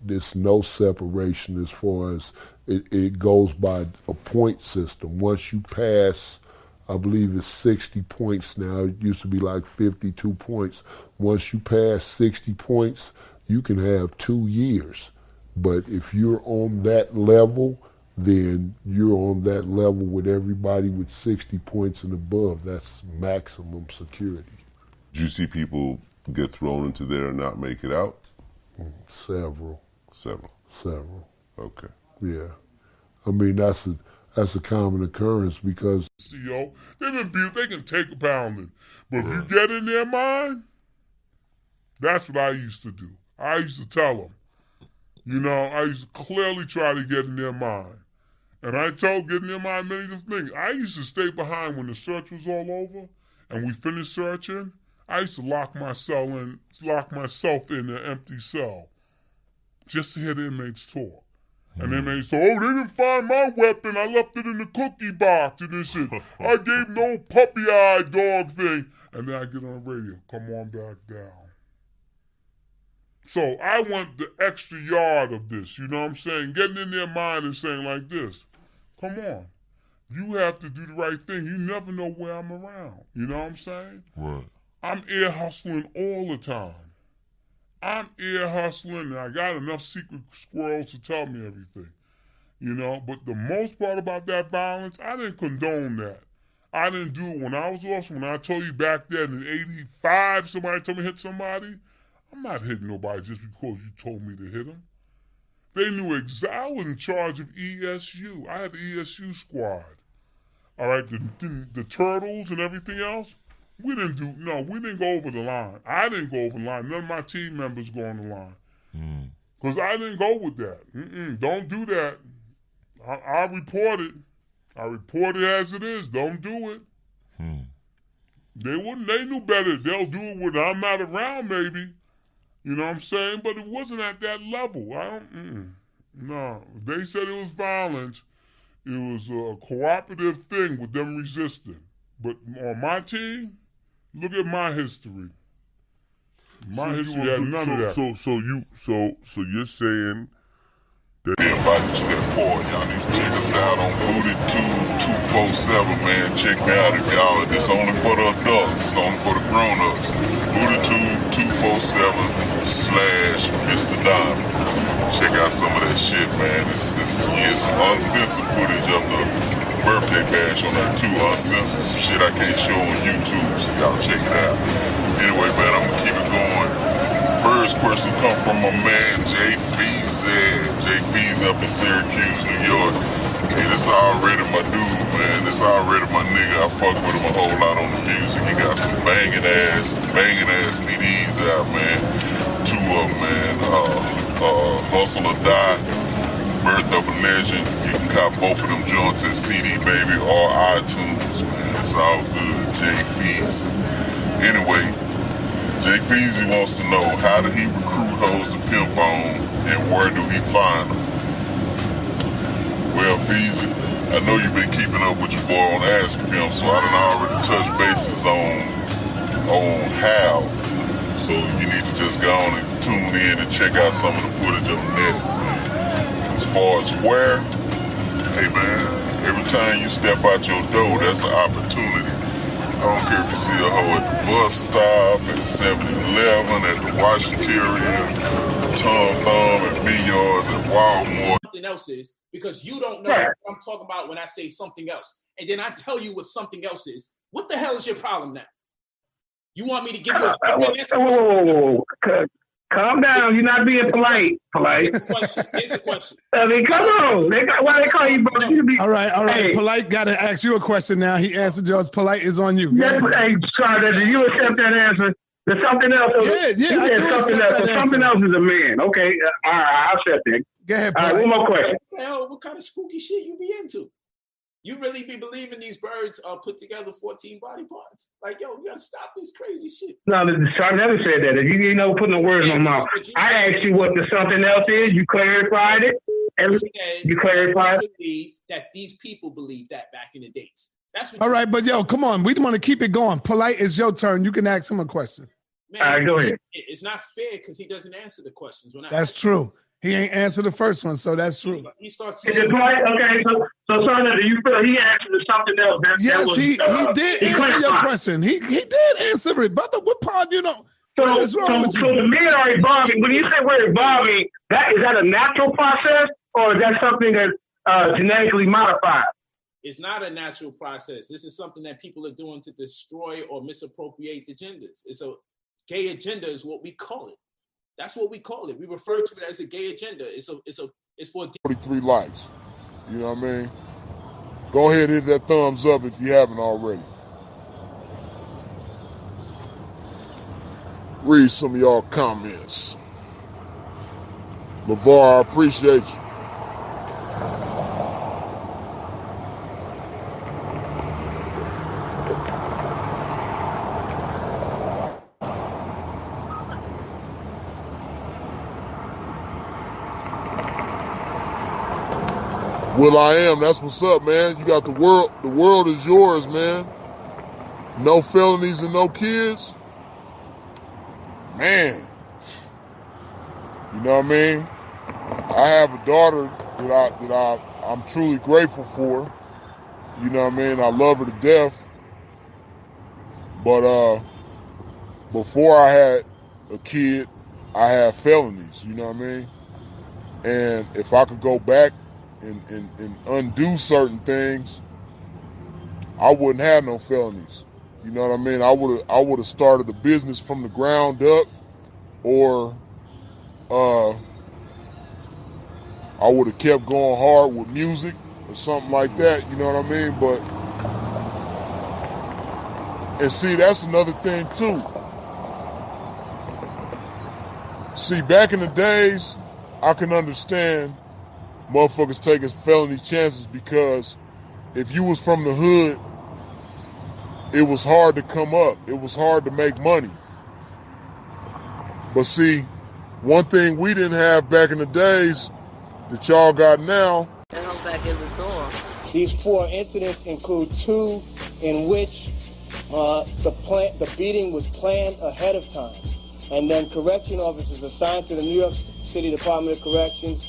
it's no separation as far as it goes by a point system. Once you pass, I believe it's 60 points now. It used to be like 52 points. Once you pass 60 points, you can have 2 years. But if you're on that level, then you're on that level with everybody with 60 points and above. That's maximum security. Did you see people get thrown into there and not make it out? Several. Okay. Yeah. I mean, that's a common occurrence because they can take a pounding, but if you get in their mind, that's what I used to do. I used to tell them. I used to clearly try to get in their mind. And I told get in their mind many different things. I used to stay behind when the search was all over and we finished searching. I used to lock myself in an empty cell just to hear the inmates talk. And the inmates say, they didn't find my weapon. I left it in the cookie box. And they said, I gave no puppy-eyed dog thing. And then I get on the radio, come on back down. So I want the extra yard of this, you know what I'm saying? Getting in their mind and saying like this, come on, you have to do the right thing. You never know where I'm around, you know what I'm saying? Right. I'm ear hustling all the time. I'm ear hustling and I got enough secret squirrels to tell me everything, you know? But the most part about that violence, I didn't condone that. I didn't do it when I was off. When I told you back then in 85, somebody told me to hit somebody, I'm not hitting nobody just because you told me to hit them. They knew exactly. I was in charge of ESU. I had the ESU squad. All right, the turtles and everything else, we didn't go over the line. I didn't go over the line. None of my team members go on the line. Because I didn't go with that. Don't do that. I report it. I report it as it is. Don't do it. They knew better. They'll do it when I'm not around, maybe. You know what I'm saying? But it wasn't at that level. No. They said it was violence. It was a cooperative thing with them resisting. But on my team, look at my history. My history had none of that. So you're saying that everybody to that boy, y'all need to check us out on BootyTube247, man. Check me out if y'all. It's only for the adults. It's only for the grown-ups. BootyTube247/Mr. Diamond. Check out some of that shit, man. It's some uncensored footage of the birthday bash on that too. Uncensored some shit I can't show on YouTube, so y'all check it out. Anyway, man, I'm gonna keep it going. First question come from my man Jay Fees. Jay Fees up in Syracuse, New York. Hey, this already my dude, man. This already my nigga. I fuck with him a whole lot on the music. He got some banging ass CDs out, man. Two of them, man. Hustle or Die, Birth of a Legend. You can cop both of them joints at CD Baby or iTunes, man. It's all good. Jay Fees. Anyway, Jay Feezy wants to know, how did he recruit hoes to pimp on, and where do he find them? Well, Feezy, I know you've been keeping up with your boy on Ask Pimp, so I done already touched bases on how. So you need to just go on and tune in and check out some of the footage of the net. As far as where, hey man, every time you step out your door, that's an opportunity. I don't care if you see a hoe at the bus stop, at 7-Eleven, at the Washington, Tom Thumb, at Milliards, at Walmart. Something else is, because you don't know what I'm talking about when I say something else. And then I tell you what something else is. What the hell is your problem now? You want me to give you a whoa. Calm down. You're not being polite. Here's a question. I mean, come on. Why they call you brother? All right. Hey. Polite got to ask you a question now. He answered yours. Polite is on you. Yes, hey, sorry, did you accept that answer? There's something else. Yeah, you said something else. So something else is a man. Okay, all right, I'll accept it. Go ahead, Polite. All right, one more question. Hell, what kind of spooky shit you be into? You really be believing these birds put together 14 body parts? Like, yo, we gotta stop this crazy shit. No, Sean never said that. If you know, putting the words in my mouth. I asked you what the something else is. You clarified it. You clarified it. Believe that these people believe that back in the days. That's what. All right, but yo, come on. We want to keep it going. Polite, it's your turn. You can ask him a question. Man, all right, go ahead. It's not fair because he doesn't answer the questions. That's true. He ain't answered the first one, so that's true. He starts. Okay, so Son, do you feel he answered something else? He did answer your question. He did answer it, brother. What part you know? So the men are evolving. When you say we're evolving, is that a natural process, or is that something that's genetically modified? It's not a natural process. This is something that people are doing to destroy or misappropriate the genders. It's a gay agenda, is what we call it. That's what we call it. We refer to it as a gay agenda. It's for 43 likes. You know what I mean? Go ahead and hit that thumbs up if you haven't already. Read some of y'all comments. LeVar, I appreciate you. Will I Am, that's what's up, man. You got the world is yours, man. No felonies and no kids. Man, You know what I mean? I have a daughter that I'm truly grateful for. You know what I mean? I love her to death. But before I had a kid, I had felonies, you know what I mean? And if I could go back and undo certain things, I wouldn't have no felonies. You know what I mean? I would have started a business from the ground up, or I would have kept going hard with music or something like that, you know what I mean? But, and see, that's another thing too. See, back in the days, I can understand motherfuckers taking felony chances, because if you was from the hood, it was hard to come up. It was hard to make money. But see, one thing we didn't have back in the days that y'all got now. These 4 incidents include 2 in which the beating was planned ahead of time. And then correction officers assigned to the New York City Department of Corrections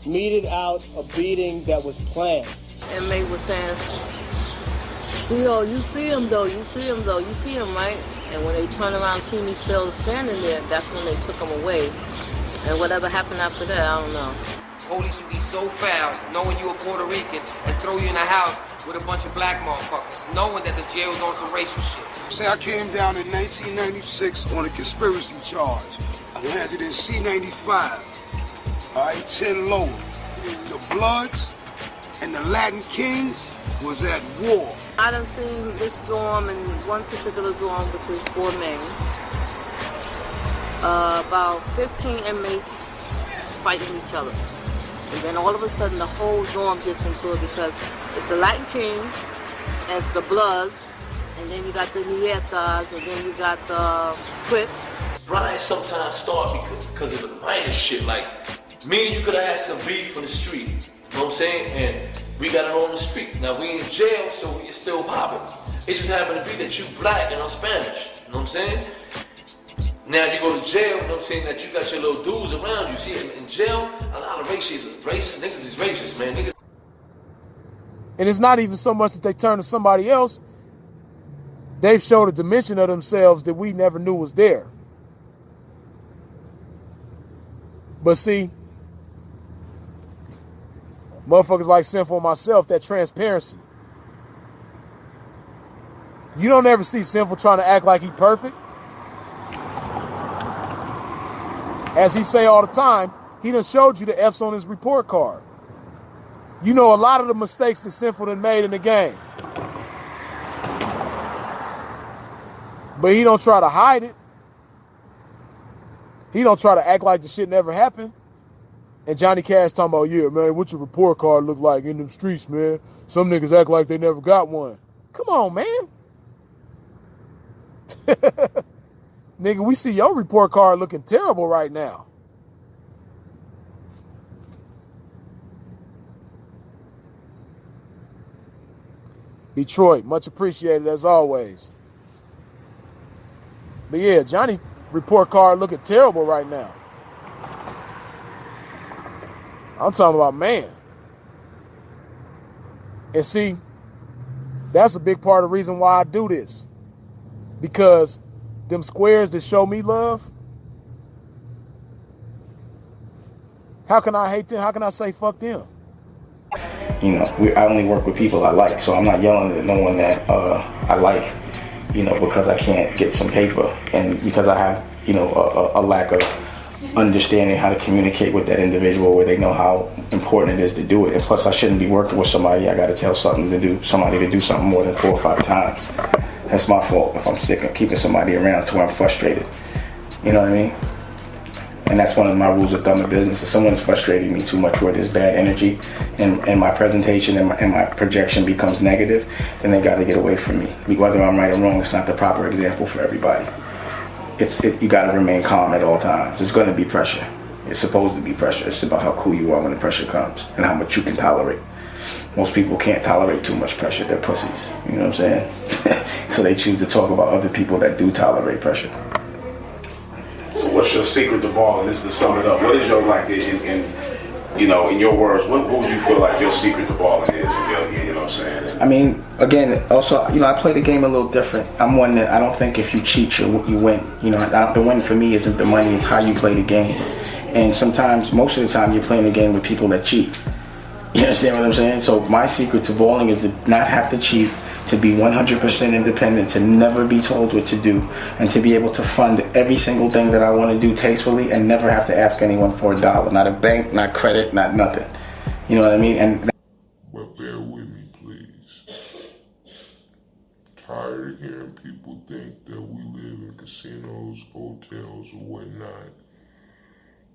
meted out a beating that was planned. Inmate was saying, you see him though, you see him, right? And when they turned around and seen these fellas standing there, that's when they took him away. And whatever happened after that, I don't know. Police would be so foul, knowing you a Puerto Rican, and throw you in a house with a bunch of black motherfuckers, knowing that the jail was on some racial shit. Say I came down in 1996 on a conspiracy charge. I landed in C95, all right, 10 lower. The Bloods and the Latin Kings was at war. I done seen this dorm and one particular dorm, which is 4 men. About 15 inmates fighting each other. And then all of a sudden the whole dorm gets into it, because it's the Latin Kings, and it's the Bloods, and then you got the Nietas, and then you got the Crips. Riots sometimes start because of the minor shit. Like, me and you could have had some beef in the street, you know what I'm saying? And we got it on the street. Now we in jail, so it's still popping. It just happened to be that you black and I'm Spanish, you know what I'm saying? Now you go to jail, you know what I'm saying, that you got your little dudes around you. See, in jail, a lot of niggas is racist, man. Niggas. And it's not even so much that they turn to somebody else. They've showed a dimension of themselves that we never knew was there. But see, motherfuckers like Sinful and myself, that transparency. You don't ever see Sinful trying to act like he perfect. As he say all the time, he done showed you the F's on his report card. You know a lot of the mistakes that Sinful done made in the game. But he don't try to hide it. He don't try to act like the shit never happened. And Johnny Cash talking about, yeah, man, what your report card look like in them streets, man? Some niggas act like they never got one. Come on, man. Nigga, we see your report card looking terrible right now. Detroit, much appreciated as always. But yeah, Johnny report card looking terrible right now. I'm talking about, man. And see, that's a big part of the reason why I do this. Because them squares that show me love, how can I hate them? How can I say fuck them? You know, I only work with people I like, so I'm not yelling at no one that I like, you know, because I can't get some paper and because I have, you know, a lack of understanding how to communicate with that individual where they know how important it is to do it. And plus, I shouldn't be working with somebody I got to tell somebody to do something more than 4 or 5 times. That's my fault if I'm keeping somebody around to where I'm frustrated. You know what I mean? And that's one of my rules of thumb in business. If someone's frustrating me too much where there's bad energy and my presentation and my projection becomes negative, then they got to get away from me. Whether I'm right or wrong, it's not the proper example for everybody. You got to remain calm at all times. There's going to be pressure. It's supposed to be pressure. It's about how cool you are when the pressure comes and how much you can tolerate. Most people can't tolerate too much pressure. They're pussies. You know what I'm saying? So they choose to talk about other people that do tolerate pressure. So what's your secret to balling? This is to sum it up. What is your, like, in your words, what would you feel like your secret to balling is? You know what I'm saying? I mean, again, also, I play the game a little different. I'm one that I don't think if you cheat, you win. The win for me isn't the money, it's how you play the game. And sometimes, most of the time, you're playing the game with people that cheat. You understand what I'm saying? So my secret to balling is to not have to cheat, to be 100% independent, to never be told what to do, and to be able to fund every single thing that I want to do tastefully and never have to ask anyone for $1. Not a bank, not credit, not nothing. You know what I mean? And but bear with me, please. Tired of hearing people think that we live in casinos, hotels, or whatnot.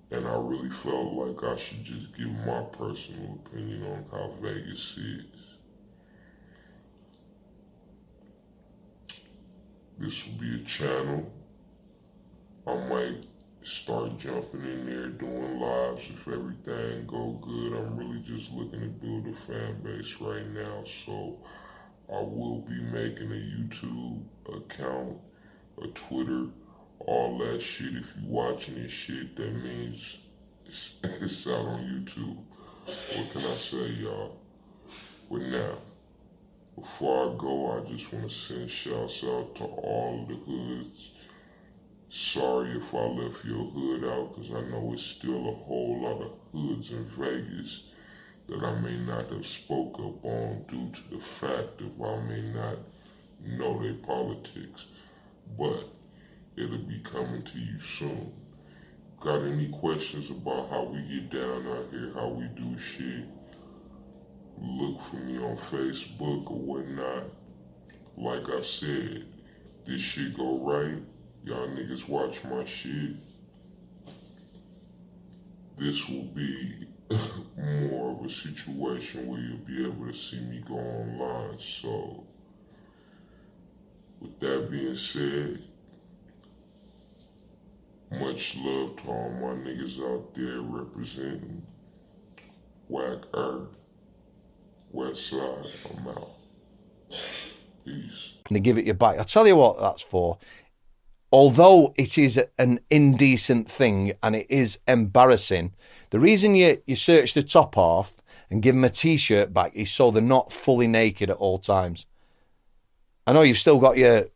And I really felt like I should just give my personal opinion on how Vegas is. This will be a channel. I might start jumping in there doing lives if everything go good. I'm really just looking to build a fan base right now, so I will be making a YouTube account, a Twitter, all that shit. If you watching this shit, that means it's out on YouTube. What can I say, y'all? But now, before I go, I just want to send shouts out to all of the hoods. Sorry if I left your hood out, because I know it's still a whole lot of hoods in Vegas that I may not have spoke up on due to the fact of I may not know their politics. But it'll be coming to you soon. Got any questions about how we get down out here, how we do shit? Look for me on Facebook or whatnot. Like I said, this shit go right. Y'all niggas watch my shit. This will be more of a situation where you'll be able to see me go online. So, with that being said, much love to all my niggas out there representing Whack Earth, West Side. I'm out. Peace. And they give it you back. I'll tell you what that's for. Although it is an indecent thing and it is embarrassing, the reason you search the top half and give them a t-shirt back is so they're not fully naked at all times. I know you've still got your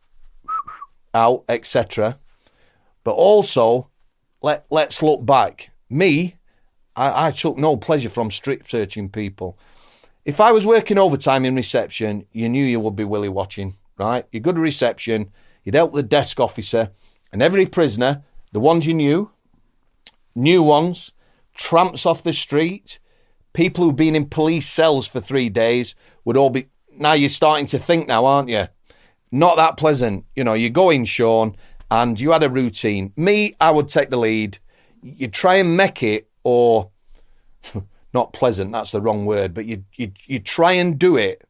out, etc. But also, let's look back. Me, I took no pleasure from strip searching people. If I was working overtime in reception, you knew you would be Willy watching, right? You're good at reception, you'd help the desk officer, and every prisoner, the ones you knew, new ones, tramps off the street, people who've been in police cells for 3 days would all be... Now you're starting to think now, aren't you? Not that pleasant. You know, you go in, Sean, and you had a routine. Me, I would take the lead. You try and make it, or not pleasant, that's the wrong word, but you try and do it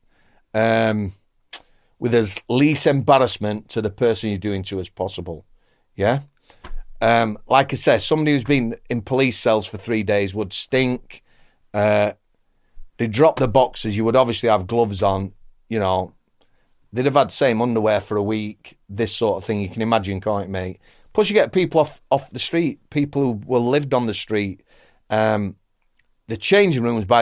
with as least embarrassment to the person you're doing to as possible. Yeah? Like I said, somebody who's been in police cells for 3 days would stink. They drop the boxes. You would obviously have gloves on, you know. They'd have had the same underwear for a week, this sort of thing. You can imagine, can't you, mate? Plus, you get people off the street, people who were lived on the street. The changing rooms, by